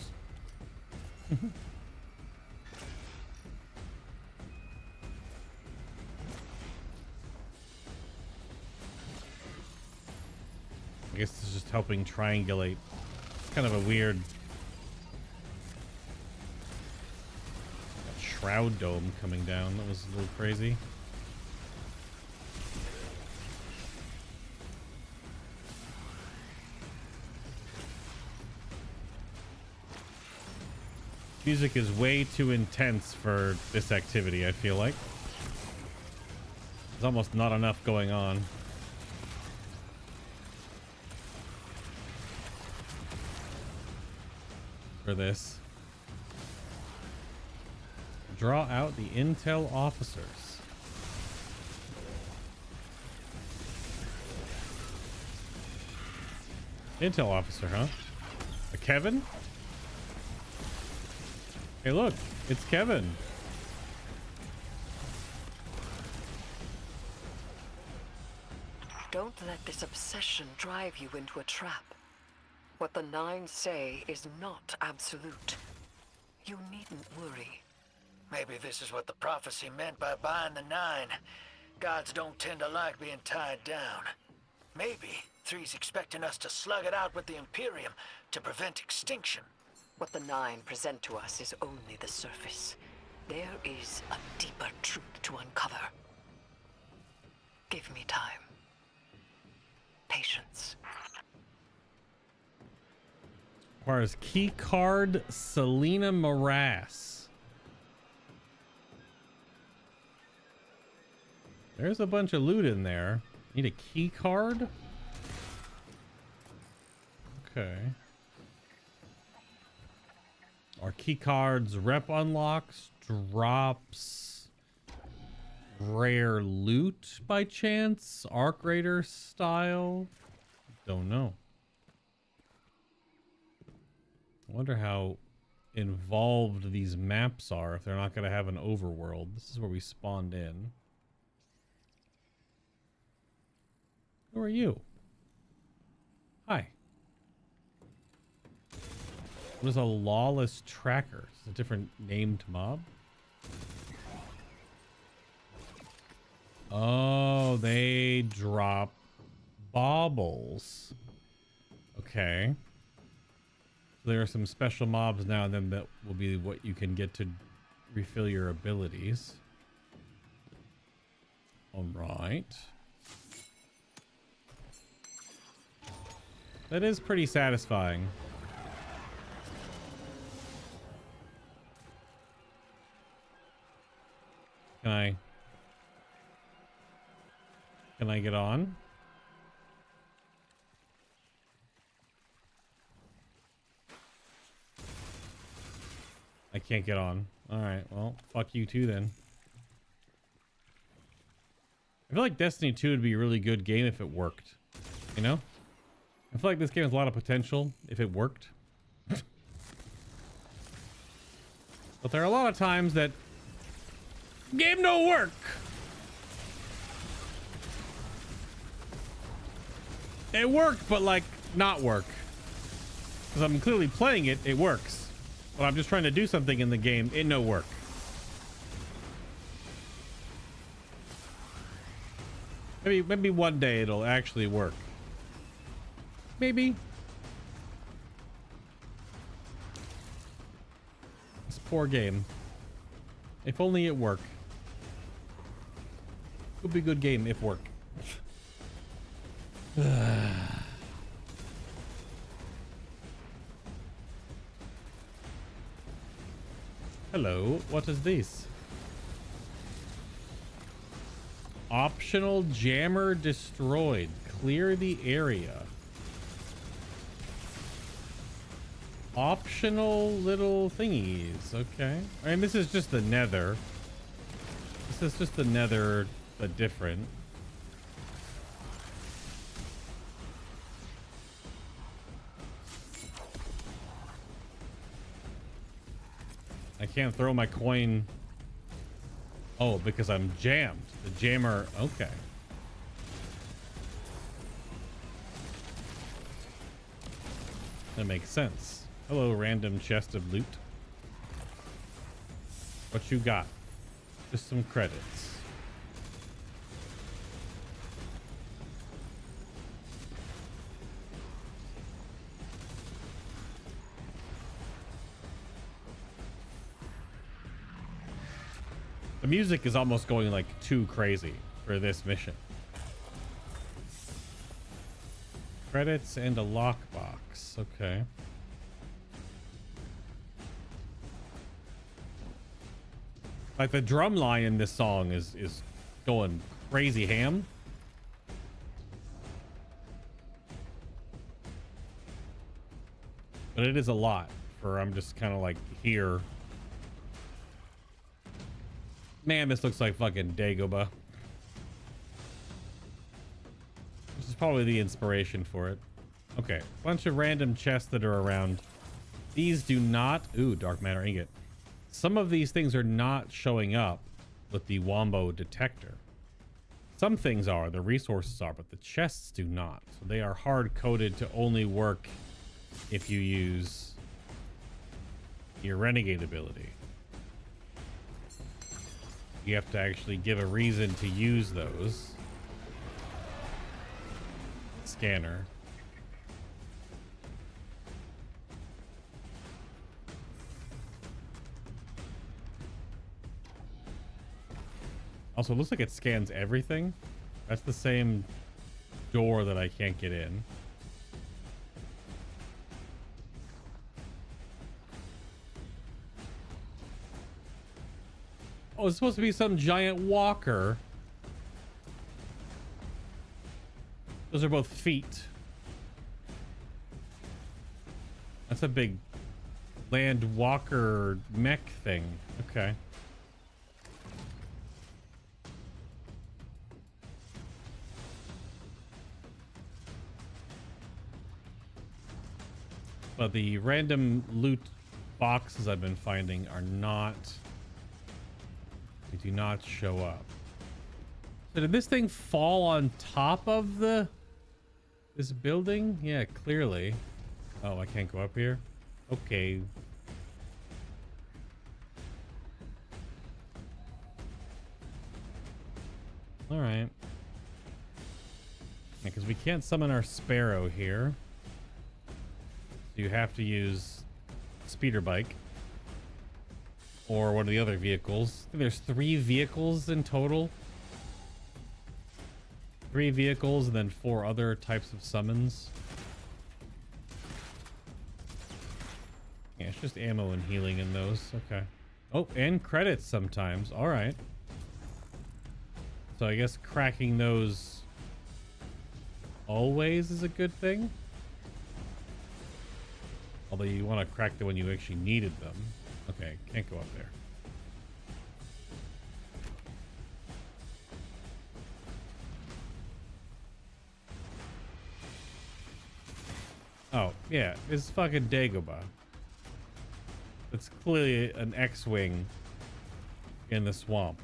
I guess this is just helping triangulate. It's kind of a weird shroud dome coming down. That was a little crazy. Music is way too intense for this activity, I feel like. There's almost not enough going on. For this. Draw out the intel officers. Intel officer, huh? A Kevin? Hey, look, it's Kevin. Don't let this obsession drive you into a trap. What the Nine say is not absolute. You needn't worry. Maybe this is what the prophecy meant by buying the Nine. Gods don't tend to like being tied down. Maybe 3's expecting us to slug it out with the Imperium to prevent extinction. What the Nine present to us is only the surface. There is a deeper truth to uncover. Give me time. Patience. Requires key card Selena Morass. There's a bunch of loot in there. Need a key card? Okay. Are key cards rep unlocks, drops, rare loot by chance? Arc Raider style? Don't know. I wonder how involved these maps are if they're not going to have an overworld. This is where we spawned in. Who are you? Hi. What is a lawless tracker? It's a different named mob. Oh, they drop baubles. Okay. There are some special mobs now and then that will be what you can get to refill your abilities. All right. That is pretty satisfying. Can I get on? I can't get on. All right, well, fuck you too then. I feel like Destiny 2 would be a really good game if it worked. You know? I feel like this game has a lot of potential if it worked. But there are a lot of times that game don't work. It worked, but like not work. Because I'm clearly playing it, it works. But I'm just trying to do something in the game, it no work. Maybe one day it'll actually work. Maybe. This poor game. If only it worked. It would be a good game if work. Hello, what is this? Optional jammer destroyed. Clear the area. Optional little thingies. Okay. I mean, this is just the nether. This is just the nether, but different. I can't throw my coin. Oh, because I'm jammed. The jammer. Okay. That makes sense. Hello, random chest of loot. What you got? Just some credits. The music is almost going like too crazy for this mission. Credits and a lockbox. Okay. Like the drum line in this song is going crazy ham. But it is a lot for I'm just kind of like here. Man, this looks like fucking Dagobah. This is probably the inspiration for it. Okay, bunch of random chests that are around. These do not... Ooh, dark matter ingot. Some of these things are not showing up with the Wombo detector. Some things are, the resources are, but the chests do not. So they are hard-coded to only work if you use your Renegade ability. You have to actually give a reason to use those. Scanner. Also, it looks like it scans everything. That's the same door that I can't get in. Oh, it's supposed to be some giant walker. Those are both feet. That's a big land walker mech thing. Okay. But the random loot boxes I've been finding are not... They do not show up. So did this thing fall on top of this building? Yeah, clearly. Oh, I can't go up here? Okay. All right. Yeah, because we can't summon our sparrow here. You have to use speeder bike or one of the other vehicles. I think there's 3 vehicles in total. 3 vehicles and then 4 other types of summons. Yeah, it's just ammo and healing in those. Okay. Oh, and credits sometimes. All right. So I guess cracking those always is a good thing. Although you want to crack them when you actually needed them. Okay, can't go up there. Oh, yeah, it's fucking Dagobah. It's clearly an X-Wing in the swamp.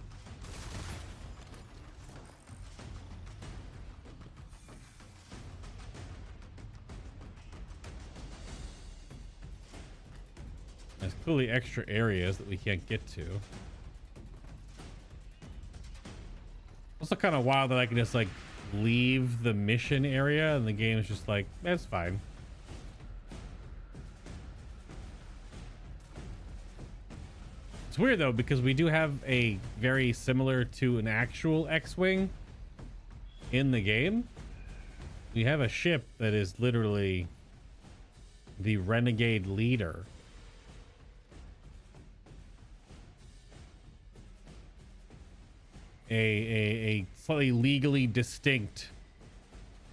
There's clearly extra areas that we can't get to. Also kind of wild that I can just like leave the mission area and the game is just like, that's fine. It's weird though, because we do have a very similar to an actual X-Wing in the game. We have a ship that is literally the Renegade leader. A slightly legally distinct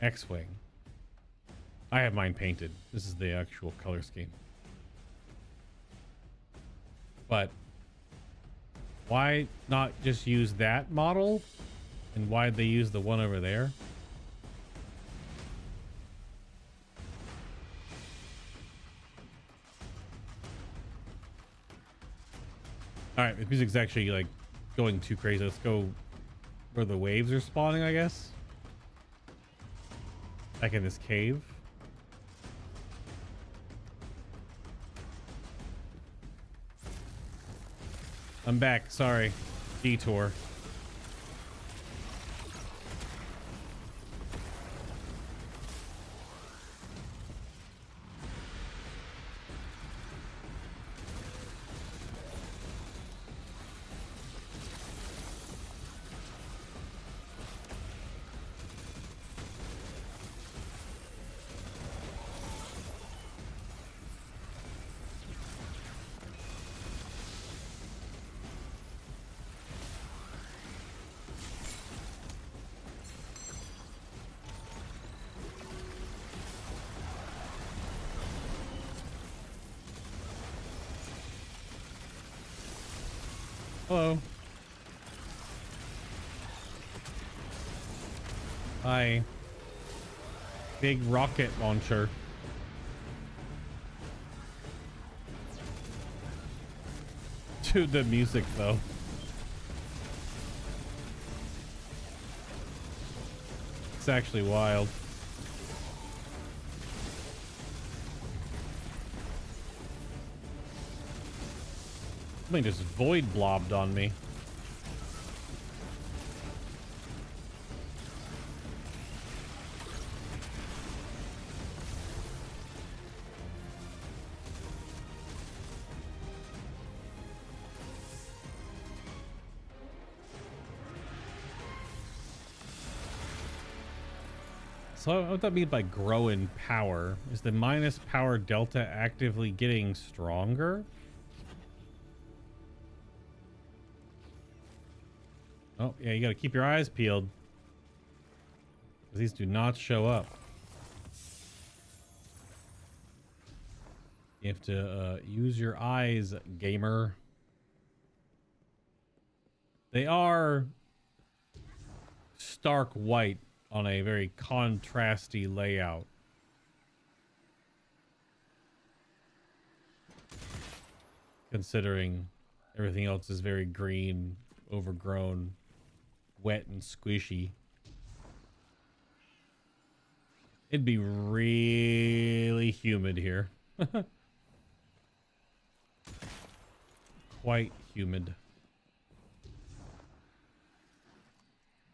X-Wing. I have mine painted. This is the actual color scheme. But why not just use that model? And why'd they use the one over there? All right, the music's actually like going too crazy. Let's go where the waves are spawning, I guess. Back in this cave. I'm back, sorry. Detour. Hello. Hi. Big rocket launcher. Dude, the music though. It's actually wild. Something just void blobbed on me. So what that mean by grow in power? Is the minus power delta actively getting stronger? Oh, yeah, you gotta keep your eyes peeled. These do not show up. You have to use your eyes, gamer. They are stark white on a very contrasty layout. Considering everything else is very green, overgrown, wet and squishy. It'd be really humid here. Quite humid.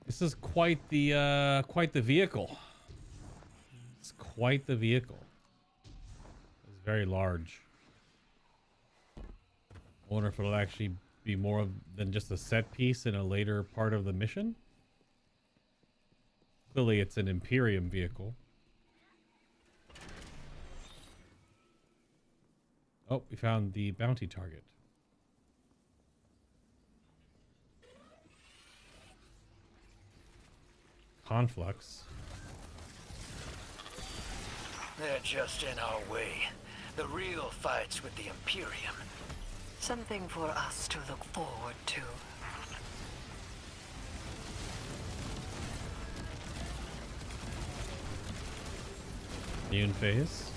This is quite the vehicle. It's quite the vehicle. It's very large. I wonder if it'll actually be more than just a set piece in a later part of the mission. Clearly, it's an Imperium vehicle. Oh, we found the bounty target. Conflux. They're just in our way. The real fight's with the Imperium. Something for us to look forward to. Immune phase.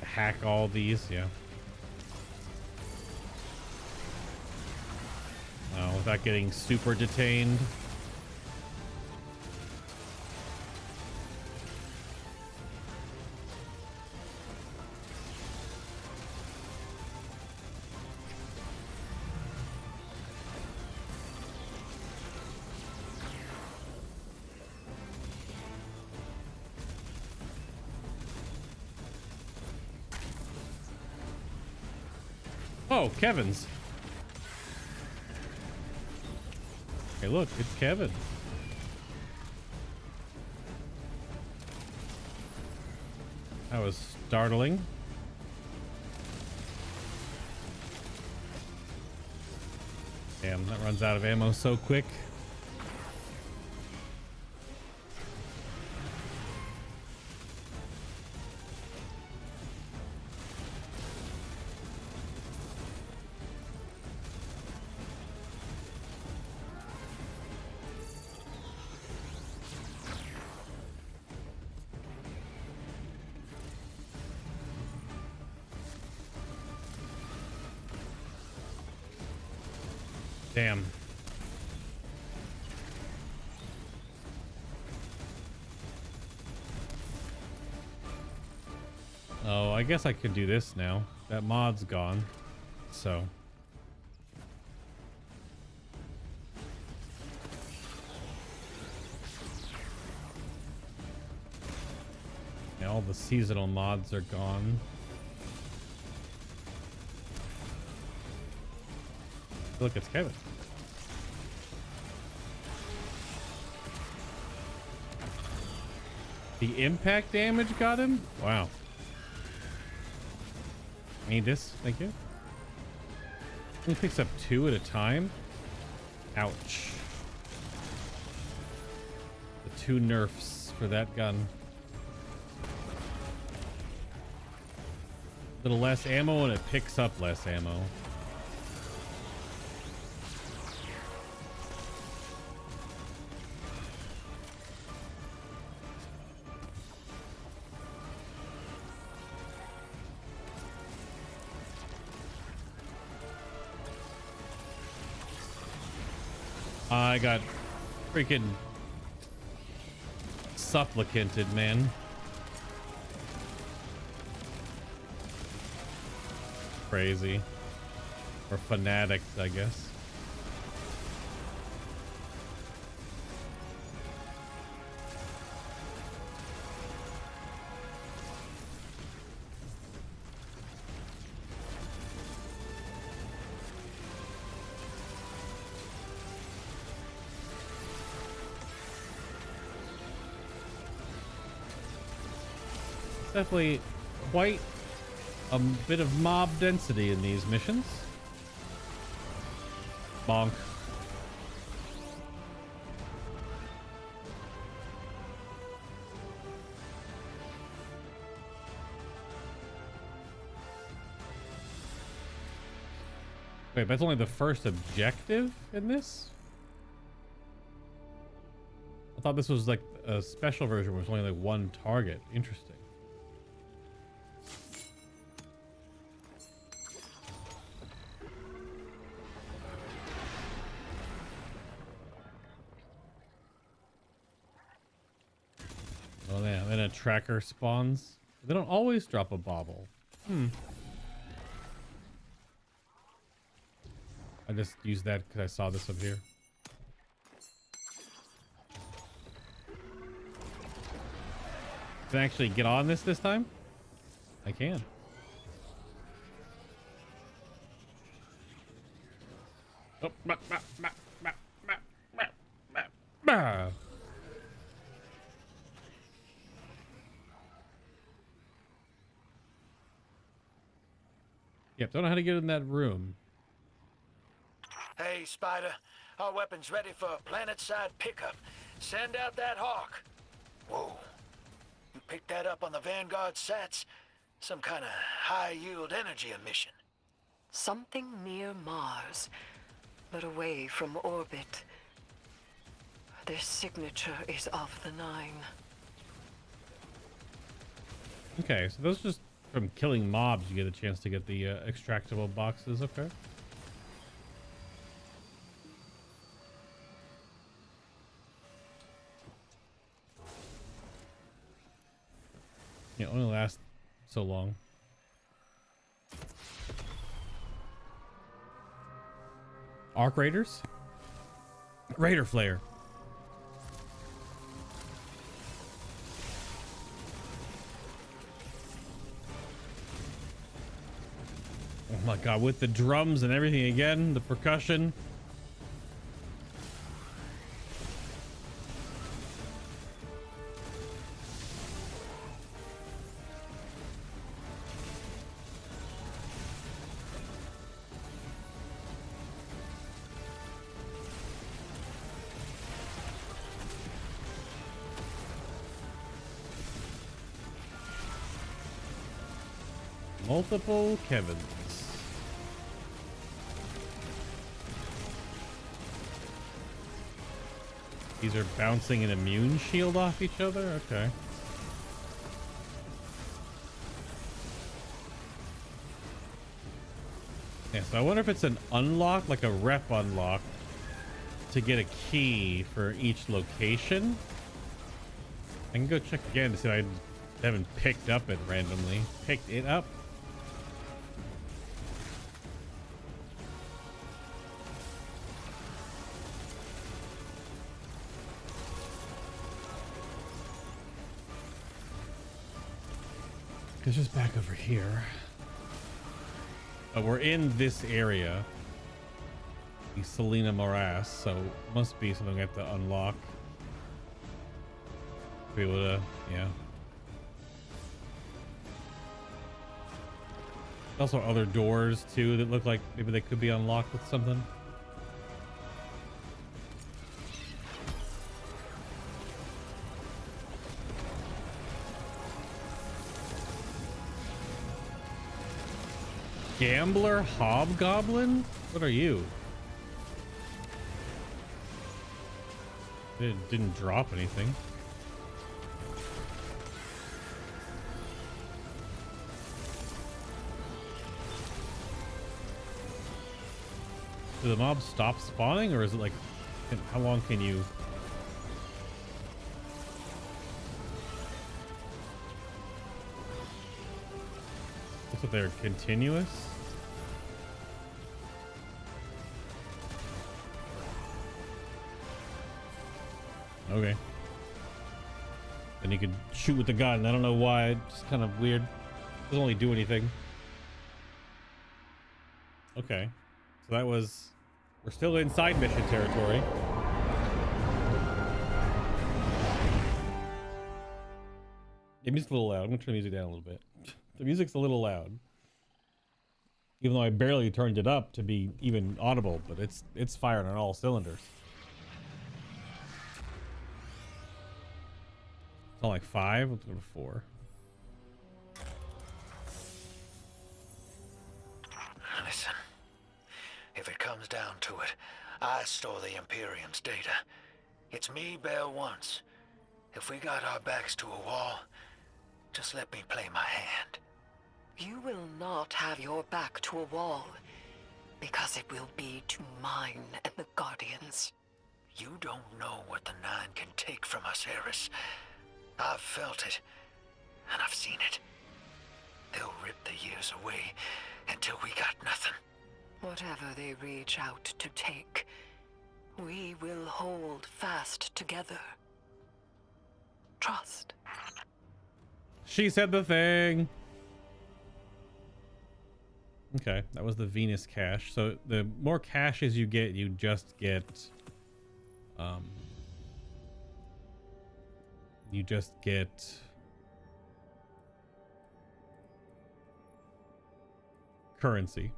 Hack all these, yeah. Without getting super detained. Oh, Kevin's. Hey, look, it's Kevin. That was startling. Damn, that runs out of ammo so quick. Damn. Oh, I guess I could do this now. That mod's gone. So. Yeah, all the seasonal mods are gone. Look, it's Kevin. The impact damage got him? Wow. Need this? Thank you. He picks up 2 at a time? Ouch. The 2 nerfs for that gun. A little less ammo and it picks up less ammo. I got freaking supplicanted, man. Crazy. Or fanatics, I guess. Definitely quite a bit of mob density in these missions. Bonk. Wait, that's only the first objective in this? I thought this was like a special version where it's only like one target. Interesting. Oh yeah, then a tracker spawns. They don't always drop a bauble. I just used that because I saw this up here. Can I actually get on this time? I can. Oh, Yep, don't know how to get in that room. Hey, Spider. Our weapon's ready for a planet-side pickup. Send out that hawk. Whoa. You picked that up on the Vanguard sats? Some kind of high-yield energy emission. Something near Mars, but away from orbit. Their signature is of the 9. Okay, so those just from killing mobs, you get a chance to get the extractable boxes. Okay. Yeah, only lasts so long. Arc Raiders? Raider Flare. Oh my god, with the drums and everything again, the percussion. Multiple Kevins. These are bouncing an immune shield off each other? Okay. Yeah, so I wonder if it's an unlock, like a rep unlock, to get a key for each location. I can go check again to see if I haven't picked up it randomly. Picked it up? It's just back over here. But we're in this area. The Selena Morass, so it must be something we have to unlock. Be able to, yeah. Also other doors too that look like maybe they could be unlocked with something. Gambler Hobgoblin? What are you? It didn't drop anything. Do the mobs stop spawning, or is it like, how long can you? So they're continuous? Okay. Then you could shoot with the gun. I don't know why. It's kind of weird. Doesn't really do anything. Okay. So that was... We're still in side mission territory. The music's a little loud. I'm gonna turn the music down a little bit. The music's a little loud. Even though I barely turned it up to be even audible, but it's firing on all cylinders. It's not like 5, let's go to 4. Listen, if it comes down to it, I stole the Imperium's data. It's me bail once. If we got our backs to a wall, just let me play my hand. You will not have your back to a wall, because it will be to mine and the Guardians. You don't know what the Nine can take from us, Eris. I've felt it, and I've seen it. They'll rip the years away until we got nothing. Whatever they reach out to take, we will hold fast together. Trust. She said the thing. Okay, that was the Venus cache. So the more caches you get, you just get currency.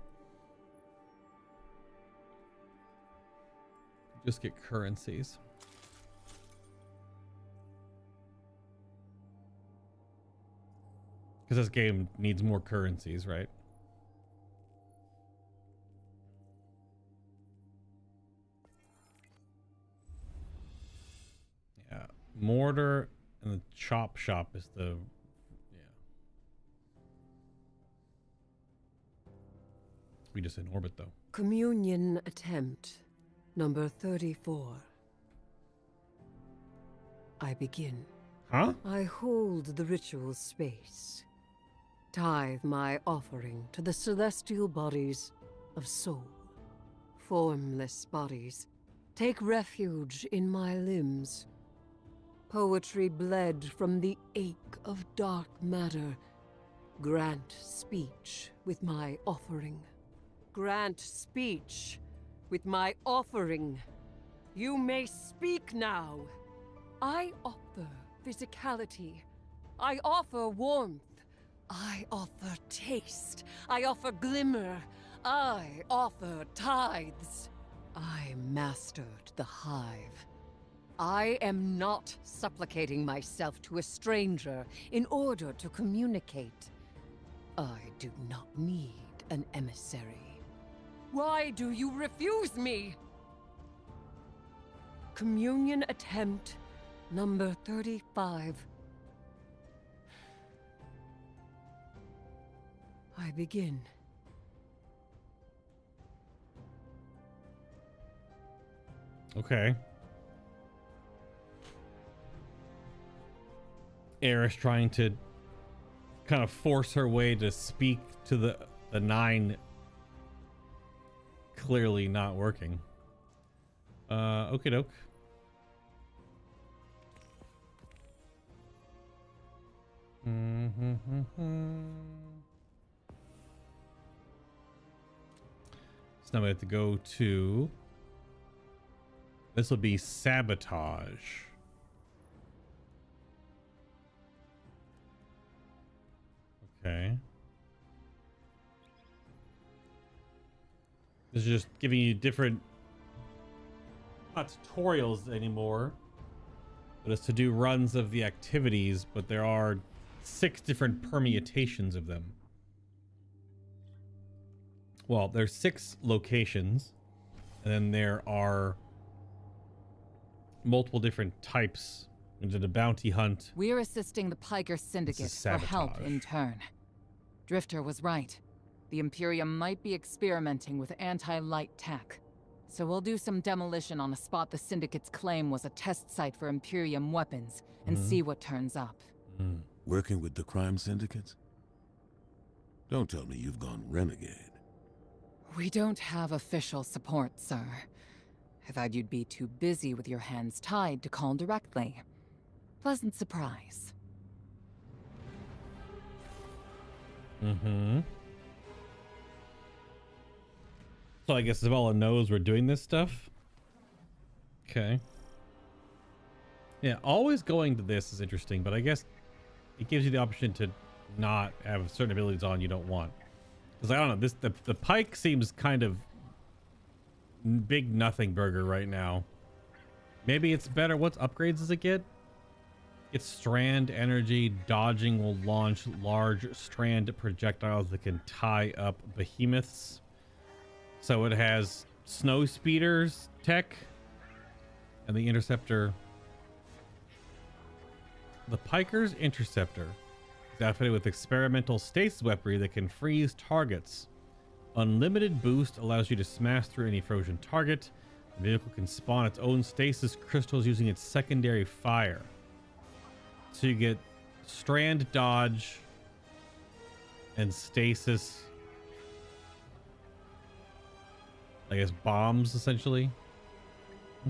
Just get currencies. Because this game needs more currencies, right? Yeah. Mortar and the chop shop is the... Yeah. We just in orbit, though. Communion attempt. Number 34. I begin. Huh? I hold the ritual space. Tithe my offering to the celestial bodies of soul. Formless bodies, take refuge in my limbs. Poetry bled from the ache of dark matter. Grant speech with my offering. Grant speech with my offering. You may speak now. I offer physicality. I offer warmth. I offer taste. I offer glimmer. I offer tithes. I mastered the hive. I am not supplicating myself to a stranger in order to communicate. I do not need an emissary. Why do you refuse me? Communion attempt number 35. I begin. Okay. Eris trying to kind of force her way to speak to the Nine. Clearly not working. Okie doke. So now we have to go to... This will be sabotage. Okay. This is just giving you different... Not tutorials anymore. But it's to do runs of the activities, but there are 6 different permutations of them. Well, there's 6 locations, and then there are multiple different types. Into the bounty hunt. We're assisting the Piker Syndicate for help in turn. Drifter was right. The Imperium might be experimenting with anti-light tech. So we'll do some demolition on a spot the Syndicate's claim was a test site for Imperium weapons and see what turns up. Working with the crime syndicates? Don't tell me you've gone renegade. We don't have official support, sir. I thought you'd be too busy with your hands tied to call directly. Pleasant surprise. Mm-hmm. So I guess Zavala knows we're doing this stuff. Okay. Yeah, always going to this is interesting, but I guess it gives you the option to not have certain abilities on you don't want. Because I don't know, the pike seems kind of big nothing burger right now. Maybe it's better. What upgrades does it get? It's strand energy. Dodging will launch large strand projectiles that can tie up behemoths. So it has snow speeders tech, and the interceptor. The Piker's interceptor is outfitted with experimental stasis weaponry that can freeze targets. Unlimited boost allows you to smash through any frozen target. The vehicle can spawn its own stasis crystals using its secondary fire. So you get strand dodge and stasis, I guess bombs essentially.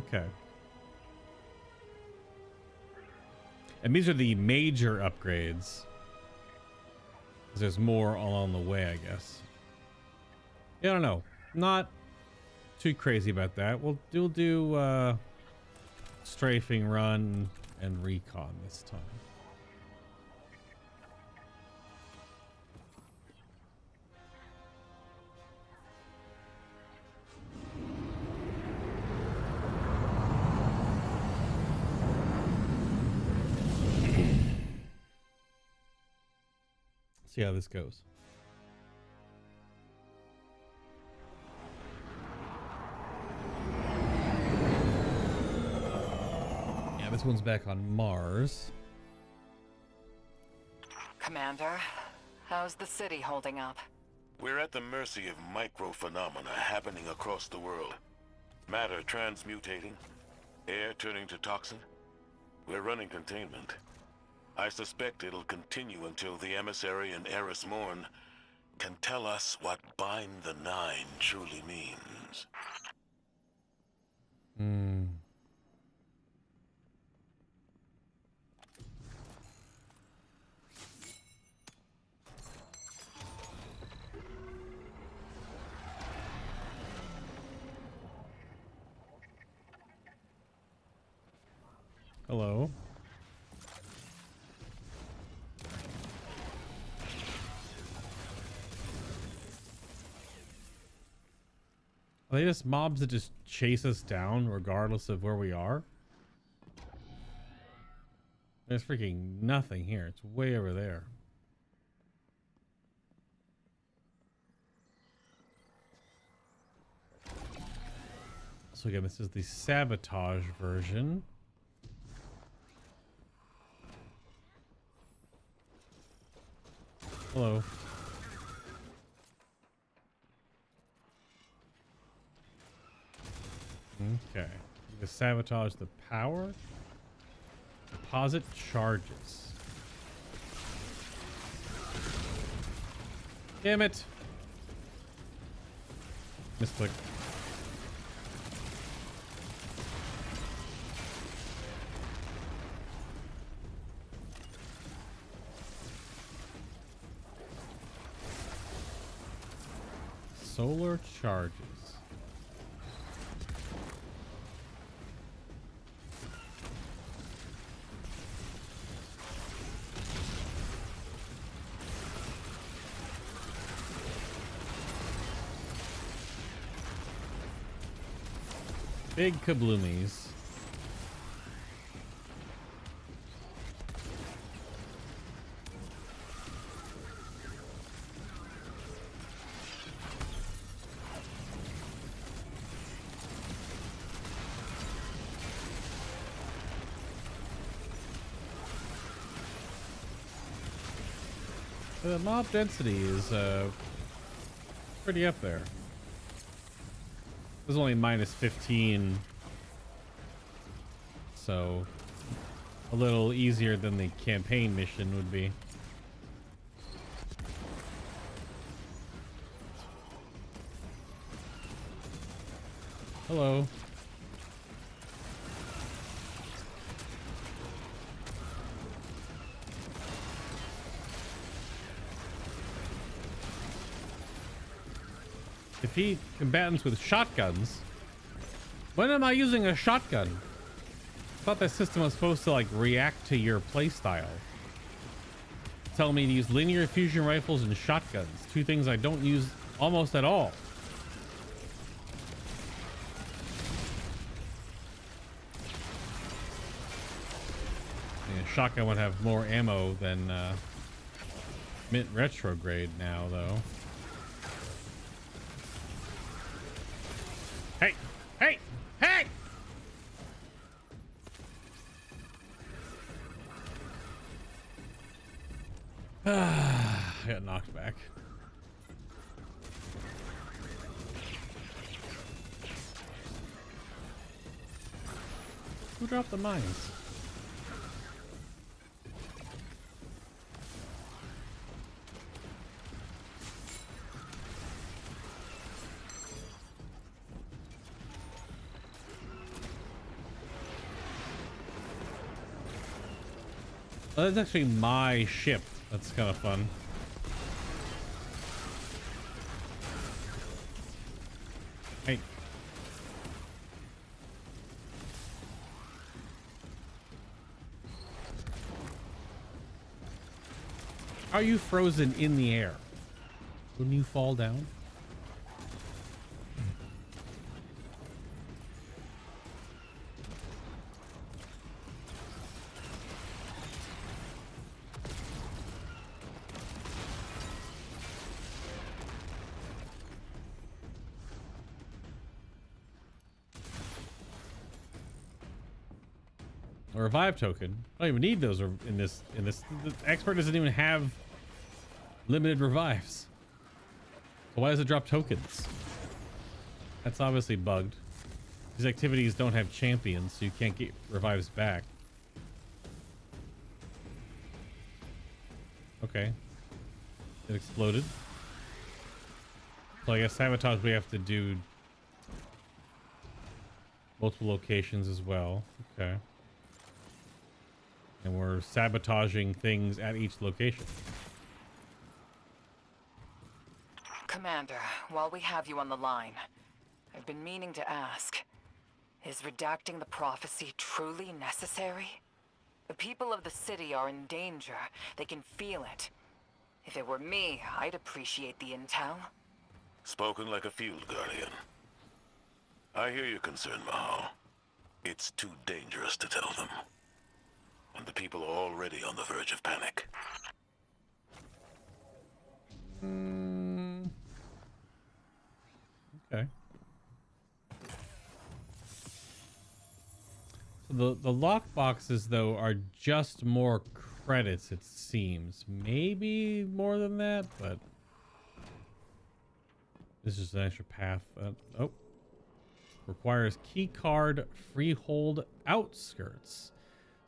Okay. And these are the major upgrades. There's more along the way, I guess. Yeah, I don't know. Not too crazy about that. We'll do strafing, run, and recon this time. See how this goes. Yeah, this one's back on Mars. Commander, how's the city holding up? We're at the mercy of microphenomena happening across the world. Matter transmutating, air turning to toxin. We're running containment. I suspect it'll continue until the emissary and Eris Morn can tell us what Bind the Nine truly means. Hello. Are they just mobs that just chase us down regardless of where we are? There's freaking nothing here. It's way over there. So again, this is the sabotage version. Hello. Okay. You can sabotage the power. Deposit charges. Damn it. Misclick. Solar charges. Big kabloomies. The mob density is pretty up there. It was only minus 15, so a little easier than the campaign mission would be. Hello. Defeat combatants with shotguns. When am I using a shotgun? I thought that system was supposed to like react to your playstyle. Tell me to use linear fusion rifles and shotguns. Two things I don't use almost at all. Yeah, shotgun would have more ammo than Mint Retrograde now, though. Hey! Hey! Hey! I got knocked back. Who dropped the mines? Oh, that's actually my ship. That's kind of fun. Hey. Are you frozen in the air? Wouldn't you fall down? A revive token. I don't even need those in this. The expert doesn't even have limited revives. So why does it drop tokens? That's obviously bugged. These activities don't have champions, so you can't get revives back. Okay. It exploded. So I guess sabotage we have to do multiple locations as well. Okay. And we're sabotaging things at each location. Commander, while we have you on the line, I've been meaning to ask, is redacting the prophecy truly necessary? The people of the city are in danger. They can feel it. If it were me, I'd appreciate the intel. Spoken like a field guardian. I hear your concern, Mahal. It's too dangerous to tell them. And the people are already on the verge of panic. Okay. So the lock boxes, though, are just more credits, it seems. Maybe more than that, but this is an extra path. Oh. Requires keycard freehold outskirts.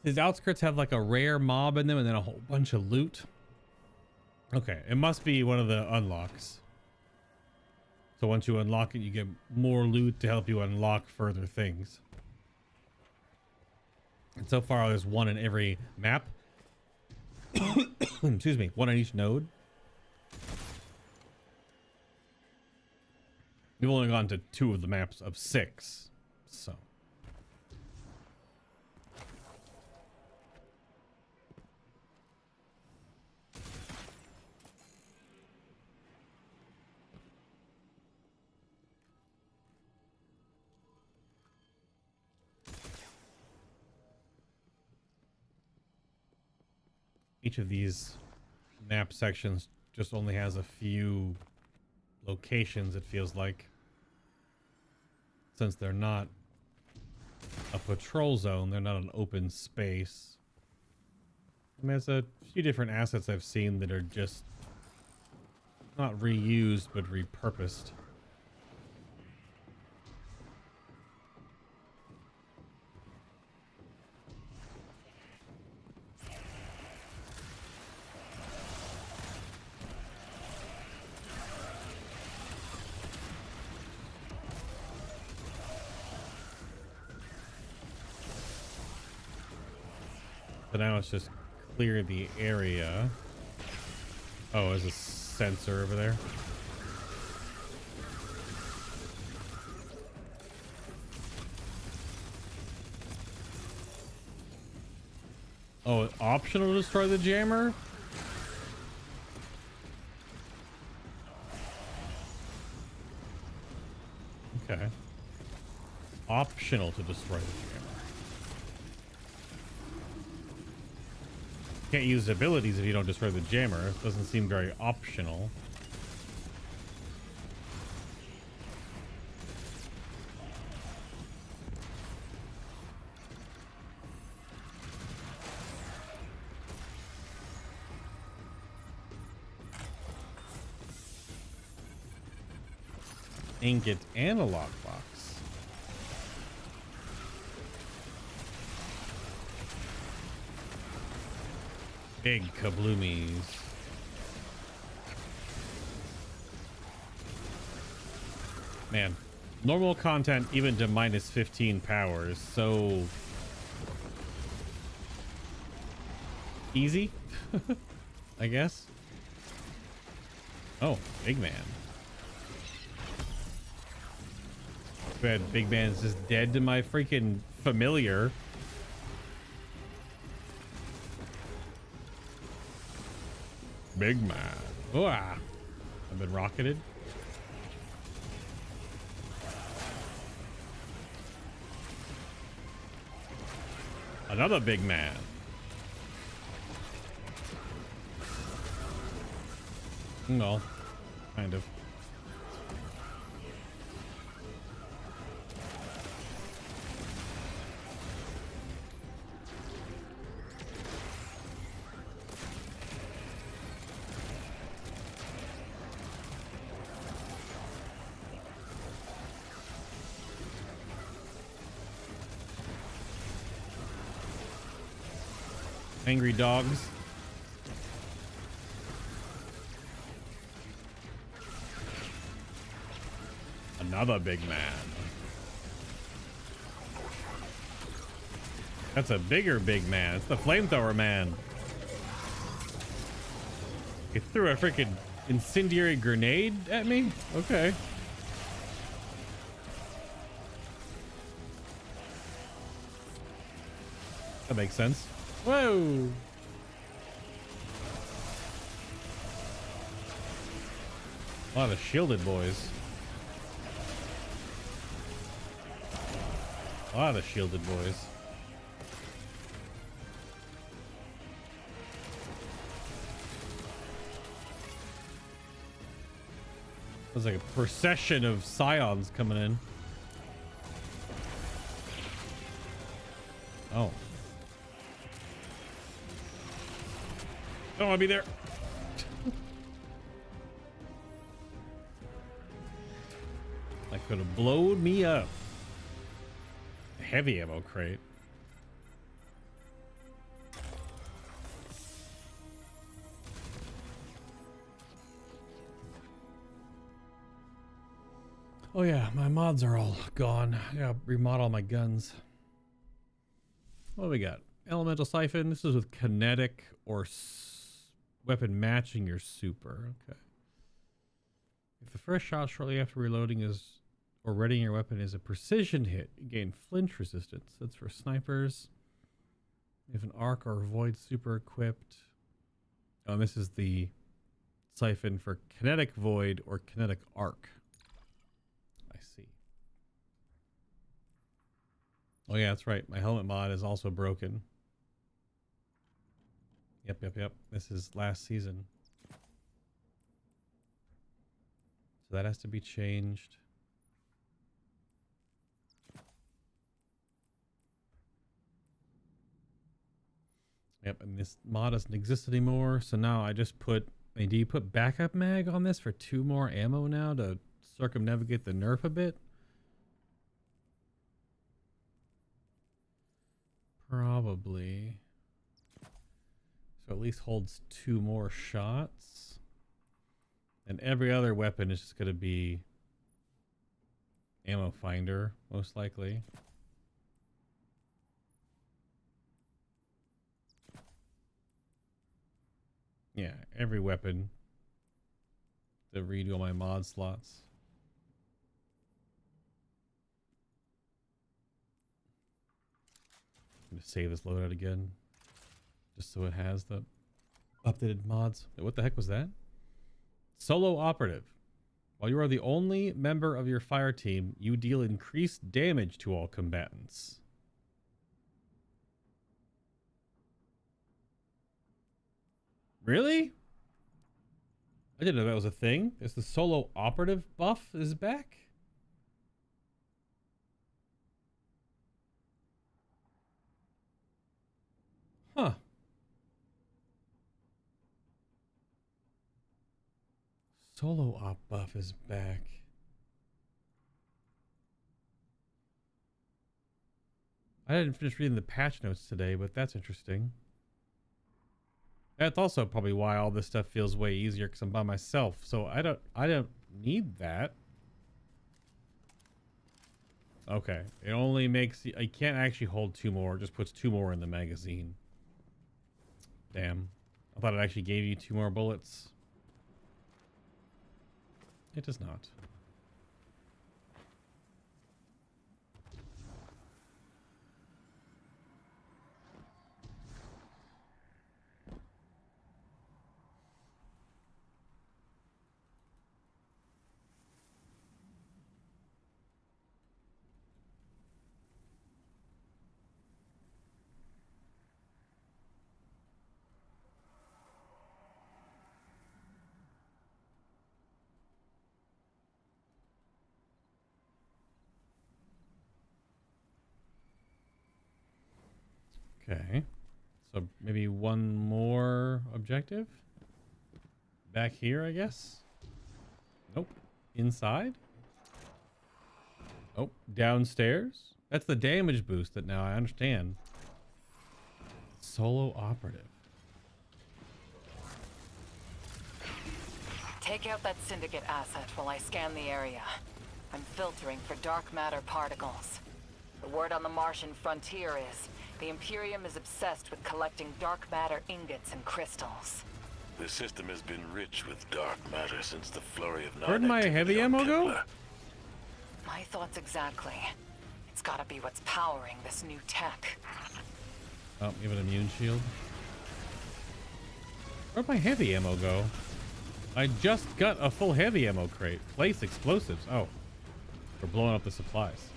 These outskirts have like a rare mob in them and then a whole bunch of loot. Okay, it must be one of the unlocks. So once you unlock it, you get more loot to help you unlock further things. And so far, there's one in every map. Excuse me, one on each node. We've only gone to 2 of the maps of 6, so. Each of these map sections just only has a few locations, it feels like. Since they're not a patrol zone, they're not an open space. I mean, there's a few different assets I've seen that are just not reused, but repurposed. So now it's just clear the area. Oh, there's a sensor over there. Oh, optional to destroy the jammer? Okay. Optional to destroy the jammer. Can't use abilities if you don't destroy the jammer. It doesn't seem very optional. Ingot and a lockbox. Big kabloomies. Man, normal content even to minus 15 power is so easy, I guess. Oh, big man. Bad big man's just dead to my freaking familiar. Big man. Oh, I've been rocketed. Another big man. No, kind of. Angry dogs. Another big man. That's a bigger big man. It's the flamethrower man. He threw a freaking incendiary grenade at me? Okay. That makes sense. Whoa. A lot of shielded boys. A lot of shielded boys. There's like a procession of scions coming in. Oh. Don't want to be there. That could have blown me up. A heavy ammo crate. Oh yeah, my mods are all gone. I gotta remodel my guns. What do we got? Elemental Siphon. This is with kinetic or weapon matching your super. Okay. If the first shot shortly after reloading is or readying your weapon is a precision hit, you gain flinch resistance. That's for snipers. If an arc or void super equipped. Oh, and this is the siphon for kinetic void or kinetic arc. I see. Oh yeah, that's right. My helmet mod is also broken. Yep. This is last season. So that has to be changed. Yep, and this mod doesn't exist anymore. So now I just put... I mean, do you put backup mag on this for 2 more ammo now to circumnavigate the nerf a bit? Probably. So at least holds 2 more shots. And every other weapon is just going to be ammo finder, most likely. Yeah, every weapon. To redo all my mod slots. I'm gonna save this loadout again. Just so it has the updated mods. Wait, what the heck was that? Solo operative. While you are the only member of your fire team, you deal increased damage to all combatants. Really? I didn't know that was a thing. Is the solo operative buff is back? Huh. Solo op buff is back. I didn't finish reading the patch notes today, but that's interesting. That's also probably why all this stuff feels way easier, because I'm by myself. So I don't need that. Okay. It only makes... I can't actually hold 2 more. It just puts 2 more in the magazine. Damn. I thought it actually gave you 2 more bullets. It does not. Okay. So maybe 1 more objective? Back here, I guess? Nope. Inside? Oh, downstairs? That's the damage boost that now I understand. Solo operative. Take out that syndicate asset while I scan the area. I'm filtering for dark matter particles. The word on the Martian frontier is the Imperium is obsessed with collecting dark matter ingots and crystals. The system has been rich with dark matter since the flurry of Where'd my heavy ammo go? My thoughts exactly. It's gotta be what's powering this new tech. Oh, give it an immune shield. Where'd my heavy ammo go? I just got a full heavy ammo crate. Place explosives. Oh. We're blowing up the supplies.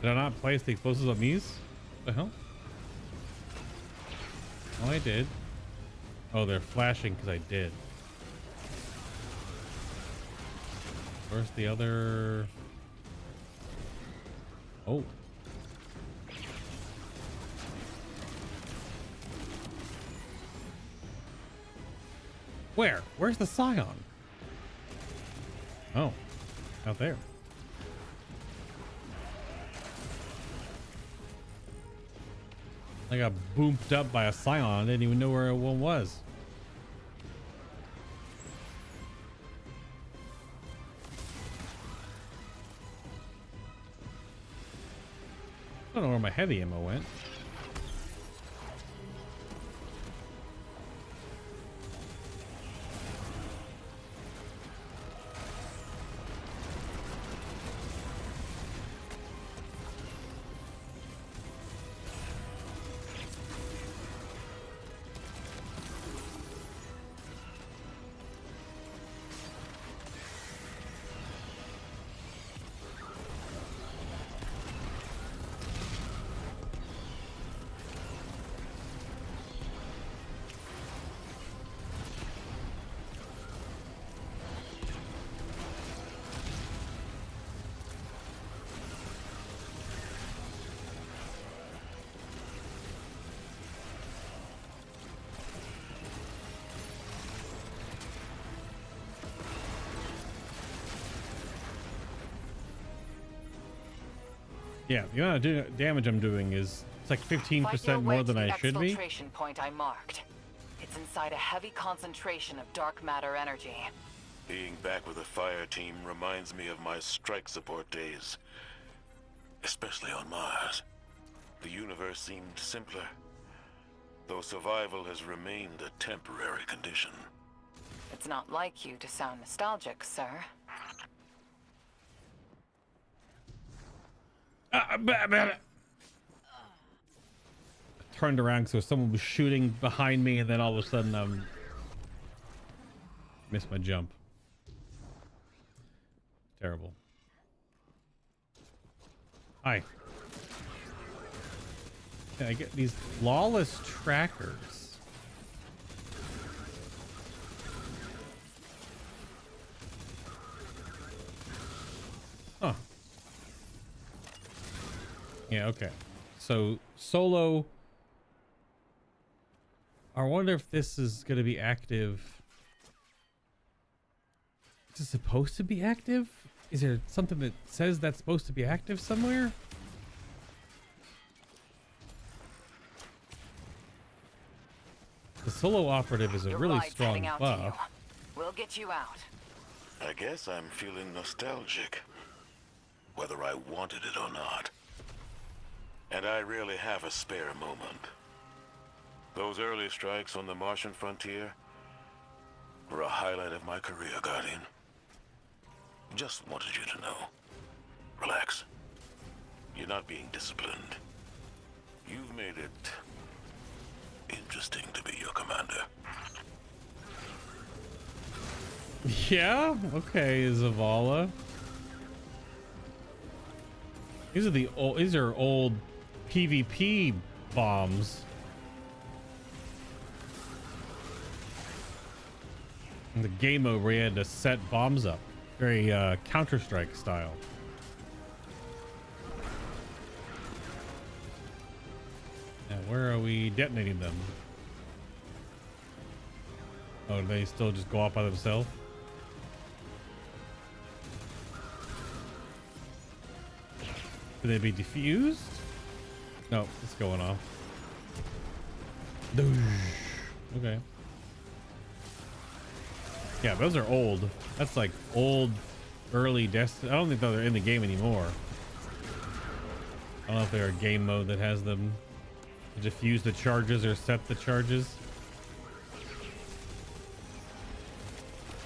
Did I not place the explosives on these? What the hell? Oh, I did. Oh, they're flashing because I did. Where's the other? Oh. Where? Where's the scion? Oh, out there. I got boomped up by a scion. I didn't even know where one was. I don't know where my heavy ammo went. Yeah, the amount of damage I'm doing is it's like 15% more than I should be. Exfiltration point I marked. It's inside a heavy concentration of dark matter energy. Being back with the fire team reminds me of my strike support days. Especially on Mars. The universe seemed simpler, though survival has remained a temporary condition. It's not like you to sound nostalgic, sir. Turned around so someone was shooting behind me, and then all of a sudden missed my jump. Terrible. Hi. Can I get these lawless trackers? Huh. Yeah, okay. So solo. I wonder if this is going to be active. Is it supposed to be active? Is there something that says that's supposed to be active somewhere? The solo operative is a really strong buff. We'll get you out. I guess I'm feeling nostalgic, whether I wanted it or not. And I really have a spare moment. Those early strikes on the Martian frontier were a highlight of my career, Guardian. Just wanted you to know. Relax. You're not being disciplined. You've made it interesting to be your commander. Yeah? Okay, Zavala. These are old PvP bombs. In the game mode where you had to set bombs up. Very Counter-Strike style. Now, where are we detonating them? Oh, do they still just go off by themselves? Could they be diffused? No, it's going off. Okay. Yeah, those are old. That's like old, early Destiny. I don't think they're in the game anymore. I don't know if they're a game mode that has them diffuse the charges or set the charges.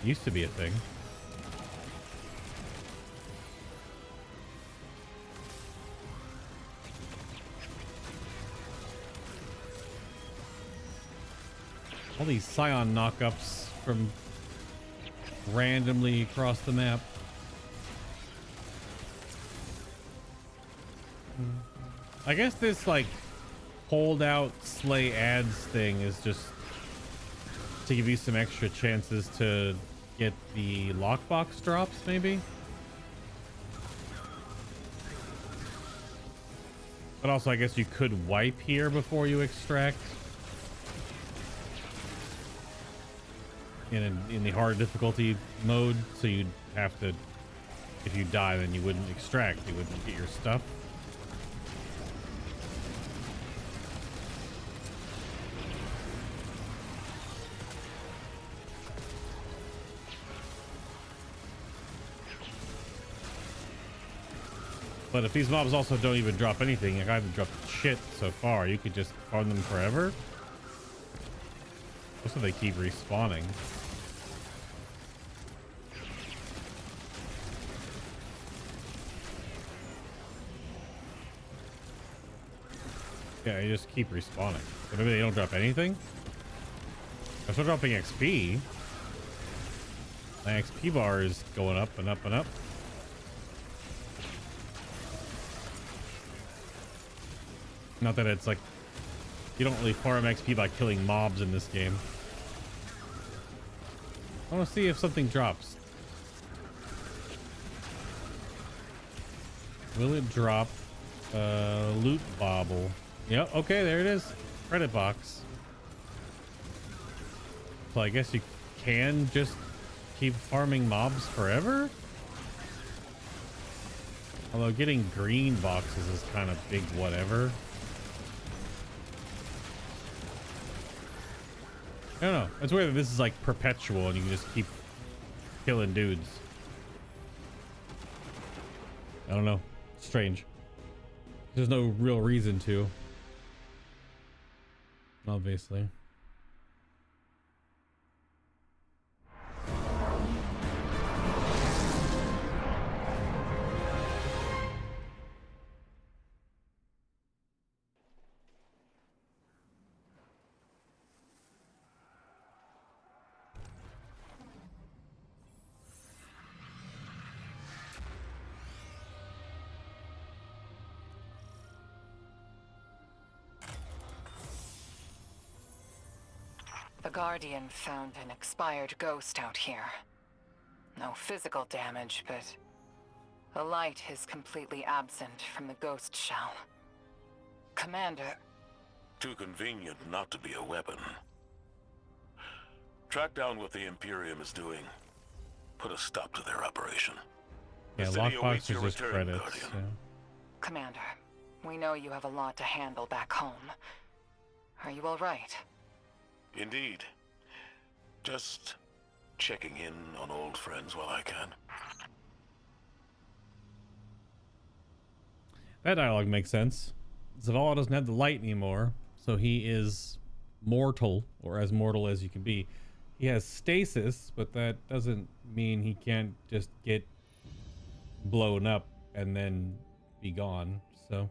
Used to be a thing. All these Scion knockups from randomly across the map. I guess this like hold out slay ads thing is just to give you some extra chances to get the lockbox drops, maybe. But also I guess you could wipe here before you extract. In the hard difficulty mode, so you'd have to, if you die, then you wouldn't extract, you wouldn't get your stuff. But if these mobs also don't even drop anything, like I haven't dropped shit so far, you could just farm them forever. Also, they keep respawning. Yeah, you just keep respawning. So maybe they don't drop anything? They're still dropping XP. My XP bar is going up and up and up. Not that it's like... You don't really farm XP by killing mobs in this game. I want to see if something drops. Will it drop loot bauble? Yep, okay, there it is. Credit box. So I guess you can just keep farming mobs forever? Although getting green boxes is kind of big whatever. I don't know. It's weird that this is like perpetual and you can just keep killing dudes. I don't know. Strange. There's no real reason to. Obviously. The Guardian found an expired ghost out here. No physical damage, but the light is completely absent from the ghost shell. Commander... Too convenient not to be a weapon. Track down what the Imperium is doing. Put a stop to their operation. Yeah, lockbox is just credits. Yeah. Commander, we know you have a lot to handle back home. Are you all right? Indeed. Just checking in on old friends while I can. That dialogue makes sense. Zavala doesn't have the light anymore, so he is mortal, or as mortal as you can be. He has stasis, but that doesn't mean he can't just get blown up and then be gone, so...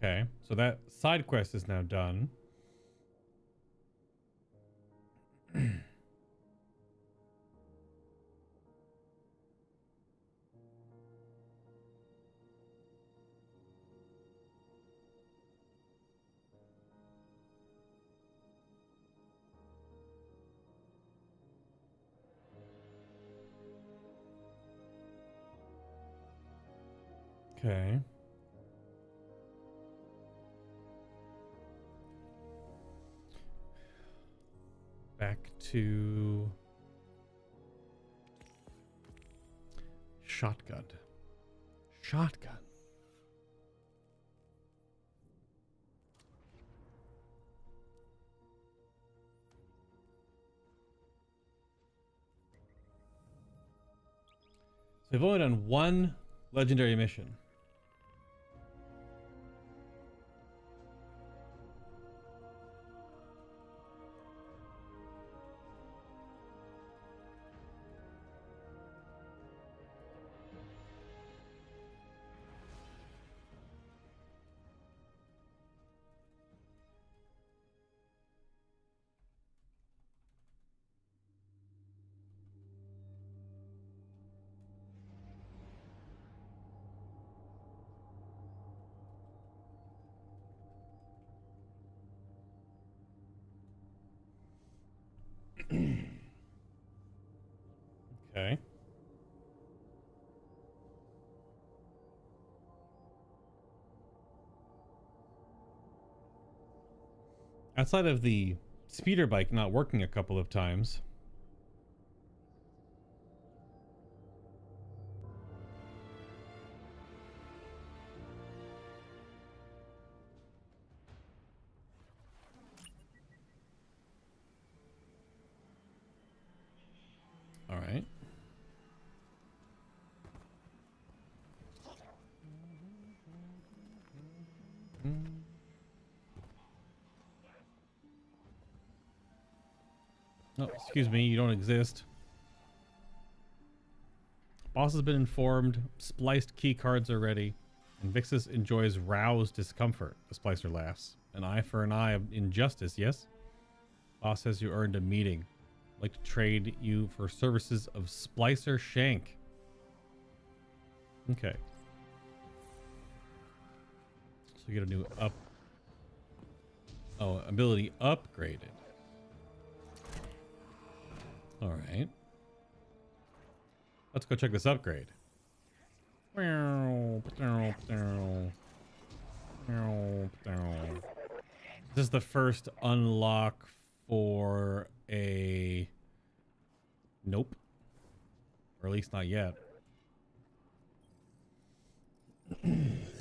Okay, so that side quest is now done. Okay. Back to shotgun. Shotgun. So we've only done one legendary mission. Okay. Outside of the speeder bike not working a couple of times. All right. Oh, excuse me, you don't exist. Boss has been informed, spliced key cards are ready, and Vixis enjoys roused discomfort. The splicer laughs. An eye for an eye of injustice, yes? Boss says you earned a meeting. I'd like to trade you for services of Splicer Shank. Okay. So we get a new up. Oh, ability upgraded. All right. Let's go check this upgrade. This is the first unlock for a... Nope. Or at least not yet.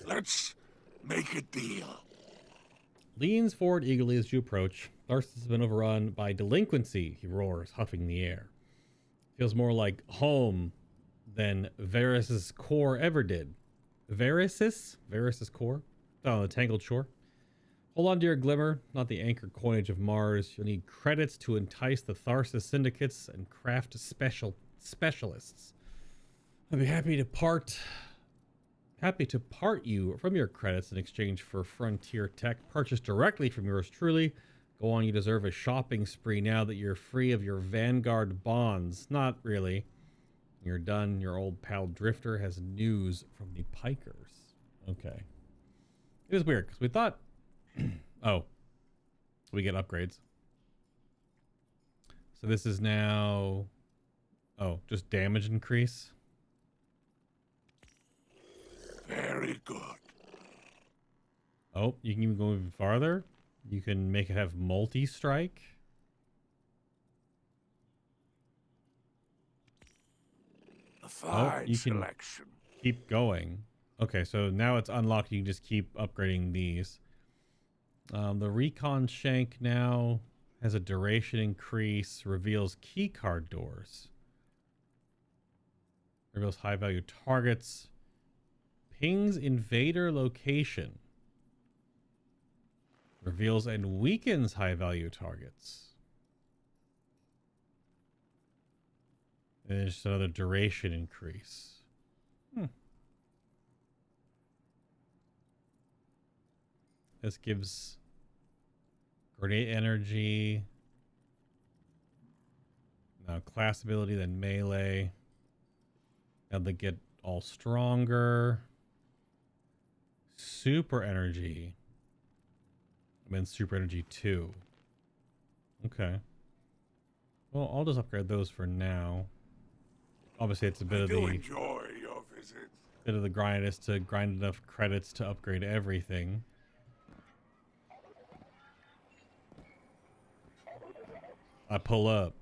Let's make a deal. Leans forward eagerly as you approach. Tharsis has been overrun by delinquency, he roars, huffing the air. Feels more like home than Varys' core ever did. Varys' core? Oh, the tangled shore. Hold on to your glimmer, not the anchor coinage of Mars. You'll need credits to entice the Tharsis syndicates and craft specialists. I'd be happy to part you from your credits in exchange for frontier tech purchased directly from yours truly. Go on, you deserve a shopping spree now that you're free of your Vanguard bonds. Not really. You're done. Your old pal Drifter has news from the Pikers. Okay. It was weird because we thought... oh. We get upgrades. So this is now... Oh, just damage increase. Very good. Oh, you can even go even farther. You can make it have multi-strike. A fine you can selection. Keep going. Okay, so now it's unlocked. You can just keep upgrading these. The recon shank now has a duration increase. Reveals keycard doors. Reveals high value targets. Pings invader location. Reveals and weakens high value targets. And there's just another duration increase. This gives grenade energy. Now class ability, then melee. Now they get all stronger. Super energy. And then super energy 2. Okay. Well, I'll just upgrade those for now. Obviously, it's a bit of the Enjoy your visit. bit of the grind is to grind enough credits to upgrade everything. I pull up.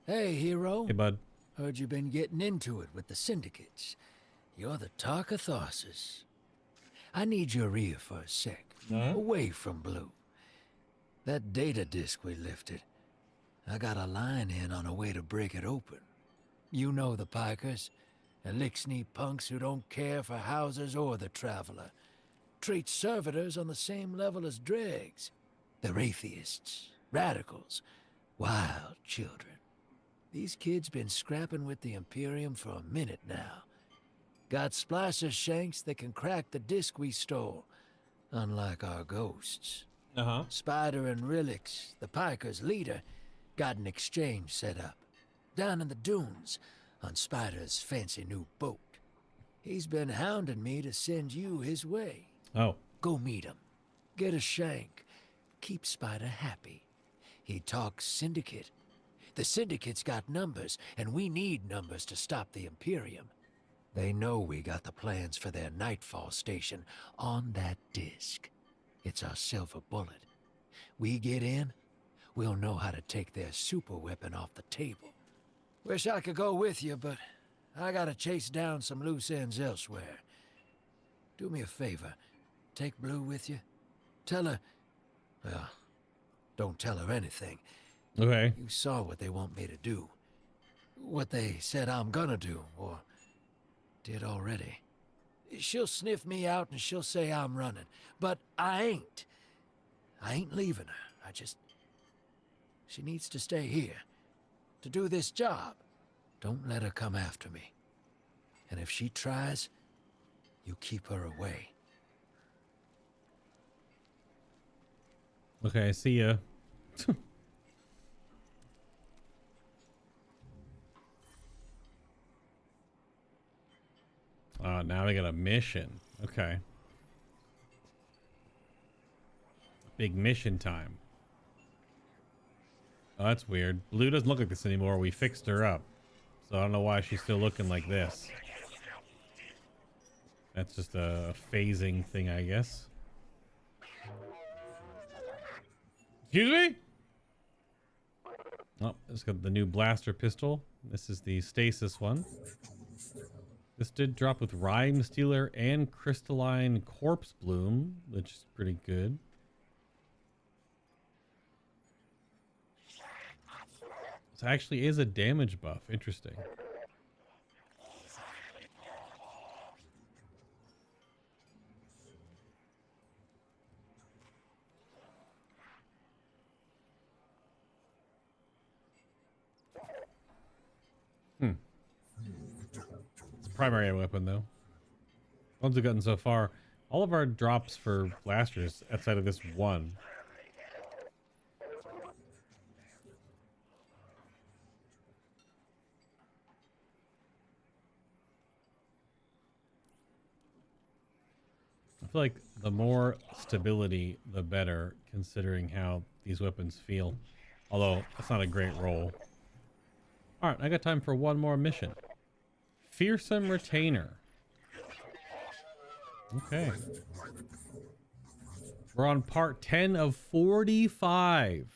Hey, hero. Hey, bud. Heard you been getting into it with the syndicates. You're the talk of Tharsis. I need your ear for a sec. Away from Blue. That data disk we lifted. I got a line in on a way to break it open. You know the Pikers. Elixir punks who don't care for houses or the traveler. Treat servitors on the same level as dregs. They're atheists, radicals, wild children. These kids been scrapping with the Imperium for a minute now. Got splicer shanks that can crack the disc we stole, unlike our ghosts. Spider and Relix, the Pikers' leader, got an exchange set up. Down in the dunes, on Spider's fancy new boat. He's been hounding me to send you his way. Oh. Go meet him. Get a shank. Keep Spider happy. He talks syndicate. The syndicate's got numbers, and we need numbers to stop the Imperium. They know we got the plans for their Nightfall station on that disc. It's our silver bullet. We get in, we'll know how to take their super weapon off the table. Wish I could go with you, but I gotta chase down some loose ends elsewhere. Do me a favor. Take Blue with you. Tell her... Well, don't tell her anything. Okay. You saw what they want me to do. What they said I'm gonna do, or did already. She'll sniff me out and she'll say I'm running. But I ain't. I ain't leaving her. She needs to stay here. To do this job. Don't let her come after me. And if she tries, you keep her away. Okay, see ya. Now we got a mission. Okay. Big mission time. Oh, that's weird. Blue doesn't look like this anymore. We fixed her up. So I don't know why she's still looking like this. That's just a phasing thing, I guess. Excuse me? Oh, it's got the new blaster pistol. This is the stasis one. This did drop with Rhyme Stealer and Crystalline Corpse Bloom, which is pretty good. This actually is a damage buff. Interesting. It's a primary weapon, though. Ones we've gotten so far, all of our drops for blasters outside of this one. I feel like the more stability, the better, considering how these weapons feel. Although, it's not a great roll. Alright, I got time for one more mission. Fearsome Retainer. Okay. We're on part 10 of 45.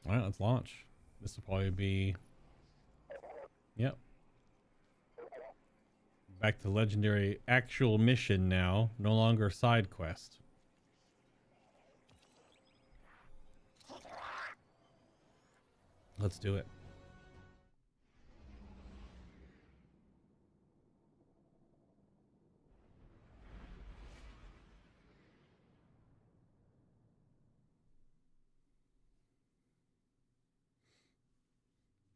All right, let's launch. This will probably be... Yep. Back to legendary actual mission now. No longer side quest. Let's do it.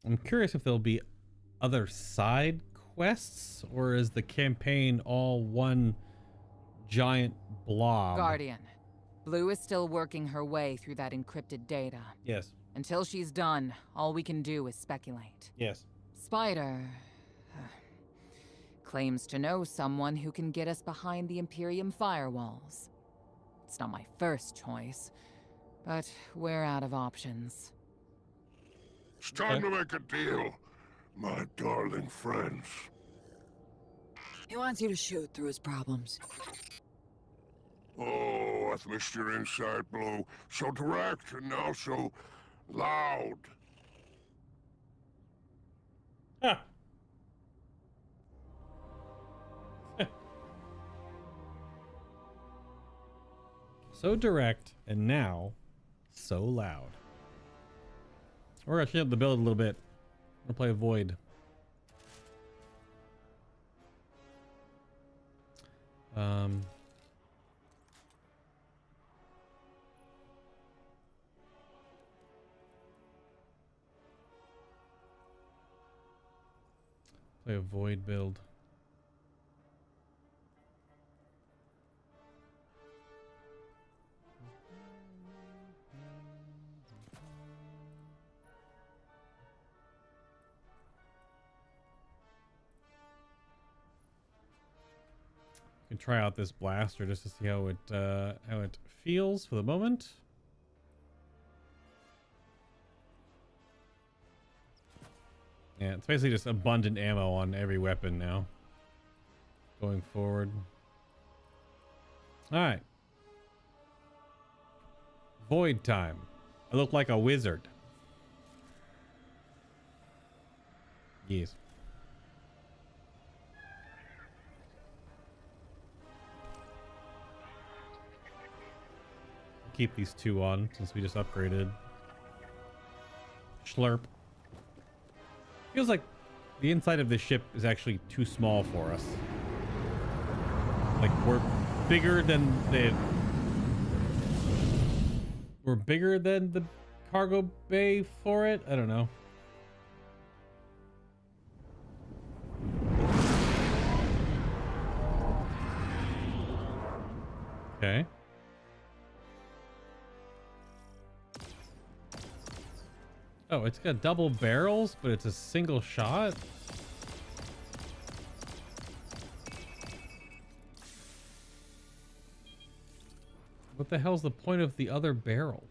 I'm curious if there'll be other side quests, or is the campaign all one giant blob? Guardian, Blue is still working her way through that encrypted data. Yes. Until she's done, all we can do is speculate. Yes. Spider claims to know someone who can get us behind the Imperium firewalls. It's not my first choice, but we're out of options. It's time to make a deal, my darling friends. He wants you to shoot through his problems. Oh, I've missed your inside blow. So direct and now so loud. Huh. So direct and now so loud. We're gonna change up the build a little bit. I'm gonna play Void. Play a Void build. Can try out this blaster just to see how it feels for the moment. Yeah, it's basically just abundant ammo on every weapon now. Going forward. Alright. Void time. I look like a wizard. Yes. keep these two on since we just upgraded. Schlurp. Feels like the inside of this ship is actually too small for us. Like we're bigger than the cargo bay for it. I don't know. Okay. Oh, it's got double barrels, but it's a single shot. What the hell's the point of the other barrel?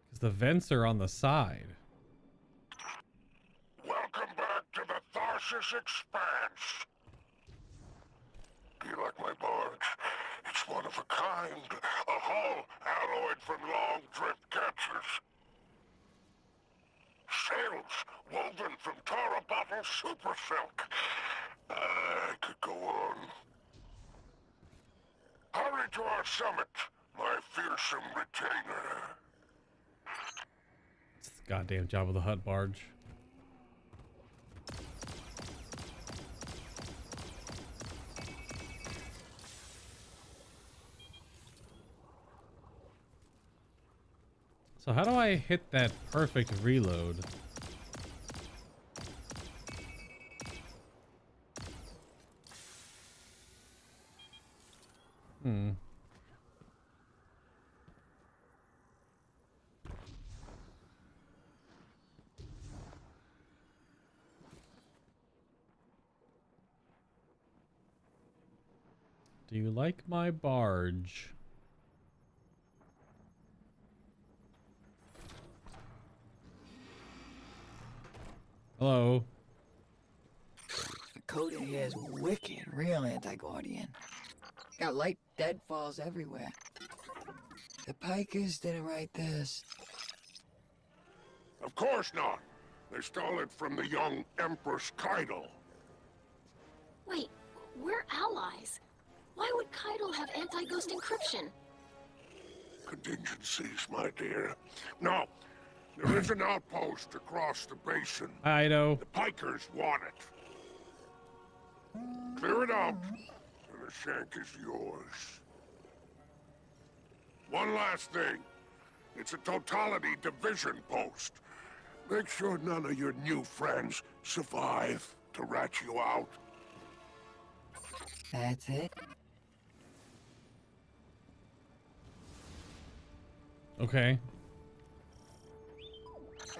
Because the vents are on the side. Welcome back to the Tharsis Expanse. Do you like my barge? It's one of a kind. A hull alloyed from long drift catchers. Sails woven from Tarabattle super silk. I could go on. Hurry to our summit, my fearsome retainer. It's the goddamn Jabba the Hutt barge. So how do I hit that perfect reload? Do you like my barge? Hello. The code in here is wicked, real anti-Guardian. Got light deadfalls everywhere. The Pikers didn't write this. Of course not. They stole it from the young Empress Keitel. Wait, we're allies. Why would Keitel have anti-ghost encryption? Contingencies, my dear. No, there is an outpost across the basin. I know. The Pikers want it. Clear it out, and the shank is yours. One last thing. It's a totality division post. Make sure none of your new friends survive to rat you out. That's it? Okay.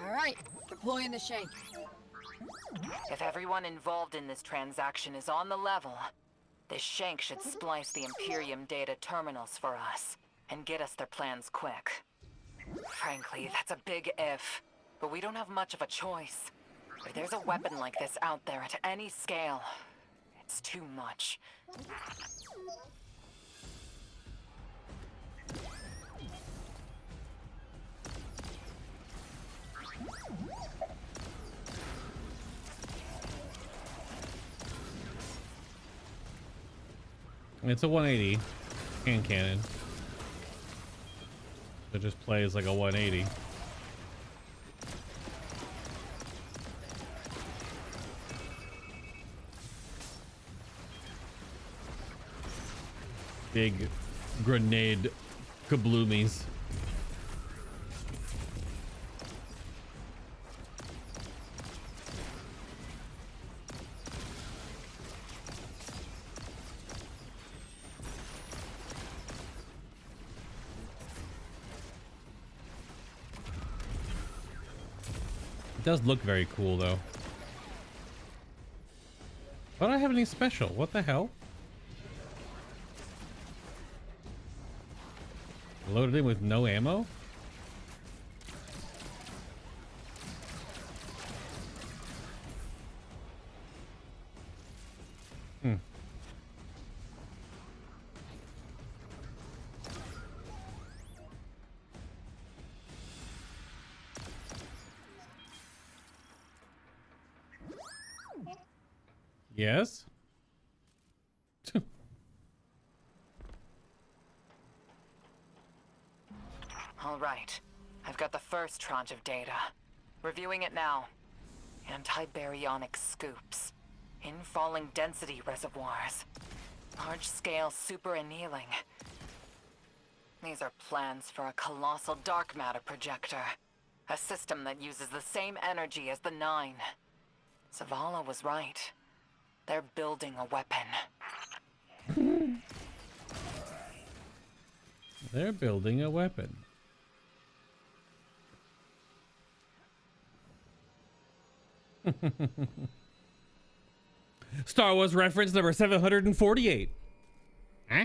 All right, deploying the shank. If everyone involved in this transaction is on the level, this shank should splice the Imperium data terminals for us and get us their plans quick. Frankly, that's a big if, but we don't have much of a choice. If there's a weapon like this out there at any scale, it's too much. It's a 180 hand cannon. It just plays like a 180. Big grenade kabloomies. It does look very cool though. Why don't I have any special? What the hell? Loaded in with no ammo? Yes? All right. I've got the first tranche of data. Reviewing it now. Anti-baryonic scoops. Infalling density reservoirs. Large-scale super-annealing. These are plans for a colossal dark matter projector. A system that uses the same energy as the Nine. Zavala was right. They're building a weapon. They're building a weapon. Star Wars reference number 748. Huh?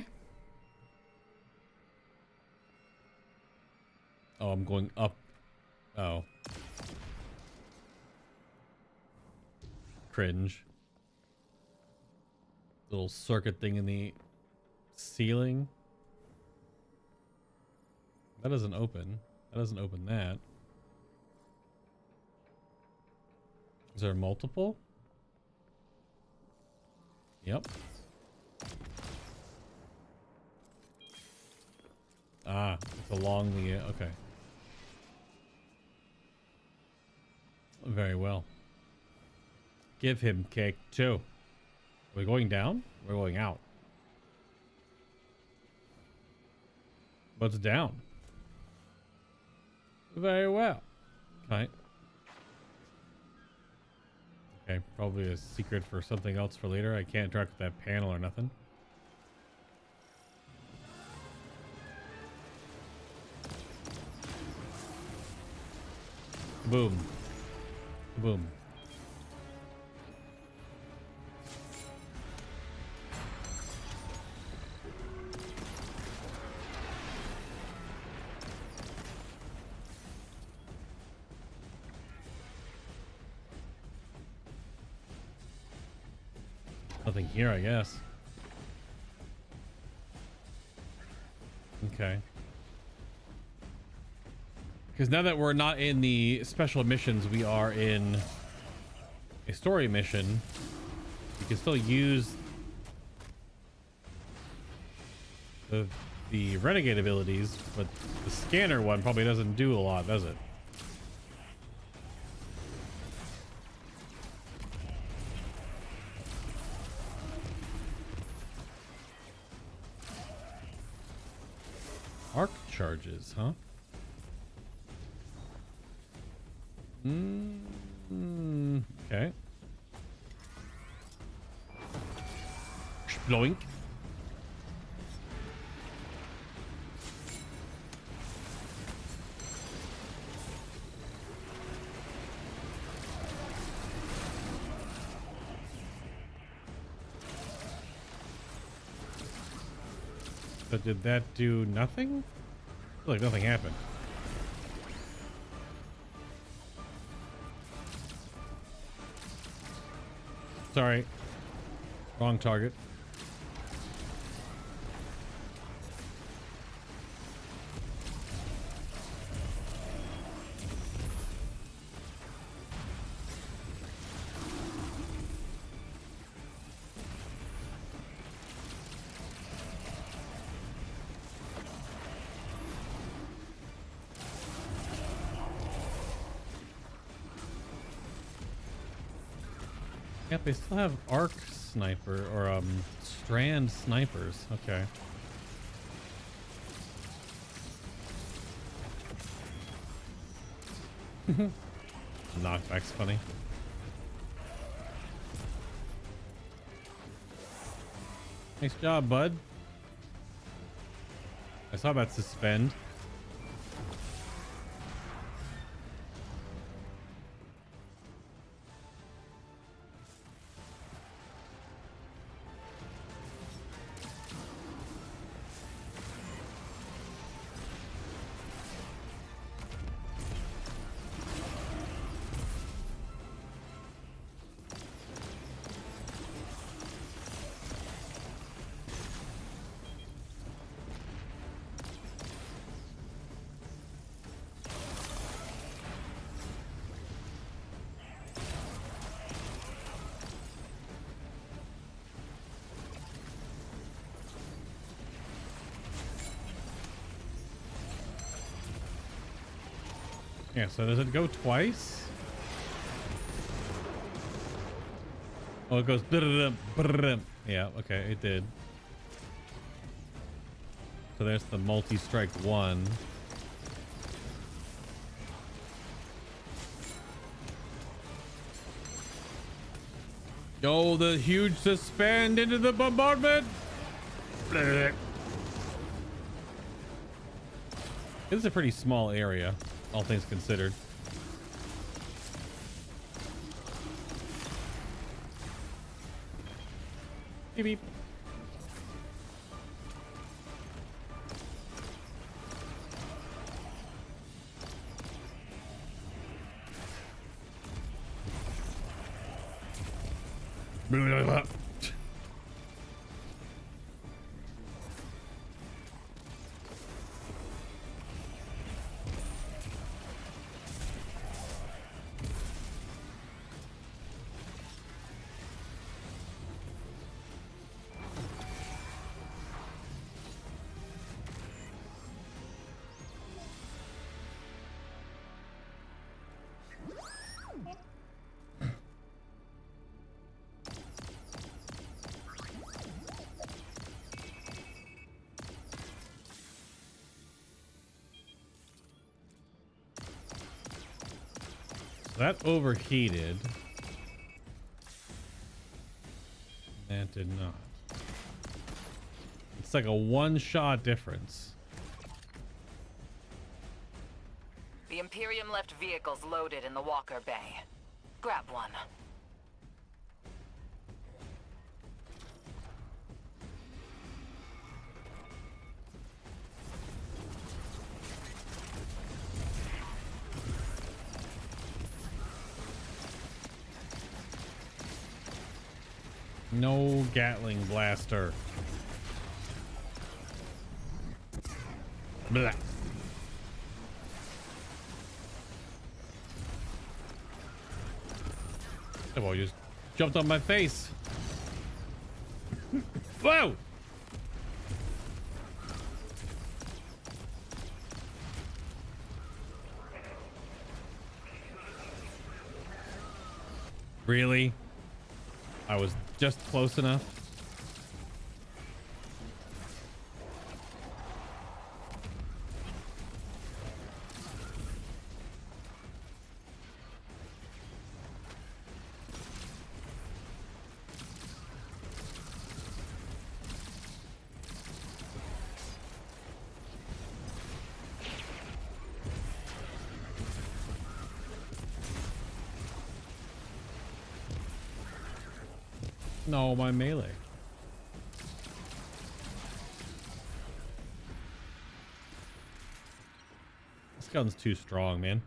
Oh, I'm going up. Oh. Cringe. Little circuit thing in the ceiling. That doesn't open. That doesn't open that. Is there multiple? Yep. Ah, it's along the... okay. Very well. Give him cake too. Are we going down? We're going out. What's down? Very well. Okay. Okay, probably a secret for something else for later. I can't interact with that panel or nothing. Boom. Boom. Nothing here, I guess. Okay. Because now that we're not in the special missions, we are in a story mission. You can still use the renegade abilities, but the scanner one probably doesn't do a lot, does it? Arc charges, huh? Okay. Sploink. But did that do nothing? I feel like nothing happened. Sorry. Wrong target. Yep, they still have arc sniper or strand snipers. Okay. Knockback's funny. Nice job, bud. I saw about suspend. Yeah, so does it go twice? Oh, it goes. Yeah, okay, it did. So there's the multi-strike one. Oh, the huge suspend into the bombardment. This is a pretty small area, all things considered. Beep beep. Blah, blah. That overheated. That did not. It's like a one-shot difference. The Imperium left vehicles loaded in the Walker Bay. Grab one. No Gatling blaster. Blah. Oh, boy, just jumped on my face. Whoa! Really? I was just close enough. No, my melee. This gun's too strong, man.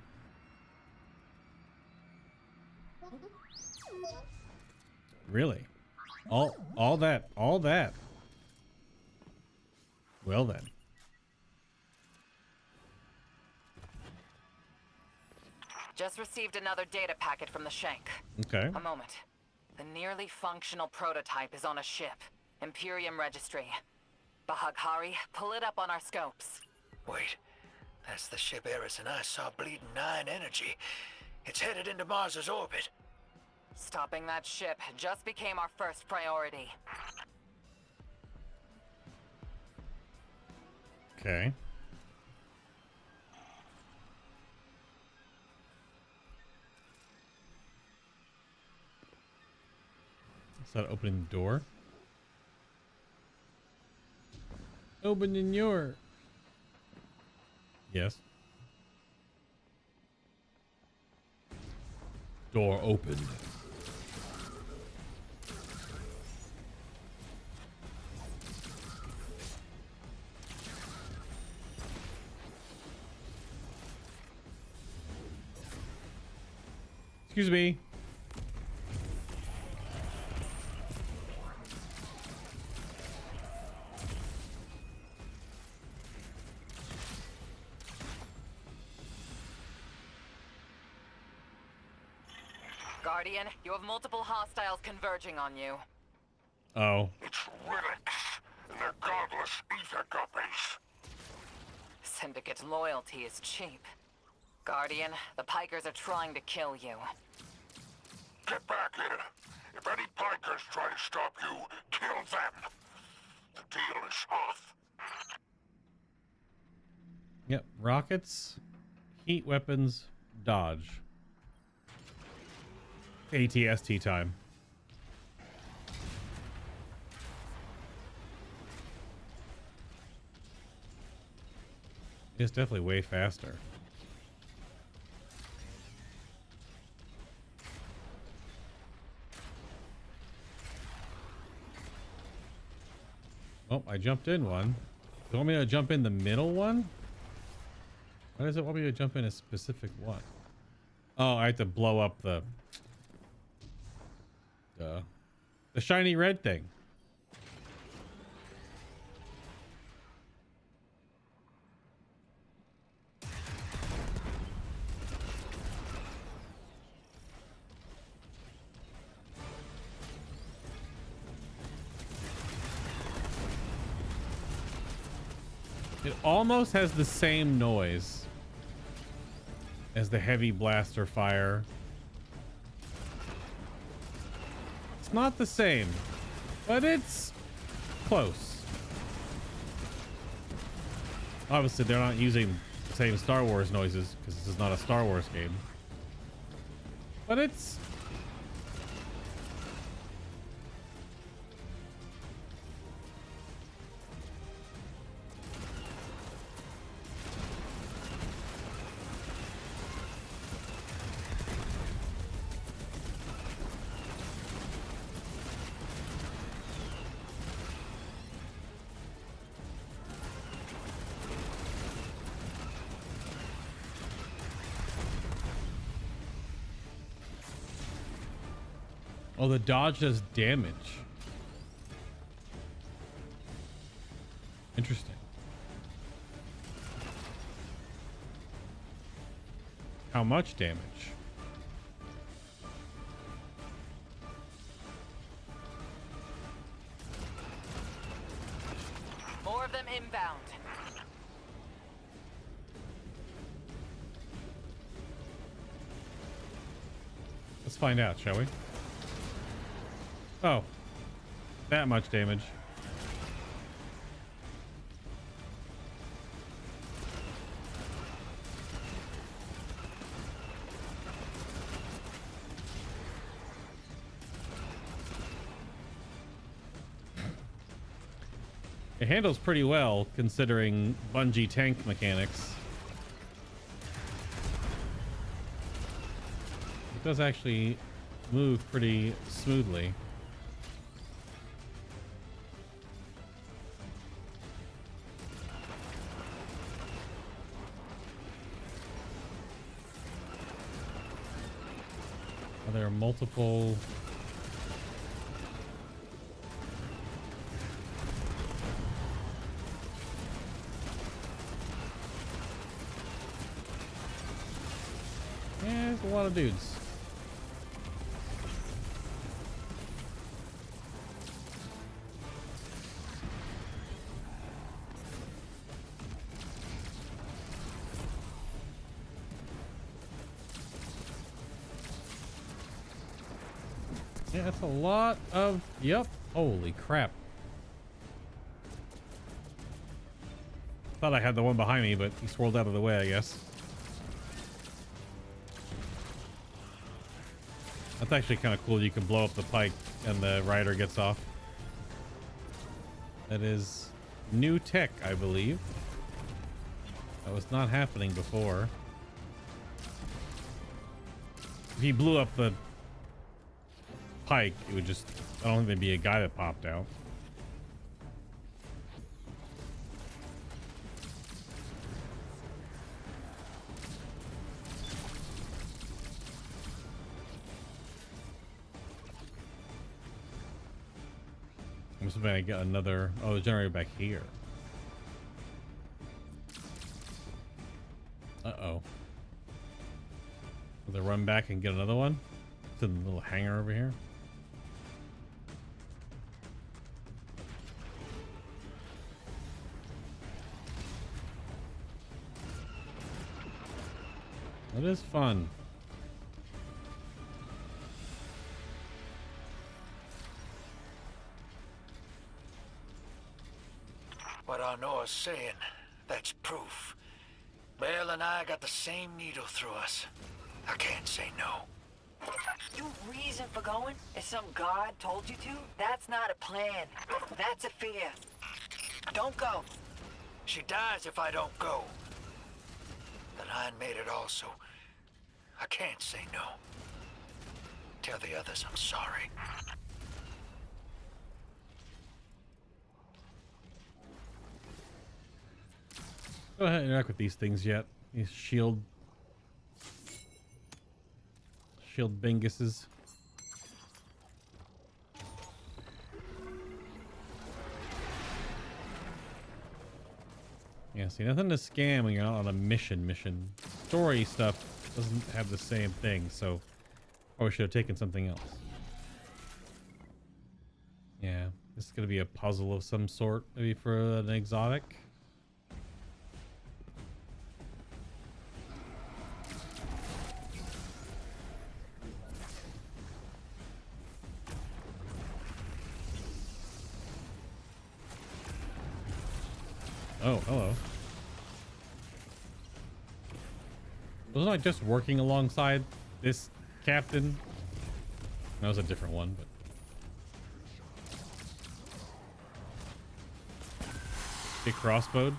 Really? All that. Well then. Just received another data packet from the Shank. Okay. A moment. The nearly functional prototype is on a ship. Imperium Registry. Bahaghari, pull it up on our scopes. Wait, that's the ship Eris and I saw bleeding 9 energy. It's headed into Mars's orbit. Stopping that ship just became our first priority. Okay. Is that opening the door? Opening your... Yes. Door opened. Excuse me. Guardian, you have multiple hostiles converging on you. Oh. It's relics and their godless ether guppies. Syndicate's loyalty is cheap. Guardian, the Pikers are trying to kill you. Get back here. If any Pikers try to stop you, kill them. The deal is off. Yep, rockets, heat weapons, dodge. ATST time. It's definitely way faster. Oh, I jumped in one. You want me to jump in the middle one? Why does it want me to jump in a specific one? Oh, I have to blow up the shiny red thing. It almost has the same noise as the heavy blaster fire. It's not the same, but it's close. Obviously, they're not using the same Star Wars noises because this is not a Star Wars game. But it's... Oh, the dodge does damage. Interesting. How much damage? More of them inbound. Let's find out, shall we? Oh, that much damage. It handles pretty well considering Bungie tank mechanics. It does actually move pretty smoothly. There are multiple yeah, there's a lot of dudes. Yeah, that's a lot of... Yep. Holy crap. Thought I had the one behind me, but he swirled out of the way, I guess. That's actually kind of cool. You can blow up the pike and the rider gets off. That is new tech, I believe. That was not happening before. If he blew up the pike, it would just... I don't think there'd be a guy that popped out. I'm assuming I get another... Oh, the generator back here. Uh-oh. Will they run back and get another one? To the little hangar over here. That is fun. What Arnora's saying, that's proof. Belle and I got the same needle through us. I can't say no. Your reason for going is some guard told you to? That's not a plan. That's a fear. Don't go. She dies if I don't go. The line made it also. I can't say no. Tell the others I'm sorry. Go ahead and interact with these things yet. These shield binguses. Yeah, see, nothing to scam when you're not on a mission. Story stuff doesn't have the same thing, so probably should have taken something else. Yeah, this is gonna be a puzzle of some sort, maybe for an exotic. Oh, hello. Wasn't I just working alongside this captain? That was a different one, but... Get crossbowed.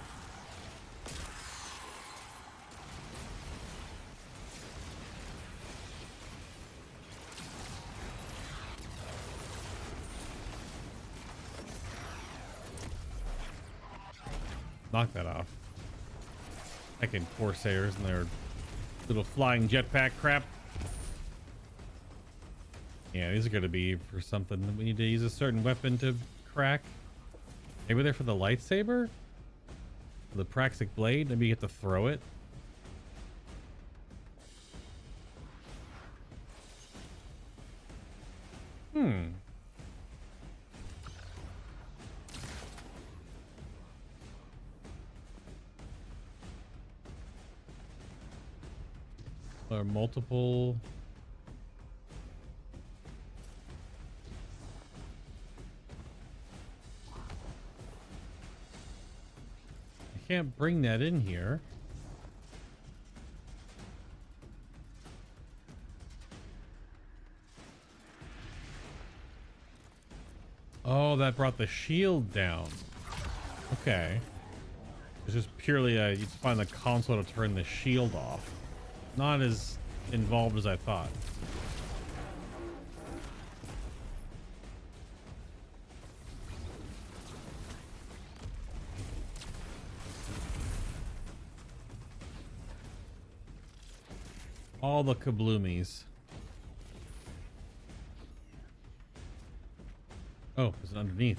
Knock that off. Heckin' Corsairs and their little flying jetpack crap. Yeah, these are gonna be for something that we need to use a certain weapon to crack. Maybe they're for the lightsaber? For the Praxic blade? Maybe you get to throw it? Or multiple... I can't bring that in here. Oh, that brought the shield down. Okay. It's just purely you just find the console to turn the shield off. Not as involved as I thought. All the kabloomies. Oh, there's an underneath.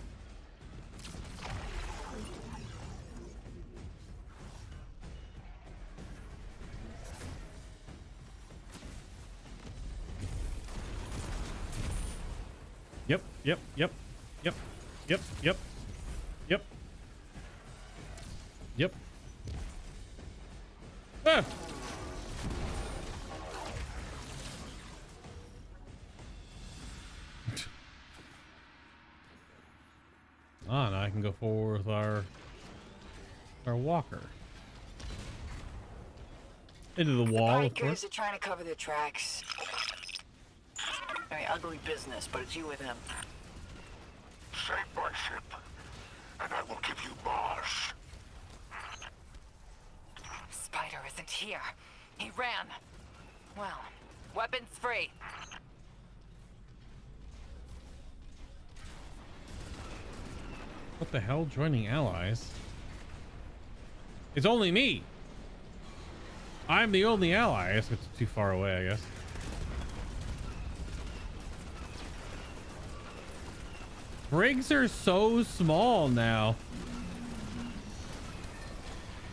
Yep. Ah! Ah, now I can go forward with our walker. Into the wall, of course. Bikers are trying to cover their tracks. Very ugly business, but it's you with him. Save my ship, and I will give you Mars. Spider isn't here. He ran. Well, weapons free. What the hell? Joining allies? It's only me. I'm the only ally. I guess it's too far away, I guess. Brigs are so small now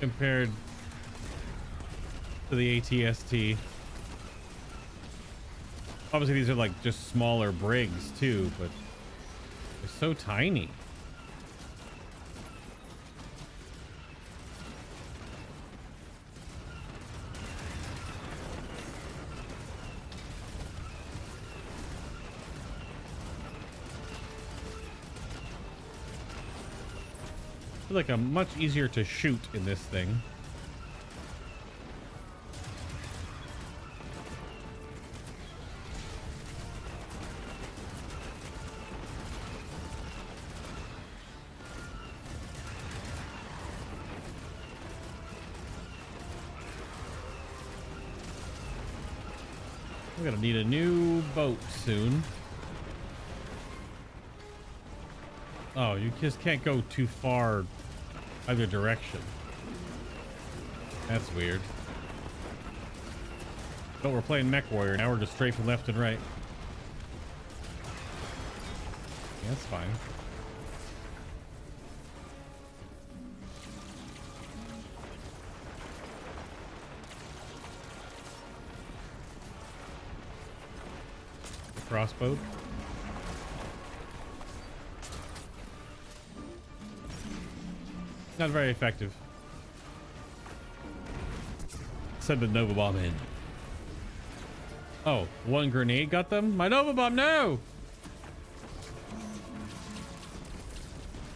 compared to the ATST. Obviously these are like just smaller brigs too, but they're so tiny. feel like I'm much easier to shoot in this thing. We're gonna need a new boat soon. Oh, you just can't go too far either direction. That's weird. But we're playing Mech Warrior now. We're just strafing left and right. Yeah, that's fine. Crossbow. Not very effective. Send the Nova Bomb in. Oh, one grenade got them? My Nova Bomb, no!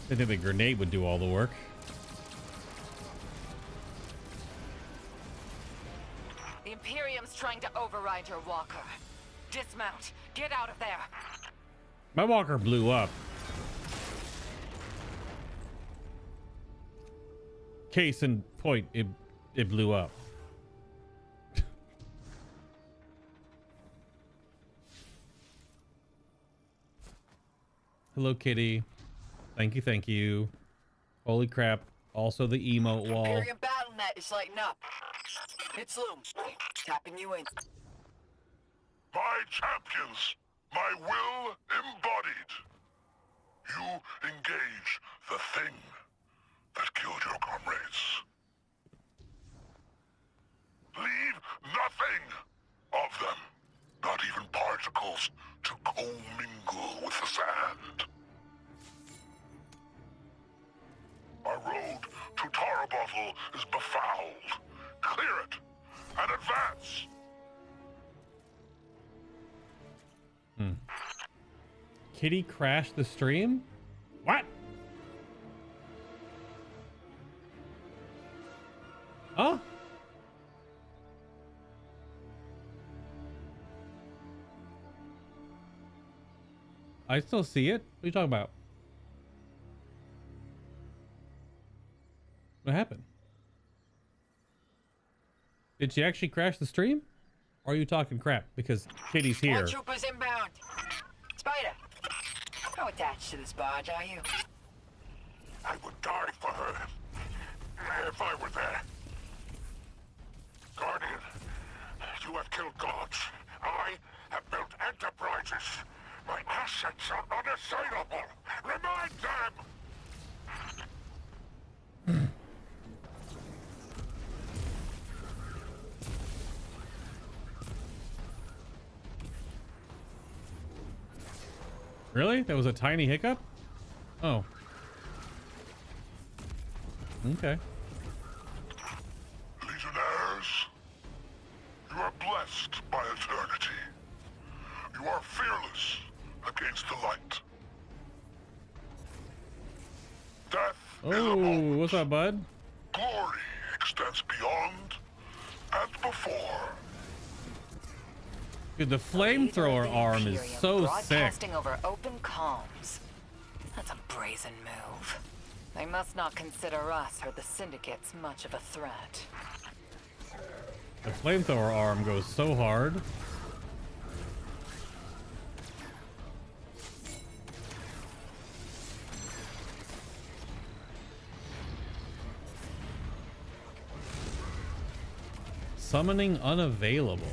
I think the grenade would do all the work. The Imperium's trying to override your walker. Dismount. Get out of there. My walker blew up. Case in point, it blew up. Hello, kitty. Thank you, thank you. Holy crap. Also the emote wall. Imperium BattleNet is lighting up. It's Loom. Tapping you in. My champions, my will embodied. You engage the thing that killed your comrades. Leave nothing of them, not even particles, to commingle with the sand. Our road to Tarabattle is befouled. Clear it and advance. Kitty crashed the stream? What? Huh? I still see it. What are you talking about? What happened? Did she actually crash the stream? Or are you talking crap? Because Kitty's here. More troopers inbound. Spider, how attached to this barge are you? I would die for her if I were there. Guardian, you have killed gods. I have built enterprises. My assets are unassailable. Remind them! Really? That was a tiny hiccup? Oh. Okay. Legionnaires, you are blessed by eternity. You are fearless against the light. Death is a moment. What's up, bud? Glory extends beyond and before. Dude, the flamethrower arm is so sick. Broadcasting over open comms. That's a brazen move. They must not consider us or the syndicates much of a threat. The flamethrower arm goes so hard. Summoning unavailable.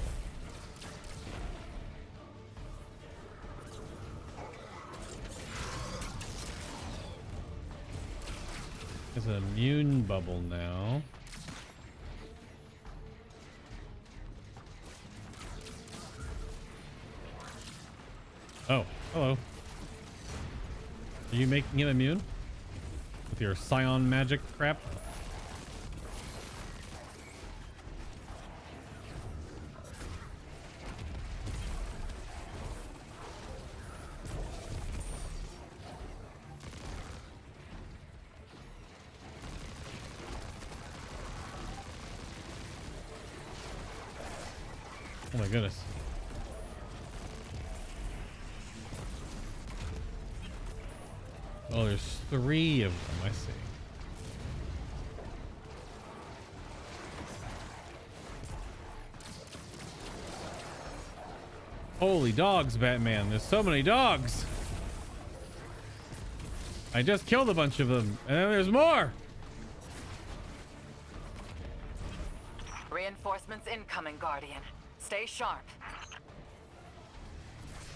There's an immune bubble now. Oh, hello. Are you making him immune? With your scion magic crap? Oh my goodness. Oh, there's 3 of them. I see. Holy dogs, Batman. There's so many dogs. I just killed a bunch of them, and then there's more. Reinforcements incoming, Guardian. Stay sharp.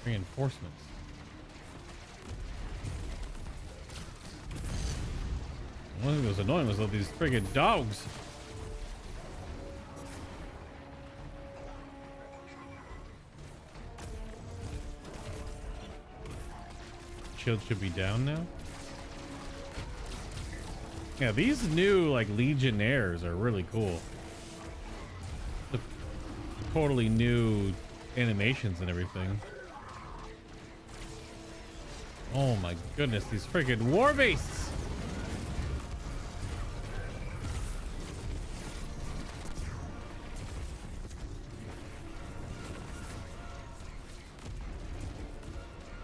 Reinforcements. One thing that was annoying was all these friggin' dogs. Shield should be down now. Yeah, these new like Legionnaires are really cool. The totally new animations and everything. Oh my goodness, these friggin' war beasts!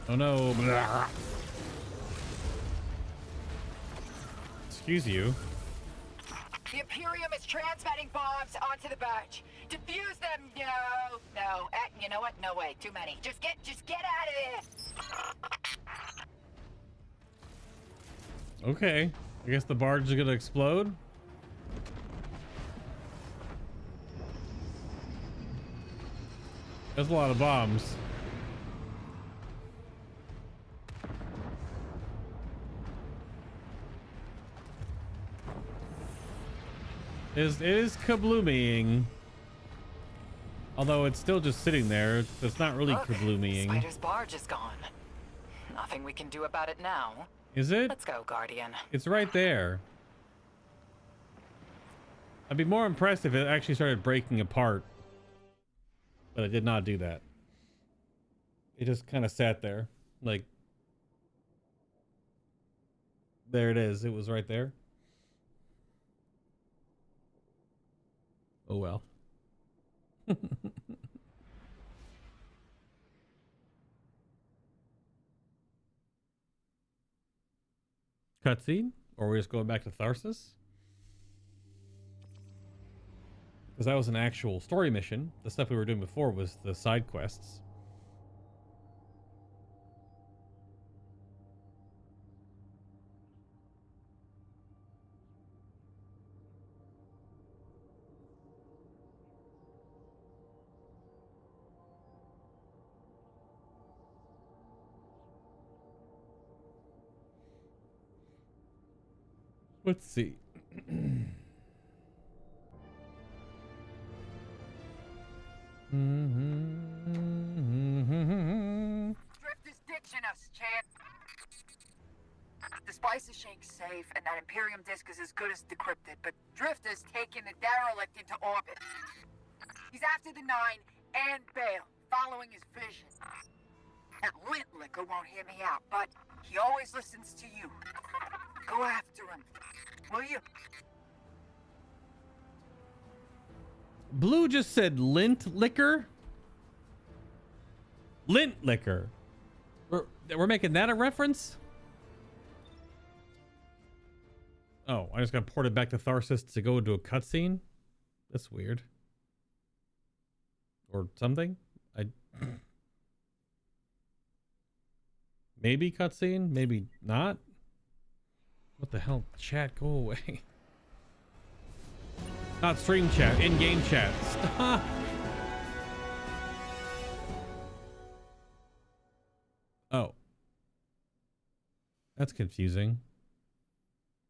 Oh no. Blah. Excuse you. The Imperium is transmitting bombs onto the barge. Defuse them. No. You know what? No way. Too many. Just get out of there. Okay. I guess the barge is gonna explode. That's a lot of bombs. It is kablooming. Although it's still just sitting there. It's not really kablooming. Spider's barge is gone. Nothing we can do about it now. Is it? Let's go, Guardian. It's right there. I'd be more impressed if it actually started breaking apart. But it did not do that. It just kind of sat there. Like, there it is. It was right there. Oh well. Cutscene? Or we're just going back to Tharsis? Because that was an actual story mission. The stuff we were doing before was the side quests. Let's see. Drift is ditching us, Chad. The Spicer Shank's safe, and that Imperium disk is as good as decrypted, but Drift is taking the derelict into orbit. He's after the Nine and Bale, following his vision. That lint liquor won't hear me out, but he always listens to you. Go after him, will you? Blue just said lint liquor. Lint liquor. We're making that a reference? Oh, I just got ported back to Tharsis to go into a cutscene? That's weird. Or something? Maybe cutscene, maybe not. What the hell? Chat, go away. Not stream chat, in-game chat. Stop. Oh. That's confusing.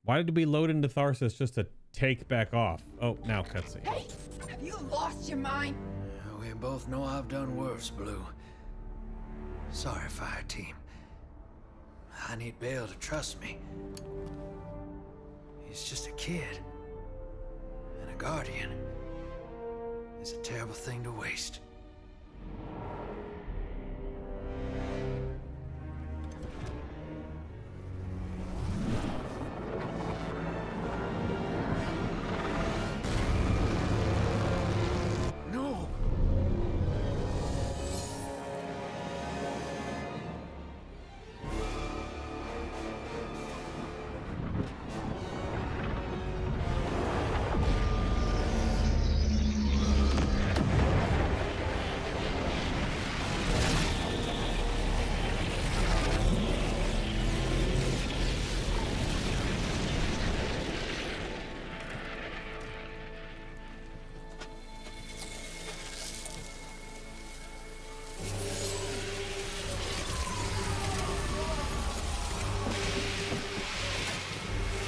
Why did we load into Tharsis just to take back off? Oh, now cutscene. Hey, have you lost your mind? We both know I've done worse, Blue. Sorry, Fire Team. I need Bale to trust me. He's just a kid. And a Guardian is a terrible thing to waste. No!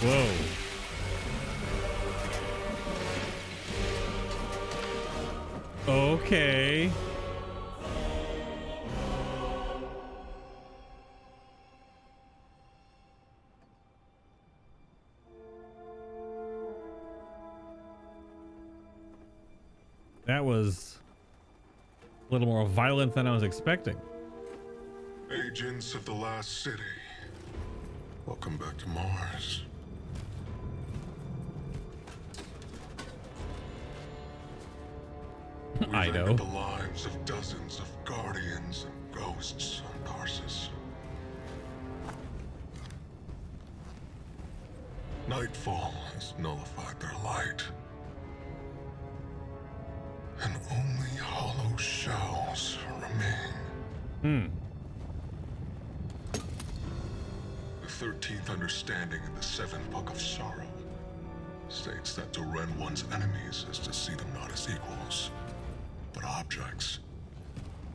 Whoa. Okay. That was a little more violent than I was expecting. Agents of the Last City, welcome back to Mars. I know. We've ended the lives of dozens of guardians and ghosts on Tarsus. Nightfall has nullified their light. And only hollow shells remain. The 13th understanding in the 7th Book of Sorrow states that to rend one's enemies is to see them not as equals, but objects,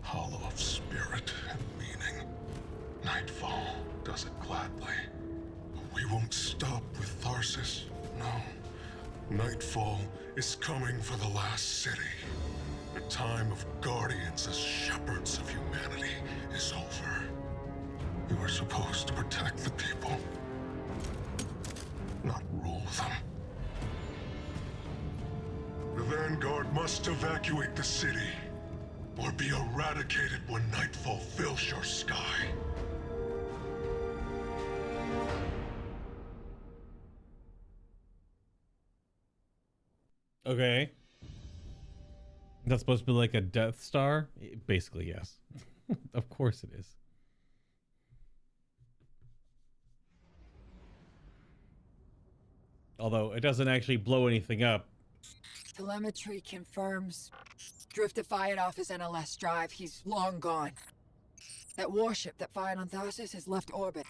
hollow of spirit and meaning. Nightfall does it gladly. But we won't stop with Tarsus, no. Nightfall is coming for the Last City. The time of guardians as shepherds of humanity is over. We were supposed to protect the people, not rule them. The Vanguard must evacuate the city, or be eradicated when nightfall fills your sky. Okay. That's supposed to be like a Death Star? Basically, yes. Of course it is. Although it doesn't actually blow anything up. Telemetry confirms Drifter fired off his NLS drive. He's long gone. That warship that fired on Tarsus has left orbit.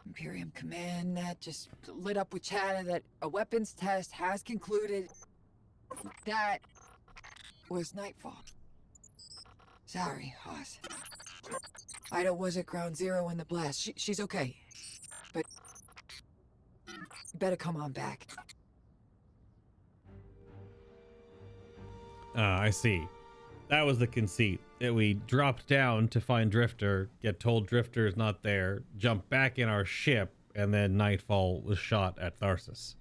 Imperium Command Net just lit up with chatter that a weapons test has concluded. That was Nightfall. Sorry, Hoss. Ida was at ground zero in the blast. She's okay. But you better come on back. I see. That was the conceit. That we dropped down to find Drifter, get told Drifter is not there, jump back in our ship, and then Nightfall was shot at Tarsus.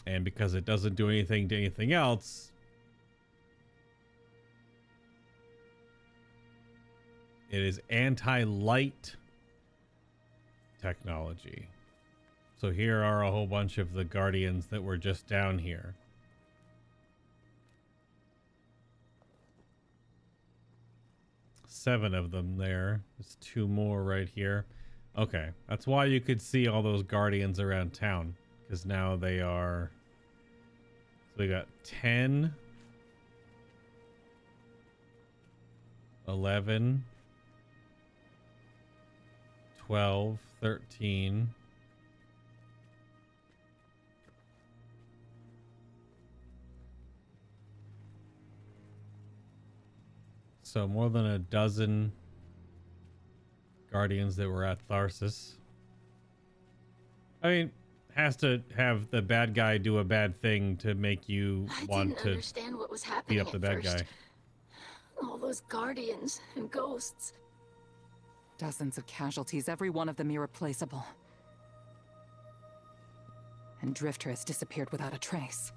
And because it doesn't do anything to anything else, it is anti-light technology. So here are a whole bunch of the Guardians that were just down here. Seven of them there. There's two more right here. Okay, that's why you could see all those Guardians around town. Because now they are... So we got 10... 11... 12, 13... So more than a dozen Guardians that were at Tarsus. I mean, has to have the bad guy do a bad thing to make you want to understand what was happening beat up the bad guy. All those Guardians and ghosts. Dozens of casualties, every one of them irreplaceable. And Drifter has disappeared without a trace.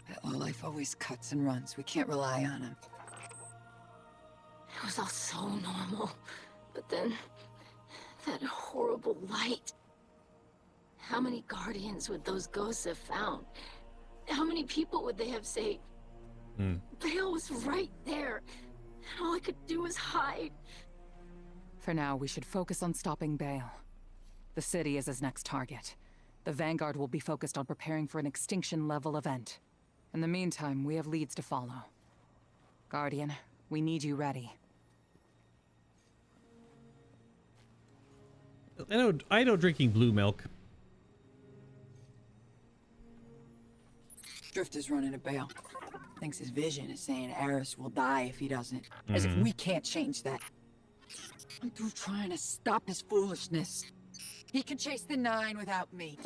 That life always cuts and runs. We can't rely on him. It was all so normal. But then, that horrible light. How many Guardians would those ghosts have found? How many people would they have saved? Bale was right there. And all I could do was hide. For now, we should focus on stopping Bale. The city is his next target. The Vanguard will be focused on preparing for an extinction-level event. In the meantime, we have leads to follow. Guardian, we need you ready. I know drinking blue milk. Drifter's running a Bale. Thinks his vision is saying Eris will die if he doesn't. As if we can't change that. I'm through trying to stop his foolishness. He can chase the 9 without me.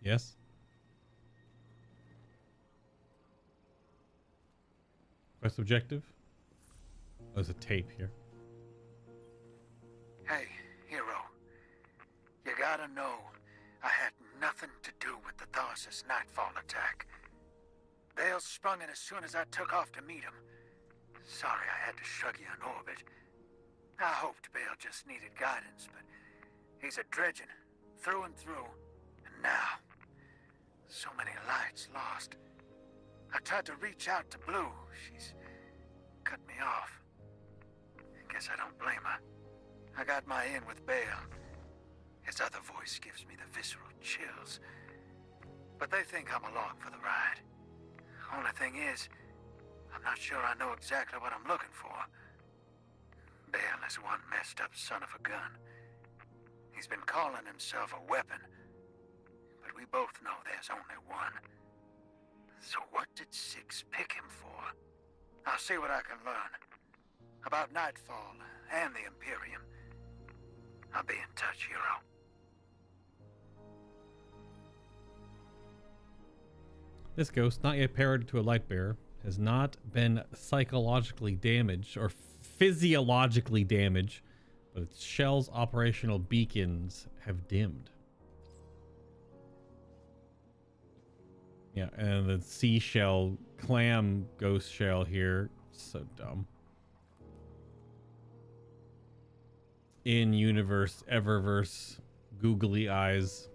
Yes. Quest objective. Oh, there's a tape here. Hey, hero. You gotta know, I had nothing to do with the Tharsis Nightfall attack. Bale sprung it as soon as I took off to meet him. Sorry I had to shrug you in orbit. I hoped Bale just needed guidance, but he's a dredgen, through and through. And now, so many lights lost. I tried to reach out to Blue. She's cut me off. Guess I don't blame her. I got my in with Bale. His other voice gives me the visceral chills. But they think I'm along for the ride. Only thing is, I'm not sure I know exactly what I'm looking for. Bale is one messed up son of a gun. He's been calling himself a weapon, but we both know there's only one. So what did Six pick him for? I'll see what I can learn. About Nightfall and the Imperium. I'll be in touch, hero. This ghost, not yet paired to a light bearer, has not been psychologically damaged or physiologically damaged, but its shell's operational beacons have dimmed. Yeah, and the seashell clam ghost shell here, so dumb. In universe, eververse, googly eyes.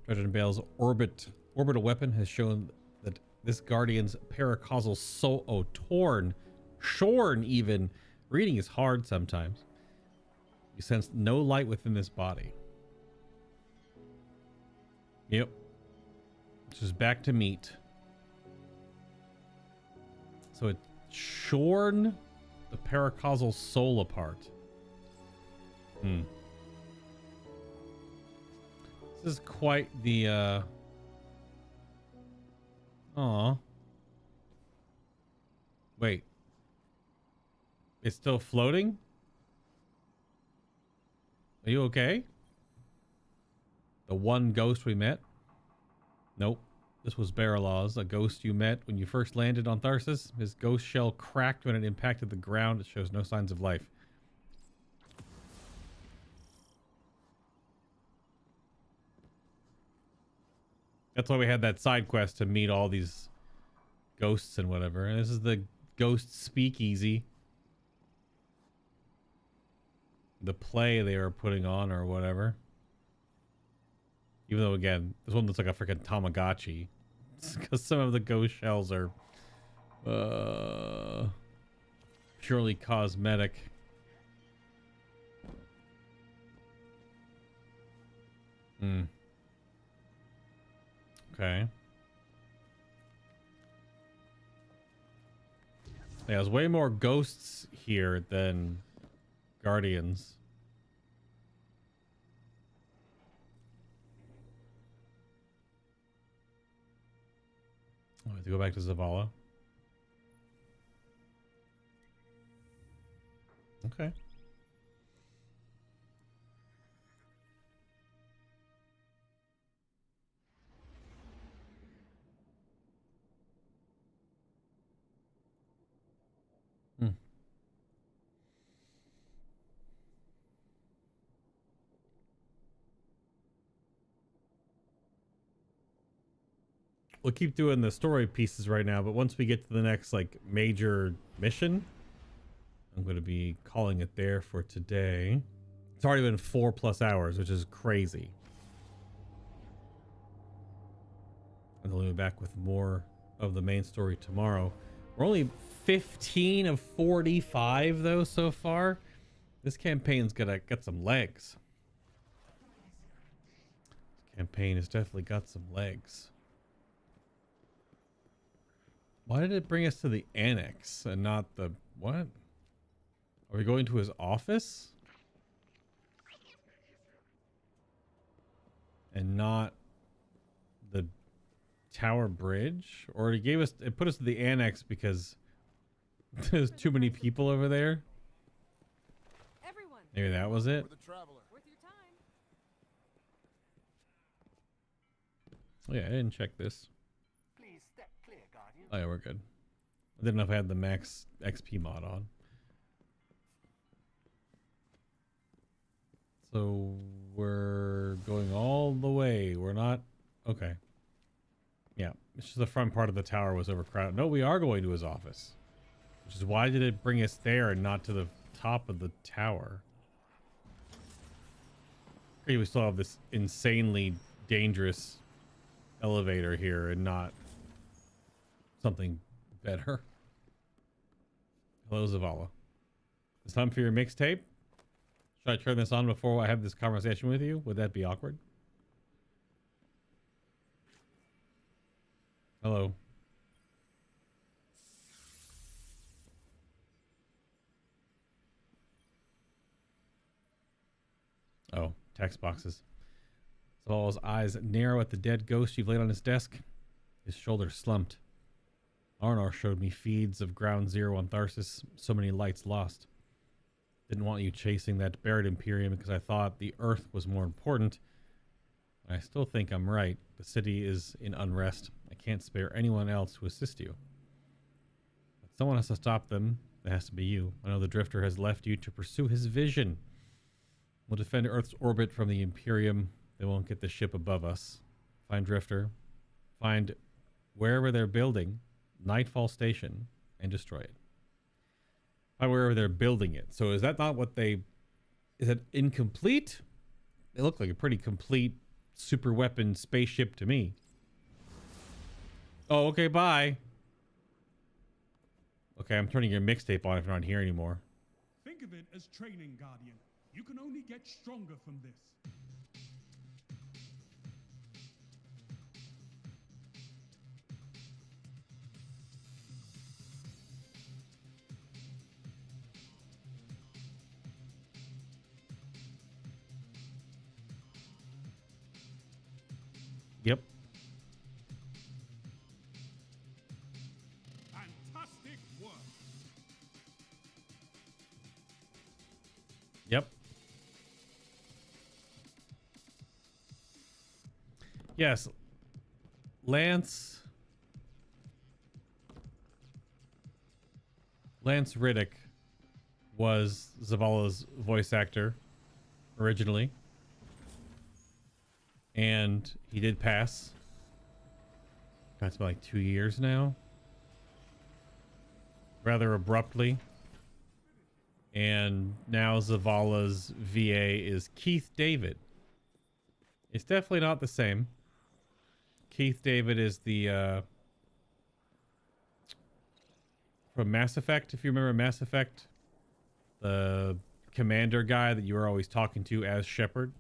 President Bale's orbital weapon has shown that this Guardian's paracausal soul, shorn even. Reading is hard sometimes. You sense no light within this body. Yep. This is back to meat. So it shorn the paracausal soul apart. This is quite the wait. It's still floating? Are you okay? The one ghost we met? Nope. This was Barrelaw's, a ghost you met when you first landed on Tharsis. His ghost shell cracked when it impacted the ground. It shows no signs of life. That's why we had that side quest to meet all these ghosts and whatever. And this is the ghost speakeasy. The play they were putting on or whatever. Even though, again, this one looks like a freaking Tamagotchi. Because some of the ghost shells are purely cosmetic. Okay. Yeah, there's way more ghosts here than Guardians. Oh, I have to go back to Zavala. Okay. We'll keep doing the story pieces right now, but once we get to the next like major mission, I'm going to be calling it there for today. It's already been 4+ hours, which is crazy. And then we'll be back with more of the main story tomorrow. We're only 15 of 45 though so far. This campaign's gonna get some legs. This campaign has definitely got some legs. Why did it bring us to the annex and not the... What? Are we going to his office? and not the tower bridge? Or it put us to the annex because there's too many people over there? Maybe that was it? Oh yeah, I didn't check this. Please step clear, Guardian. Oh yeah, we're good. I didn't know if I had the max XP mod on. So we're going all the way. We're not... Okay. Yeah, it's just the front part of the tower was overcrowded. No, we are going to his office. Which is why did it bring us there and not to the top of the tower? We still have this insanely dangerous elevator here and not something better. Hello, Zavala. It's time for your mixtape. Should I turn this on before I have this conversation with you? Would that be awkward? Hello. Oh, text boxes. Zavala's eyes narrow at the dead ghost you've laid on his desk. His shoulders slumped. Arnor showed me feeds of Ground Zero on Tharsis. So many lights lost. Didn't want you chasing that buried Imperium because I thought the Earth was more important. I still think I'm right. The city is in unrest. I can't spare anyone else to assist you. But someone has to stop them. It has to be you. I know the Drifter has left you to pursue his vision. We'll defend Earth's orbit from the Imperium. They won't get the ship above us. Find Drifter. Find wherever they're building Nightfall Station and destroy it. Find wherever they're building it. So is that not what they... Is it incomplete? It looked like a pretty complete super weapon spaceship to me. Oh, okay, bye. Okay, I'm turning your mixtape on if you're not here anymore. Think of it as training, Guardian. You can only get stronger from this. Yep. Fantastic work. Yep. Yes. Lance Riddick was Zavala's voice actor originally. And he did pass. That's been like 2 years now. Rather abruptly. And now Zavala's VA is Keith David. It's definitely not the same. Keith David is the from Mass Effect, if you remember Mass Effect. The commander guy that you were always talking to as Shepard.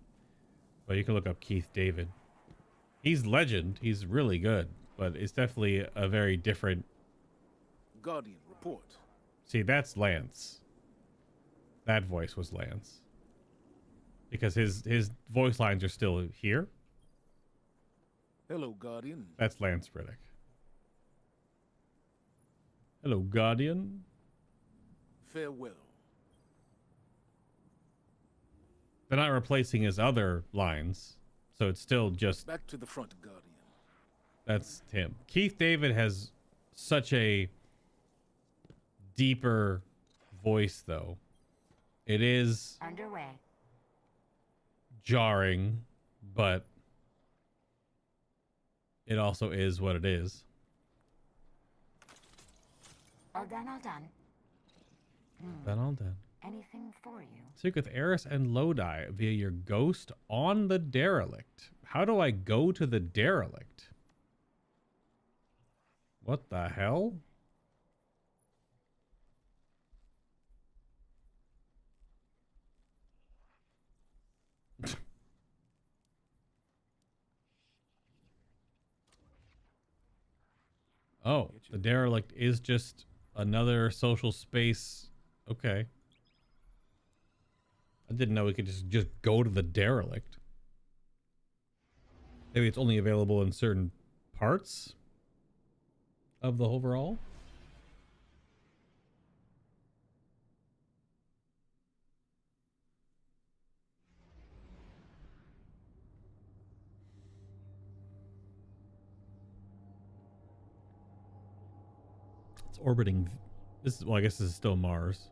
But you can look up Keith David. He's legend. He's really good. But it's definitely a very different... Guardian, report. See, that's Lance. That voice was Lance. Because his voice lines are still here. Hello, Guardian. That's Lance Riddick. Hello, Guardian. Farewell. They're not replacing his other lines, so it's still just... Back to the front, Guardian. That's him. Keith David has such a deeper voice, though. It is... Underway. Jarring, but it also is what it is. All done, all done. Done, all done. Anything for you? Speak with Eris and Lodi via your ghost on the derelict. How do I go to the derelict? What the hell? Oh, the derelict is just another social space. Okay. I didn't know we could just go to the derelict. Maybe it's only available in certain parts of the overall. It's orbiting. This is, well, I guess this is still Mars.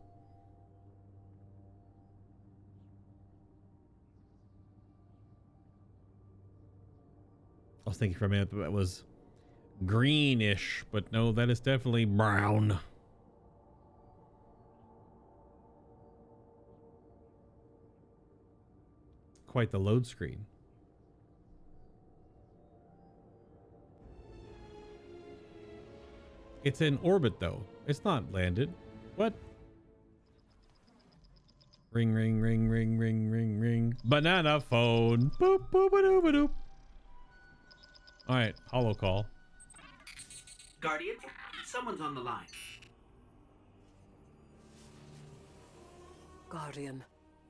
I was thinking for a minute that was greenish, but no, that is definitely brown. Quite the load screen. It's in orbit though. It's not landed. What? Ring, ring, ring, ring, ring, ring, ring. Banana phone. Boop, boop, ba-doo, ba-doop. All right, holo call. Guardian, someone's on the line. Guardian,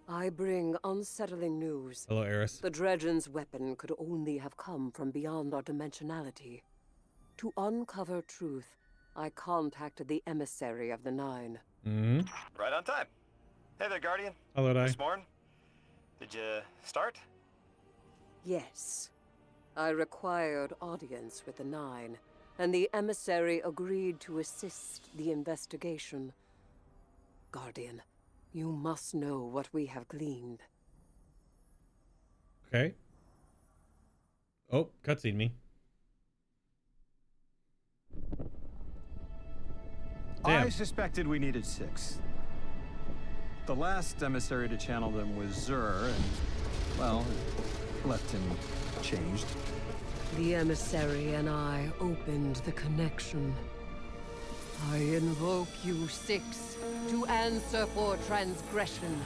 I bring unsettling news. Hello, Eris. The Dredgen's weapon could only have come from beyond our dimensionality. To uncover truth, I contacted the emissary of the Nine. Mm-hmm. Right on time. Hey there, Guardian. Hello, Di. Miss Morn. Did you start? Yes. I required audience with the Nine, and the emissary agreed to assist the investigation. Guardian, you must know what we have gleaned. Okay. Oh, cutscene me. Damn. I suspected we needed 6. The last emissary to channel them was Zur, and, well, it left him changed. The emissary and I opened the connection. I invoke you 6 to answer for transgression.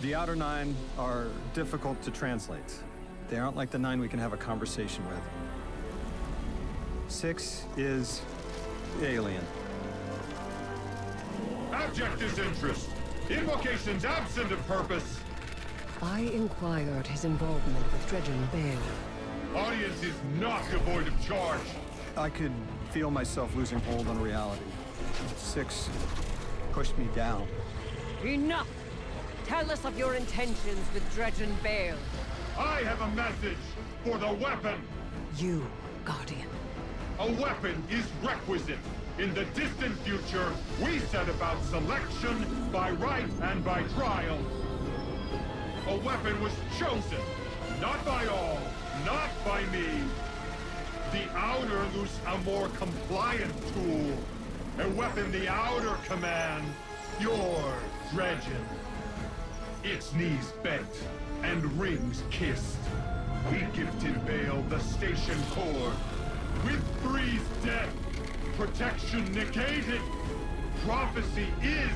The Outer 9 are difficult to translate. They aren't like the 9 we can have a conversation with. 6 is alien. Abject disinterest. Invocations absent of purpose. I inquired his involvement with Dredgen Bale. Audience is not devoid of charge. I could feel myself losing hold on reality. 6 pushed me down. Enough! Tell us of your intentions with Dredgen Bale. I have a message for the weapon. You, Guardian. A weapon is requisite. In the distant future, we set about selection by right and by trial. A weapon was chosen, not by all, not by me. The Outer loose a more compliant tool. A weapon the Outer command, your Dredgen. Its knees bent and rings kissed. We gifted Bale the station core. With Three's death, protection negated. Prophecy is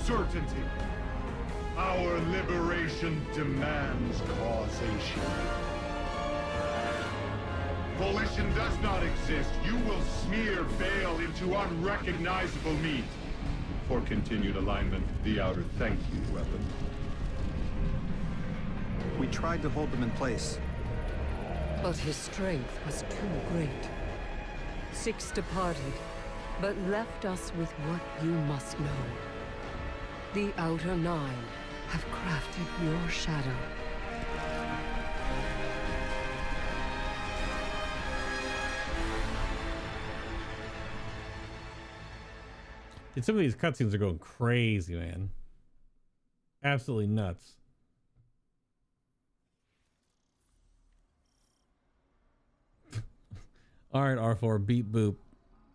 certainty. Our liberation demands causation. Volition does not exist. You will smear Bale into unrecognizable meat. For continued alignment, the Outer thank you, weapon. We tried to hold them in place. But his strength was too great. 6 departed, but left us with what you must know. The Outer 9 have crafted your shadow. Dude, some of these cutscenes are going crazy, man. Absolutely nuts. All right, R4, beep boop.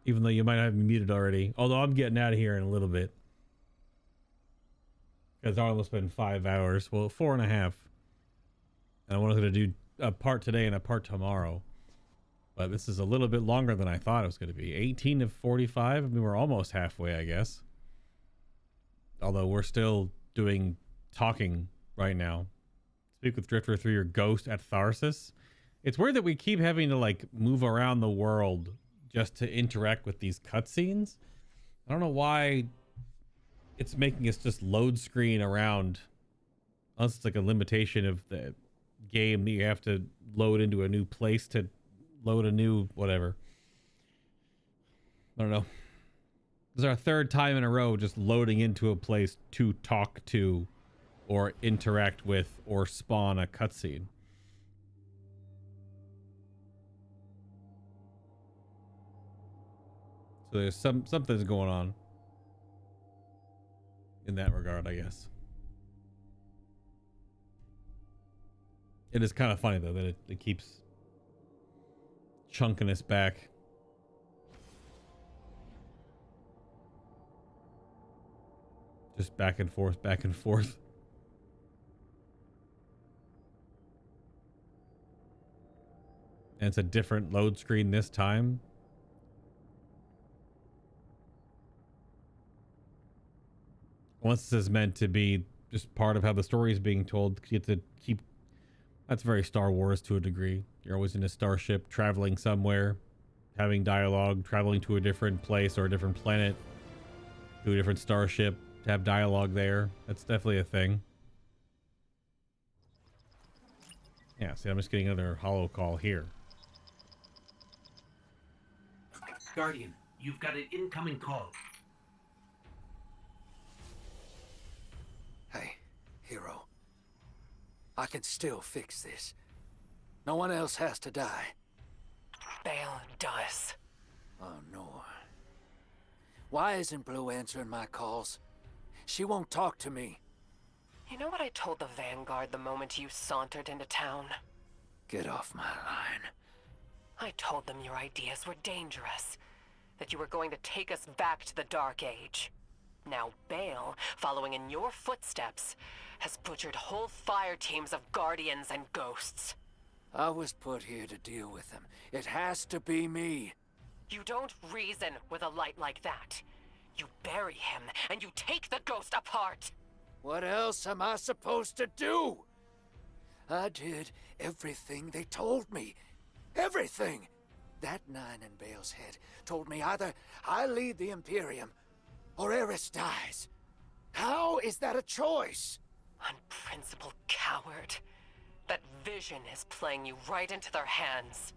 Even though you might have me muted already. Although I'm getting out of here in a little bit. Because it's almost been 5 hours. Well, 4.5. And I wanted to do a part today and a part tomorrow. But this is a little bit longer than I thought it was going to be. 18 to 45. I mean, we're almost halfway, I guess. Although we're still doing talking right now. Speak with Drifter through your ghost at Tharsis. It's weird that we keep having to like move around the world just to interact with these cutscenes. I don't know why it's making us just load screen around, unless it's like a limitation of the game that you have to load into a new place to load a new whatever. I don't know. This is our third time in a row just loading into a place to talk to or interact with or spawn a cutscene. So there's something's going on in that regard, I guess. It is kind of funny though that it keeps chunking us back. Just back and forth, back and forth. And it's a different load screen this time. Once this is meant to be just part of how the story is being told, you have to keep... That's very Star Wars to a degree. You're always in a starship, traveling somewhere, having dialogue, traveling to a different place or a different planet, to a different starship, to have dialogue there. That's definitely a thing. Yeah, see, I'm just getting another holo call here. Guardian, you've got an incoming call. Hey, Hero. I can still fix this. No one else has to die. Bale does. Oh, no. Why isn't Blue answering my calls? She won't talk to me. You know what I told the Vanguard the moment you sauntered into town? Get off my line. I told them your ideas were dangerous. That you were going to take us back to the Dark Age. Now Bale, following in your footsteps, has butchered whole fire teams of Guardians and Ghosts. I was put here to deal with them. It has to be me. You don't reason with a light like that. You bury him, and you take the Ghost apart! What else am I supposed to do? I did everything they told me. Everything! That nine in Bale's head told me either I lead the Imperium, or Eris dies. How is that a choice? Unprincipled coward. That vision is playing you right into their hands.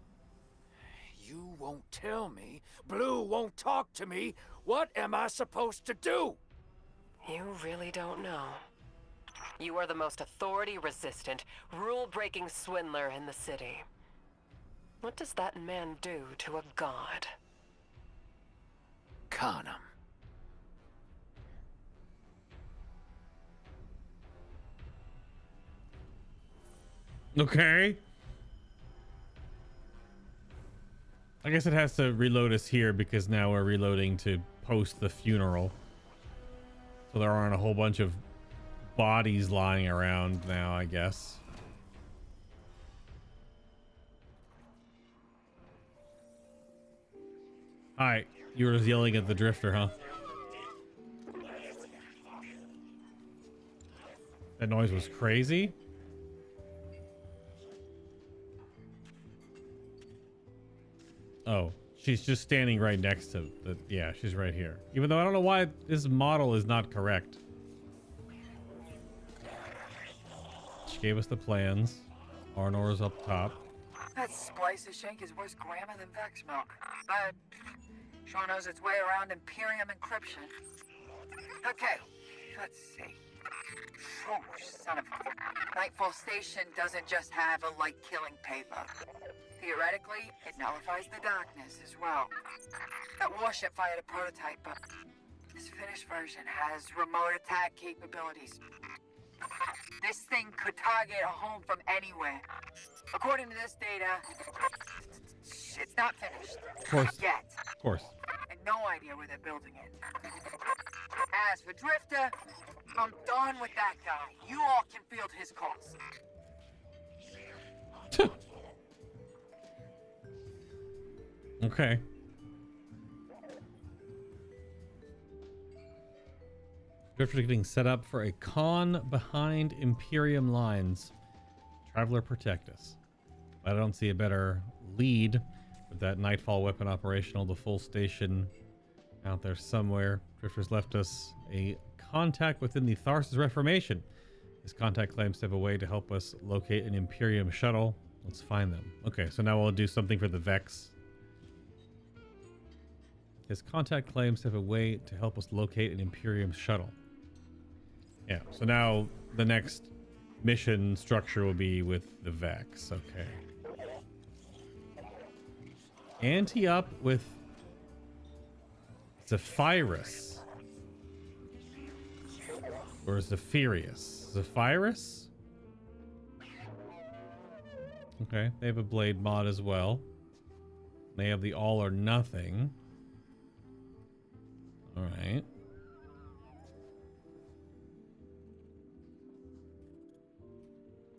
You won't tell me. Blue won't talk to me. What am I supposed to do? You really don't know. You are the most authority-resistant, rule-breaking swindler in the city. What does that man do to a god? Con him. Okay. I guess it has to reload us here because now we're reloading to post the funeral. So there aren't a whole bunch of bodies lying around now, I guess. Hi, you were yelling at the drifter, huh? That noise was crazy. Oh, she's just standing right next to the... Yeah, she's right here. Even though I don't know why this model is not correct. She gave us the plans. Arnor's up top. That splicer shank is worse grammar than Vex milk. But sure knows its way around Imperium encryption. Okay, let's see. Oh, son of a... Nightfall Station doesn't just have a light-killing payload. Theoretically, it nullifies the darkness as well. That warship fired a prototype, but this finished version has remote attack capabilities. This thing could target a home from anywhere. According to this data, it's not finished. Of course. Yet. Of course. And no idea where they're building it. As for Drifter, I'm done with that guy. You all can field his calls. Okay. Drifter getting set up for a con behind Imperium lines. Traveler, protect us. I don't see a better lead with that Nightfall weapon operational. The full station out there somewhere. Drifter's left us a contact within the Tharsis Reformation. His contact claims to have a way to help us locate an Imperium shuttle. Let's find them. Okay, so now we'll do something for the Vex. His contact claims to have a way to help us locate an Imperium shuttle. Yeah, so now the next mission structure will be with the Vex. Okay. Ante up with Zephyrus. Or Zephyrus. Zephyrus? Okay, they have a blade mod as well. They have the all or nothing. Alright.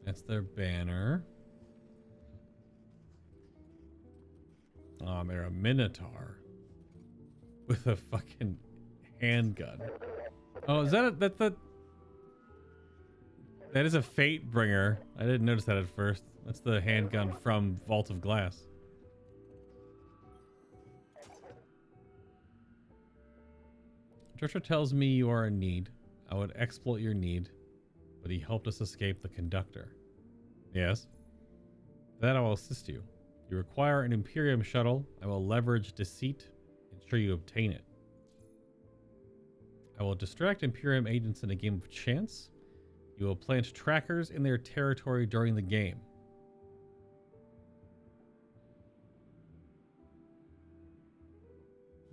That's their banner. They're a Minotaur with a fucking handgun. Oh, is that that is a Fate Bringer. I didn't notice that at first. That's the handgun from Vault of Glass. Drifter tells me you are in need. I would exploit your need, but he helped us escape the conductor. Yes. That I will assist you. You require an Imperium shuttle. I will leverage deceit, ensure you obtain it. I will distract Imperium agents in a game of chance. You will plant trackers in their territory during the game.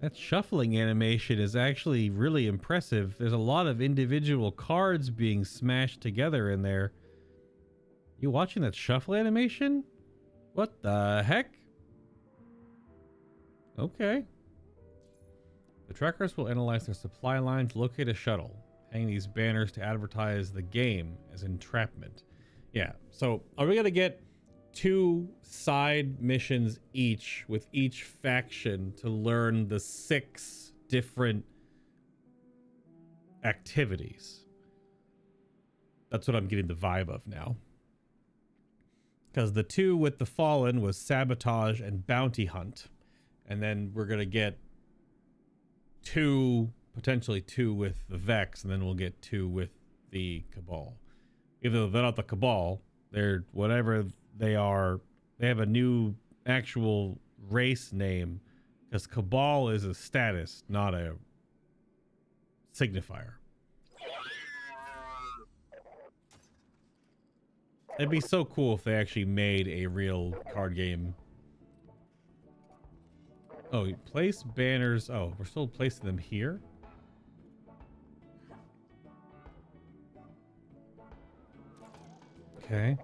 That shuffling animation is actually really impressive. There's a lot of individual cards being smashed together in there. You watching that shuffle animation? What the heck? Okay. The trackers will analyze their supply lines, locate a shuttle, hang these banners to advertise the game as entrapment. Yeah, so are we going to get 2 side missions each with each faction to learn the 6 different activities? That's what I'm getting the vibe of now. Because the 2 with the Fallen was Sabotage and Bounty Hunt. And then we're going to get 2, potentially 2 with the Vex, and then we'll get 2 with the Cabal. Even though they're not the Cabal, they're whatever they are. They have a new actual race name, because Cabal is a status, not a signifier. It'd be so cool if they actually made a real card game. Oh, place banners. Oh, we're still placing them here. Okay.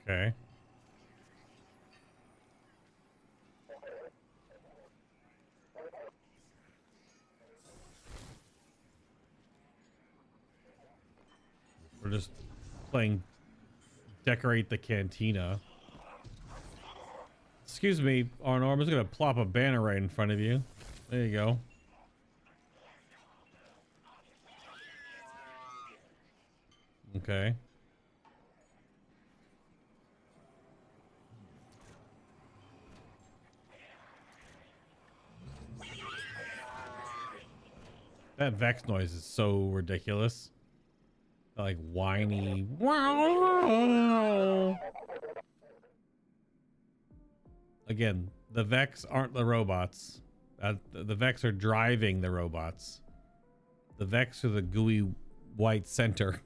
Okay. We're just playing Decorate the Cantina. Excuse me, Arnor, I'm just gonna plop a banner right in front of you. There you go. Okay. That Vex noise is so ridiculous. Like whiny. Again, the Vex aren't the robots. The Vex are driving the robots. The Vex are the gooey white center.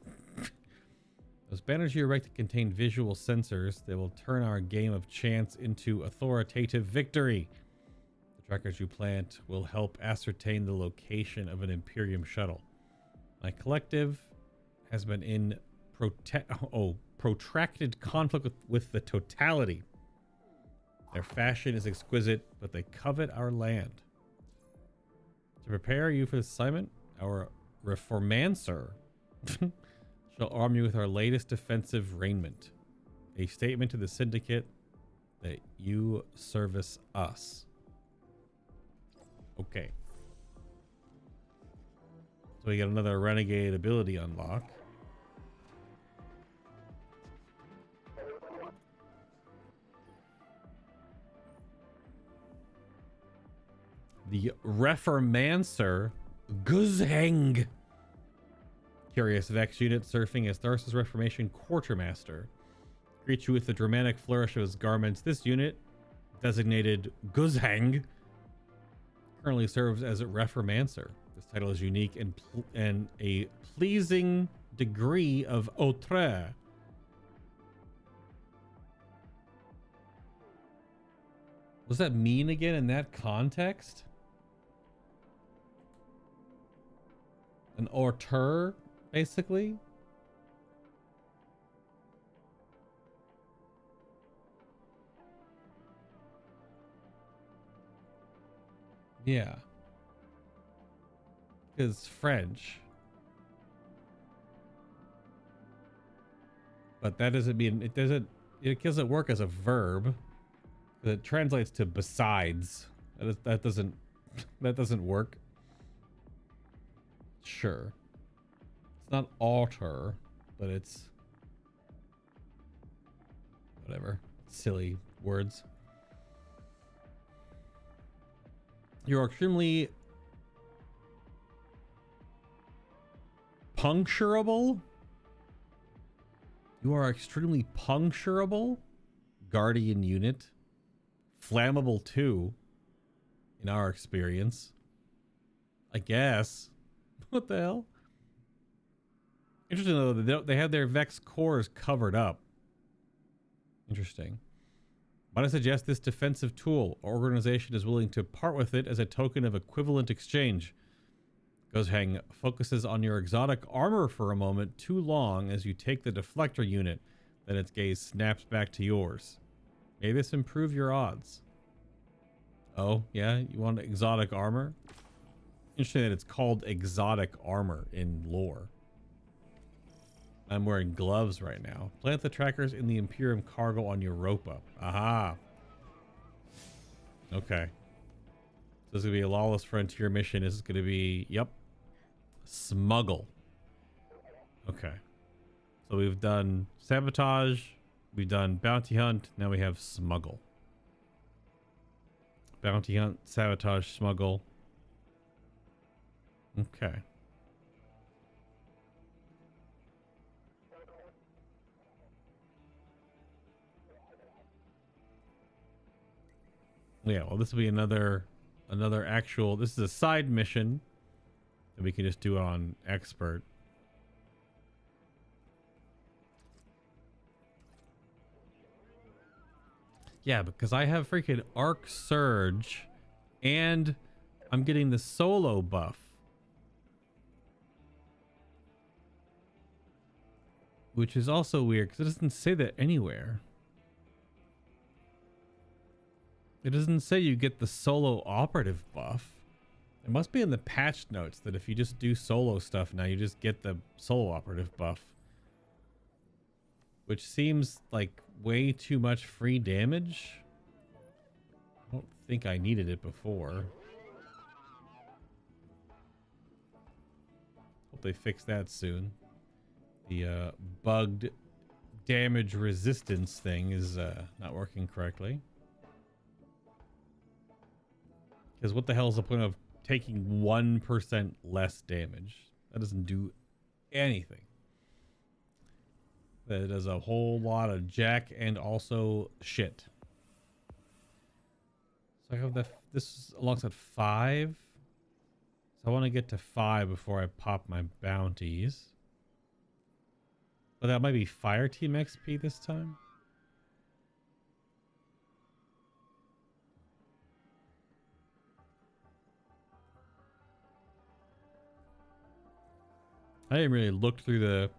Those banners you erect to contain visual sensors. They will turn our game of chance into authoritative victory. The trackers you plant will help ascertain the location of an Imperium shuttle. My collective has been in protracted conflict with the totality. Their fashion is exquisite, but they covet our land. To prepare you for this assignment, our Reformancer shall arm you with our latest defensive raiment. A statement to the syndicate that you service us. Okay. So we got another Renegade ability unlock. The Reformancer Guzheng. Curious Vex unit surfing as Tharsis Reformation Quartermaster. Greets you with the dramatic flourish of his garments. This unit, designated Guzheng, currently serves as a Reformancer. This title is unique and a pleasing degree of hauteur. What does that mean again in that context? An hauteur, basically? Yeah. It's French. But that doesn't mean it doesn't work as a verb. It translates to besides. That doesn't work. Sure. It's not alter, but it's whatever. Silly words. You're extremely puncturable. You are extremely puncturable. Guardian unit. Flammable too, in our experience. I guess. What the hell? Interesting though, they have their Vex cores covered up. Interesting. Might I suggest this defensive tool? Our organization is willing to part with it as a token of equivalent exchange. Gozhang focuses on your exotic armor for a moment too long as you take the deflector unit, then its gaze snaps back to yours. May this improve your odds. Oh, yeah? You want exotic armor? Interesting that it's called exotic armor in lore. I'm wearing gloves right now. Plant the trackers in the Imperium cargo on Europa. Aha. Okay. So this is going to be a Lawless Frontier mission. This is going to be, yep, smuggle. Okay. So we've done sabotage. We've done bounty hunt. Now we have smuggle. Bounty hunt, sabotage, smuggle. Okay. Yeah, well, this will be another actual, this is a side mission that we can just do on expert. Yeah, because I have freaking Arc Surge and I'm getting the solo buff. Which is also weird because it doesn't say that anywhere. It doesn't say you get the solo operative buff. It must be in the patch notes that if you just do solo stuff now, you just get the solo operative buff. Which seems like way too much free damage. I don't think I needed it before. Hope they fix that soon. The bugged damage resistance thing is not working correctly. Because what the hell is the point of taking 1% less damage? That doesn't do anything. That does a whole lot of jack and also shit. So I have this alongside 5. So I want to get to 5 before I pop my bounties. But that might be fire team XP this time. I didn't really look through the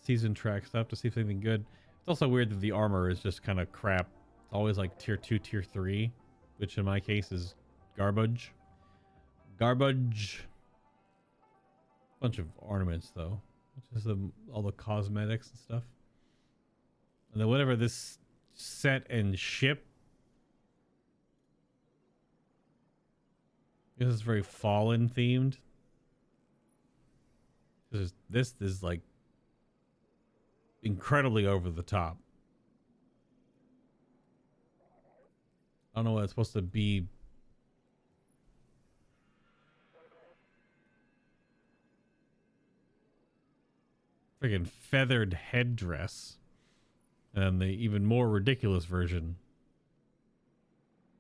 season track stuff to see if anything good. It's also weird that the armor is just kind of crap. It's always like tier 2, tier 3, which in my case is garbage. Garbage. Bunch of ornaments though, which is all the cosmetics and stuff. And then whatever this set and ship. This is very Fallen themed. This is like incredibly over the top. I don't know what it's supposed to be. Friggin' feathered headdress. And the even more ridiculous version.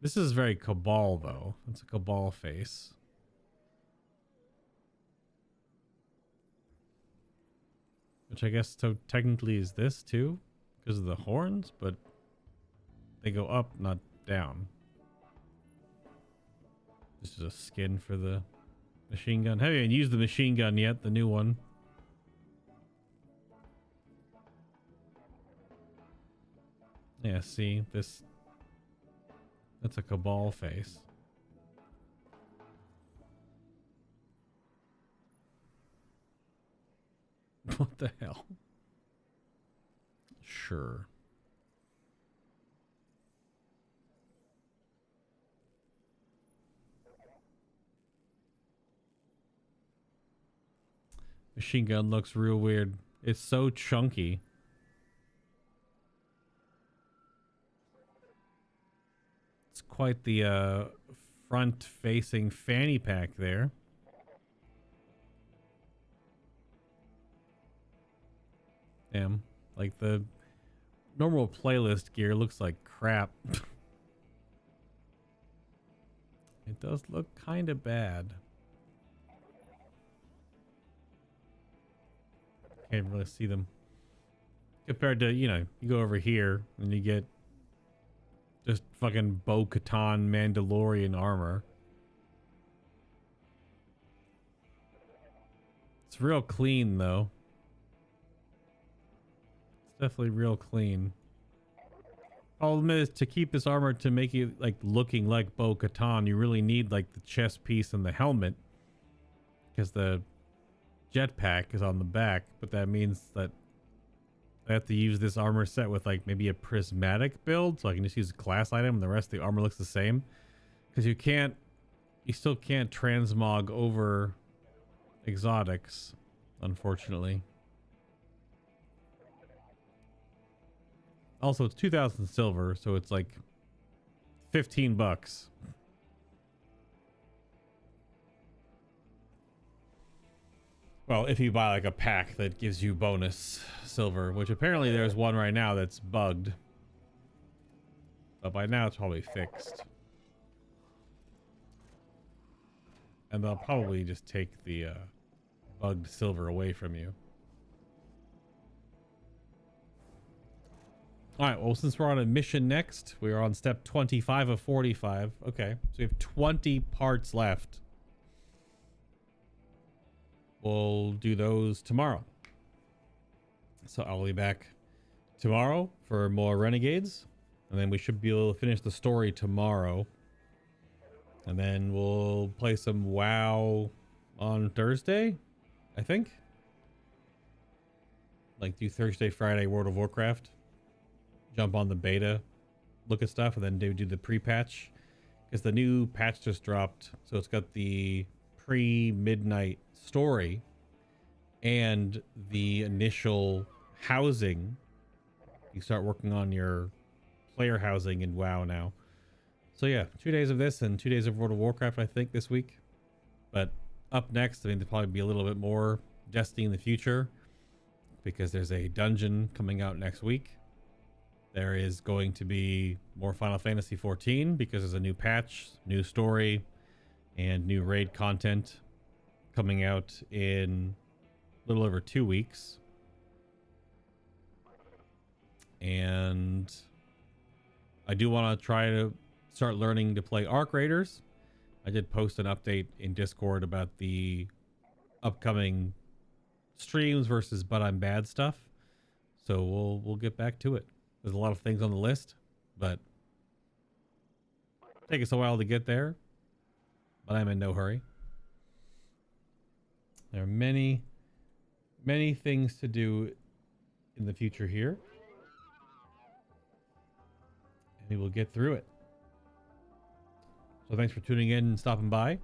This is very Cabal, though. It's a Cabal face. Which I guess so technically is this too, because of the horns, but they go up, not down. This is a skin for the machine gun. Haven't even used the machine gun yet, the new one. Yeah, see, this... That's a Cabal face. What the hell? Sure. Machine gun looks real weird. It's so chunky. It's quite the front-facing fanny pack there. Damn, like the normal playlist gear looks like crap. It does look kind of bad. Can't really see them. Compared to, you know, you go over here and you get just fucking Bo-Katan Mandalorian armor. It's real clean, though. Definitely real clean. Problem is, to keep this armor to make it like looking like Bo-Katan, you really need like the chest piece and the helmet, because the jetpack is on the back. But that means that I have to use this armor set with like maybe a prismatic build, so I can just use a class item and the rest of the armor looks the same. Because you still can't transmog over exotics, unfortunately. Also, it's 2,000 silver, so it's like $15. Well, if you buy like a pack that gives you bonus silver, which apparently there's one right now that's bugged. But by now it's probably fixed. And they'll probably just take the bugged silver away from you. All right, well, since we're on a mission next, we are on step 25 of 45. Okay, so we have 20 parts left. We'll do those tomorrow. So I'll be back tomorrow for more Renegades. And then we should be able to finish the story tomorrow. And then we'll play some WoW on Thursday, I think. Like do Thursday, Friday, World of Warcraft. Jump on the beta, look at stuff, and then do the pre-patch, because the new patch just dropped. So it's got the pre-midnight story and the initial housing. You start working on your player housing in WoW now. So yeah, 2 days of this and 2 days of World of Warcraft, I think, this week. But up next, I mean, there'll probably be a little bit more Destiny in the future, because there's a dungeon coming out next week. There is going to be more Final Fantasy XIV because there's a new patch, new story, and new raid content coming out in a little over 2 weeks. And I do want to try to start learning to play Arc Raiders. I did post an update in Discord about the upcoming streams versus But I'm Bad stuff. So we'll get back to it. There's a lot of things on the list, but take us a while to get there. But I'm in no hurry. There are many, many things to do in the future here. And we will get through it. So thanks for tuning in and stopping by.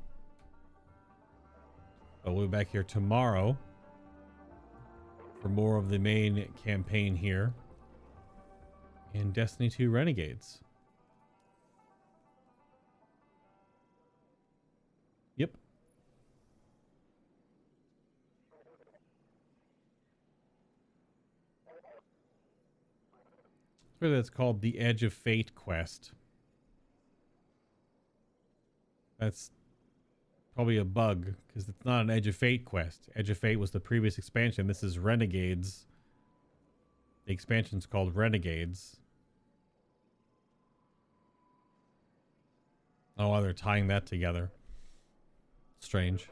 But we'll be back here tomorrow for more of the main campaign here in Destiny 2 Renegades. Yep. That's called the Edge of Fate quest. That's probably a bug, because it's not an Edge of Fate quest. Edge of Fate was the previous expansion. This is Renegades. The expansion's called Renegades. Oh, wow, they're tying that together. Strange.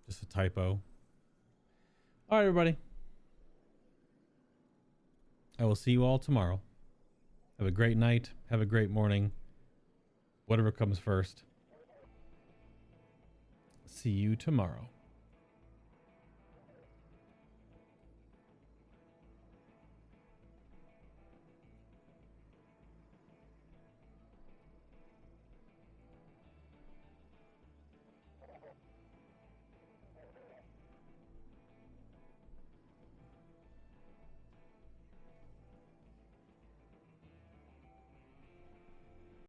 Just a typo. All right, everybody. I will see you all tomorrow. Have a great night. Have a great morning. Whatever comes first. See you tomorrow.